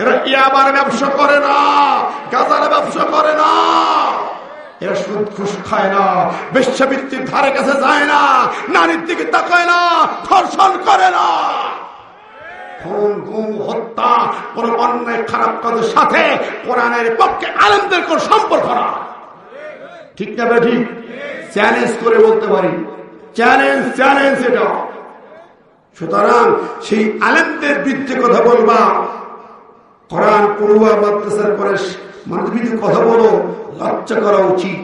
এরা ইয়াবার ব্যবসা করে না, গাঁজার ব্যবসা করে না, এরা সুদ ঘুষ খায় না, বেশ্যাবৃত্তির ধারে কাছে যায় না, নারীর দিকে তাকায় না, ধর্ষণ করে না, খুন গুম হত্যা কোন অন্যায় খারাপ কাজের সাথে কোরআনের পক্ষে আলেমদের কোন সম্পর্ক না। ঠিক না? ঠিক। চ্যালেঞ্জ করে বলতে পারি, চ্যালেঞ্জ, চ্যালেঞ্জ এটা। সুতরাং সেই আলেমদের বিরুদ্ধে কথা বলবা, কোরআন পড়ুয়া মাদ্রাসার পরে মানুষের বিরুদ্ধে কথা বলো, লজ্জা করা উচিত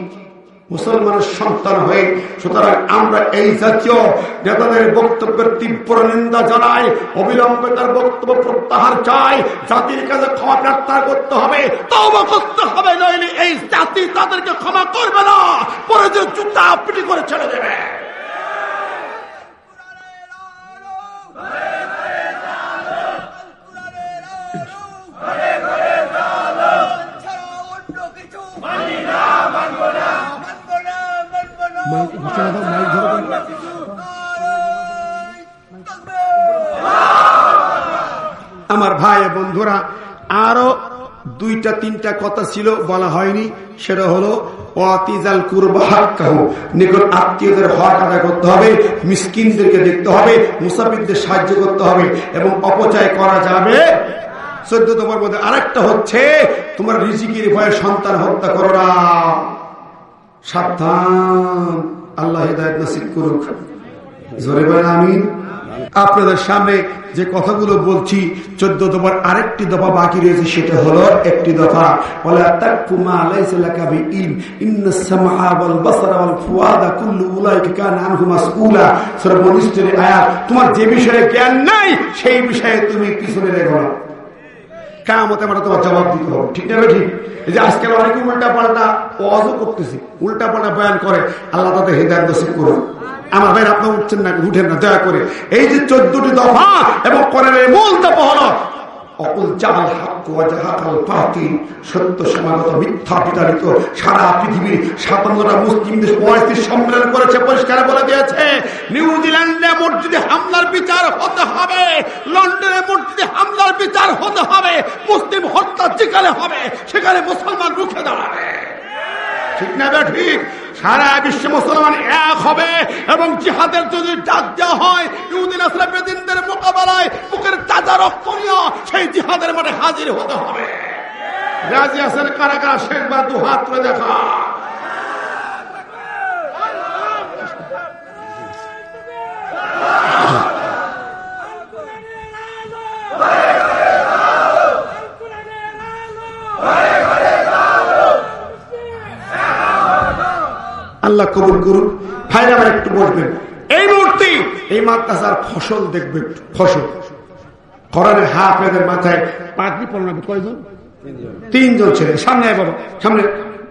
মুসলমানের সন্তান হয়ে। সুতরাং আমরা এই জাতীয় নেতাদের বক্তব্যের তীব্র নিন্দা জানাই, অবিলম্বে তার বক্তব্য প্রত্যাহার চাই, জাতির কাছে ক্ষমা প্রার্থনা করতে হবে, তওবা করতে হবে, নইলে এই জাতি তাদেরকে ক্ষমা করবে না, পরে যে জুতা পিটি করে ছেড়ে দেবে। আমার ভাই বন্ধুরা, আরো দুইটা তিনটা কথা ছিল বলা হয়নি, সেটা হলো ওয়াতিজাল কুরবা হাক্কাহু, নিকট আত্মীয়দের হক আদায় করতে হবে, মিসকিনদেরকে দেখতে হবে, মুসাফিরদের সাহায্য করতে হবে, এবং অপচয় করা যাবে। 14 নম্বর মধ্যে আরেকটা হচ্ছে, তোমার রিজিকের ভয়ে সন্তান হত্যা করো না। সাবধান, আল্লাহ হিদায়াত নসিব করুক। জোরে বলেন আমিন। আপনাদের সামনে যে কথাগুলো বলছি, 14 দফার আরেকটি দফা বাকি রয়েছে, সেটা হলো একটি দফা, ওয়ালা তাকফু মা লাইসা লাকা বিইলম ইন্নাস সামআ ওয়াল বাসারা ওয়াল ফুআদা কুল্লু উলাইকা কানা আনহু মাসউলা। সূরা মুনিসের আয়াত। তোমার যে বিষয়ে জ্ঞান নাই সেই বিষয়ে তুমি পিছনে রেখো না, কিয়ামতে আমরা তোমার জবাব দিতে হবে। ঠিক না? ঠিক। এই যে আজকাল অনেকে উল্টা পাল্টা ওয়াজও করতেছে, উল্টা পাল্টা বয়ান করে, আল্লাহ তাদের হিদায়াত নসিব করুন। আমার ভাই, আপনার উঠছেন না, উঠেন না দয়া করে। এই যে 14টি দফা এবং কোরআনের মূল দফা হলো অকুল জাহাল হক ওয়া জাহাকাল বাতিল, সত্য সমাগত মিথ্যা বিতাড়িত। সারা পৃথিবীর 57টা মুসলিম দেশ ওয়াইসি সম্মেলন করেছে, পরিষ্কার বলে দিয়েছে, নিউজিল্যান্ডে মসজিদে হামলার বিচার হতে হবে, লন্ডনে মসজিদে হামলার বিচার হতে হবে, মুসলিম হত্যা যেখানে হবে সেখানে মুসলমান রুখে দাঁড়াবে। ঠিক না? ঠিক। সারা বিশ্বে মুসলমান এক হবে, এবং জিহাদের যদি ডাক দেওয়া হয়, ইহুদি নাসরা বেদিনদের মোকাবেলায় বুকের তাজা রক্ত নিয়ে সেই জিহাদের মাঠে হাজির হতে হবে। রাজি আছেন কারা কারা? শেষবার 2 হাত তুলে দেখা। আল্লাহ কবুল করুন। ভাইরা আমার একটু বসবেন। এই মুহূর্তে এই মাদ্রাসার ফসল দেখবে, ফসল কোরআনে হাফেজের মাথায় পাগড়ি পরানো কয়জন? 3 জন ছেলে। সামনে বাবা, সামনে।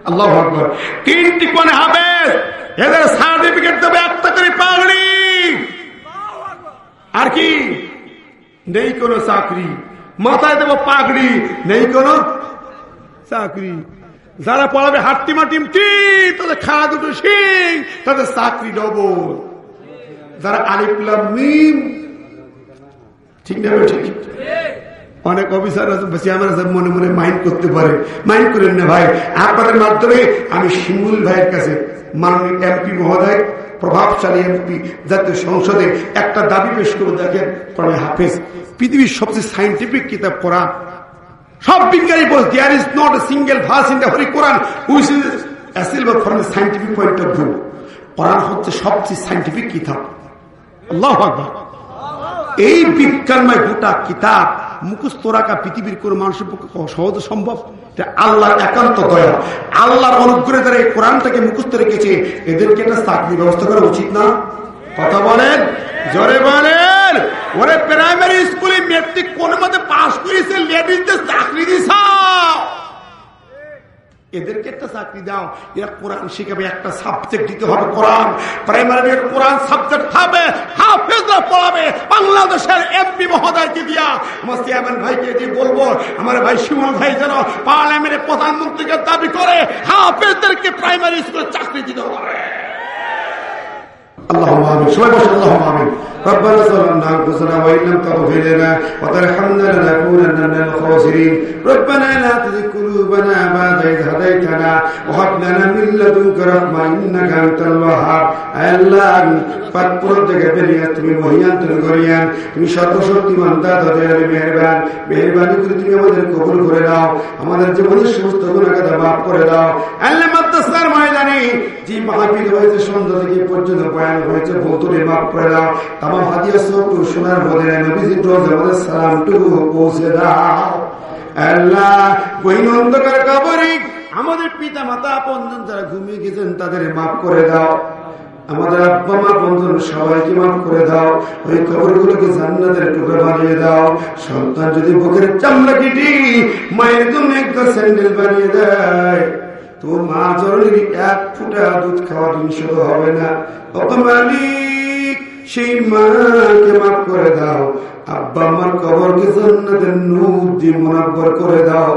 আল্লাহু আকবার। 3টি কোরআনে হাফেজ, এদের সার্টিফিকেট দেবে একটা করে পাগড়ি। আর কি নেই কোন চাকরি, মাথায় দেবো পাগড়ি, নেই কোন চাকরি। যারা পড়াবে হাট্টিমা টিমটি, তাদের খাওয়া দুটো সিং, তাদের চাকরি ডবল। যারা আলিফ লাম মিম, ঠিক না? ঠিক। অনেক অফিসার আছে, বেশি আমার মনে মনে মাইন্ড করতে পারে, মাইন্ড করেন না ভাই। আপনাদের মাধ্যমে আমি শিমুল ভাইয়ের কাছে, মাননীয় এমপি মহোদয়, প্রভাবশালী এমপি, জাতীয় সংসদে একটা দাবি পেশ করে দেখেন। কোরআন হাফেজ পৃথিবীর সবচেয়ে সাইন্টিফিক কিতাব কোরআন। সব বিজ্ঞানী বলছে there is not a single verse in the holy Quran which is assailable from the scientific point of view. কোরআন হচ্ছে সবচেয়ে সাইন্টিফিক কিতাব। আল্লাহু আকবার। এই বিজ্ঞানময় গোটা কিতাব মুখস্থ রাখা পৃথিবীর কোন মানুষের পক্ষে সহজে সম্ভব? আল্লাহর একান্ত দয়া, আল্লাহর অনুগ্রহে যারা এই কোরআনটাকে মুখস্থ রেখেছে, এদেরকে একটা চাকরি ব্যবস্থা করা উচিত না? কথা বলেন, জোরে বলেন। ওরে প্রাইমারি স্কুলে মেট্রিক কোন মতে পাস করেছে, লেডিসদের চাকরি দিছ, এদেরকে একটা চাকরি দাও। এরা কোরআন শিখাবে, একটা সাবজেক্ট দিতে হবে কোরআন। প্রাইমারি কোরআন সাবজেক্ট হবে, হাফেজরা পড়াবে। বাংলাদেশের এমপি মহোদয়কে দিয়া, আমার চেয়ারম্যান ভাইকে দিয়ে বলবো, আমার ভাই শিমুল ভাই যেন পার্লামেন্টে প্রধানমন্ত্রীকে দাবি করে হাফেজদেরকে প্রাইমারি স্কুলে চাকরি দিতে হবে। اللهم آمين. شوي بشر اللهم آمين. ربنا ظلمنا أنفسنا وإن لم تغفر لنا وترحمنا لنكونن من الخاسرين. ربنا لا تزغ قلوبنا بعد إذ هديتنا وهب لنا من لدنك رحمة إنك أنت الوهاب. আল্লাহ পাকপুর থেকে বেরিয়ে তুমি মহিয়ান, তুমি গরিয়ান, তুমি সর্বশক্তিমান দাতা, দয়ালু মেহেরবান। মেহেরবানি করে তুমি আমাদের কবুল করে দাও, আমাদের জীবনের সমস্ত গুনাহ মাফ করে দাও। আল্লাহ মাদ্রাসার ময়দানে যে মাহফিল হয়েছে সন্ধ্যা থেকে পর্যন্ত বয়ান হয়েছে, ভৌতুরে মাফ করে দাও। তামাম হাদিয়া সব সোনার মদিনায় নবীজির রোজে আমাদের সালামটুকু পৌঁছে দাও। আল্লাহ গহীন অন্ধকার কবরে আমাদের পিতা মাতা আপনজন যারা ঘুমিয়ে গেছেন তাদের মাফ করে দাও। আমাদের আব্বা মা বন্ধু সবাইকে মাফ করে দাও। ওই কবরগুলোকে জান্নাতের টুকরা বানিয়ে দাও। সন্তান যদি বুকের চামড়া কেটে মায়ের জন্য একটা স্যান্ডেল বানিয়ে দেয়, তো মা জরুরি 1 ফুটা দুধ খাওয়া জিনিস হবে না। মালিক সেই মাকে মাফ করে দাও। আব্বা আমার কবরকে জান্নাতের নূর দিয়ে মুনাব্বর করে দাও।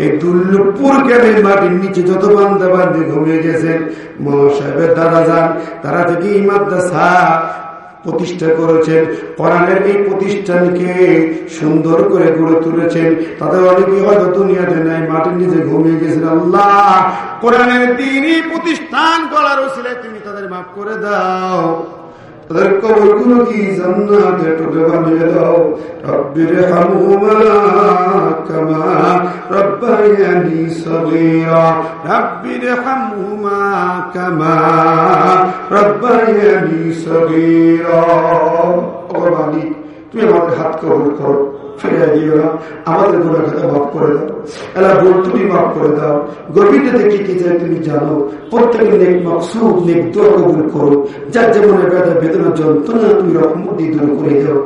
এই দুর্লভপুর গ্রামের মাটির নিচে যত বান্দা বান্দি ঘুমিয়ে গেছেন, মৌলানা সাহেবের দাদা যান, তারা থেকে এই মাদ্রাসা প্রতিষ্ঠা করেছেন, কোরআনের এই প্রতিষ্ঠানকে সুন্দর করে গড়ে তুলেছেন। তাদের অনেকে হয়তো দুনিয়াতে নাই, মাটির নিচে ঘুমিয়ে গেছেন। আল্লাহ কোরআনের দ্বীনি প্রতিষ্ঠান গড়ার ওসিলায় তুমি তাদের মাফ করে দাও, তাদের কবরগুলো কি জান্নাতের টুকরা বানিয়ে দাও। রব্বিরহামহুমা কামা রাব্বায়ানি সগীরা, রব্বিরহামহুমা কামা রাব্বায়ানি সগীরা। ও মালিক, তুমি আমাদের হাত কবুল করো, ফিরিয়ে দিও না, আমাদের গুনাহ খাতা মাফ করে দাও। আল্লাহ ভুল তুমি মাফ করে দাও। গভীরতা দেখে কি চাই তুমি জানো। প্রত্যেকের নেক মাকসুদ নেক দোয়া কবুল করো। যার যেমন বেদনা যন্ত্রণা তুমি রহমত দিয়ে দূর করে দাও।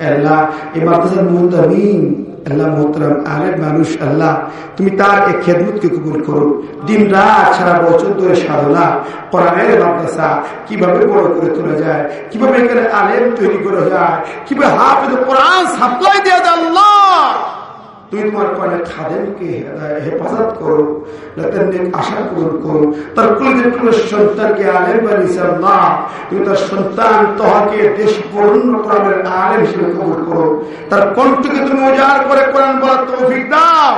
আল্লাহ এই মাদ্রাসার মুহতামিম, আল্লাহ মোহতারাম আলেম মানুষ, আল্লাহ তুমি তার এই খেদমতকে কবুল করো। দিন রাত সারা বছর ধরে সাধনা, কোরআনের মাদ্রাসা কিভাবে বড় করে তোলা যায়, কিভাবে এখানে আলেম তৈরি করা যায়, কিভাবে হাফেজ কোরআন সাপ্লাই দেওয়া যায়। আল্লাহ তুমি তোমার কোরআনের খাদেমকে হেফাজত করো, আশা পূরণ করো। তার কুলের সন্তানকে আলেম বানিয়েছে আল্লাহ, তুমি তার সন্তান তহাকে দেশ বরণ্য কোরআনের আলেম হিসেবে কবুল করো। তার কণ্ঠকে তুমি উজাড় করে কোরআন বলার তৌফিক দাও।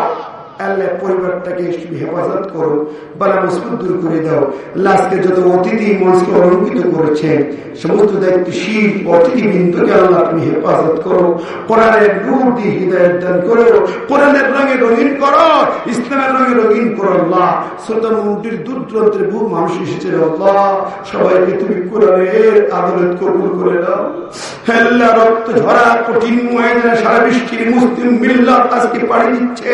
আল্লাহ পরিবারটাকে হেফাজত করো, বালা মুসিবত দূর করে দাও। আজকে যত অতিথি মঞ্চকে অলঙ্কিত করেছেন, সমস্ত দায়িত্বশীল অতিথিবৃন্দকে আল্লাহ তুমি হেফাজত করো। কোরআনের নূর দিয়ে হিদায়াত দান করো, কোরআনের রঙে রঙিন করো, ইসলামের রঙে রঙিন করো। আল্লাহ শ্রোতা মন্দির দূর দূরান্তের বহু মানুষ এসেছে আল্লাহ, সবাইকে তুমি কোরআনের আদালত কবুল করে দাও। আল্লাহ রক্ত ঝরা কঠিন ময়দানে সারা বিশ্বের মুসলিম মিল্লাত আজকে পাড়ি দিচ্ছে,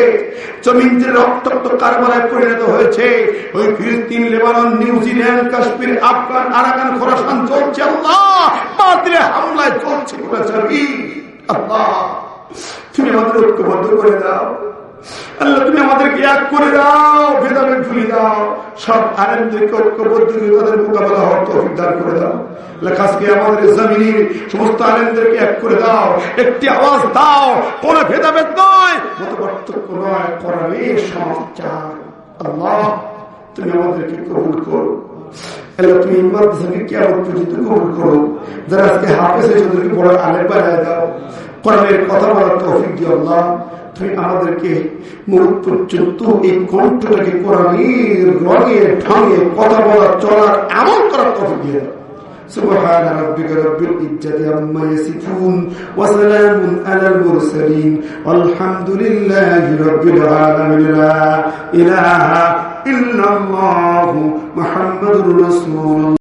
জমিন যে রক্তাক্ত কারবালায় পরিণত হয়েছে, ওই ফিলিস্তিন, Lebanon, New Zealand, Kashmir, Afghan, Arakan, Khorasan চলছে আল্লাহ, বাতিলে হামলায় চলছে। আল্লাহ তুমি আমাদের ঐক্যবদ্ধ করে দাও আল্লাহ, তুমি আমাদেরকে এক করে দাও, ভেদাভেদ ভুলে দাও, সব আলেমদেরকে ঐক্যবদ্ধ করে তাদের মোকাবেলা হওয়ার তৌফিক দান করে দাও। আজকে আমাদের জমিনের সমস্ত আলেমদেরকে এক করে দাও, একটি আওয়াজ দাও, কোন ভেদাভেদ নয়, মত পার্থক্য নয়, কোরআনের সমাচার। আল্লাহ তুমি আমাদেরকে কবুল করো আল্লাহ, তুমি মাদ্রাসাকে কিয়ামত পর্যন্ত কবুল করো। যারা আজকে হাফেজ হয়েছে তাদেরকে বড় আলেম বানায় দাও, কোরআনের কথা বলার তৌফিক দিও আল্লাহ। তুমি আমাদেরকে মৌত পর্যন্ত এই কণ্ঠটাকে কোরআনের রঙে ঢঙে কথা বলার, চলার, আমল করার তৌফিক দিয়ে দাও। سبحان ربك رب العزة عما يصفون وسلام على المرسلين والحمد لله رب العالمين لا إله إلا الله محمد رسول الله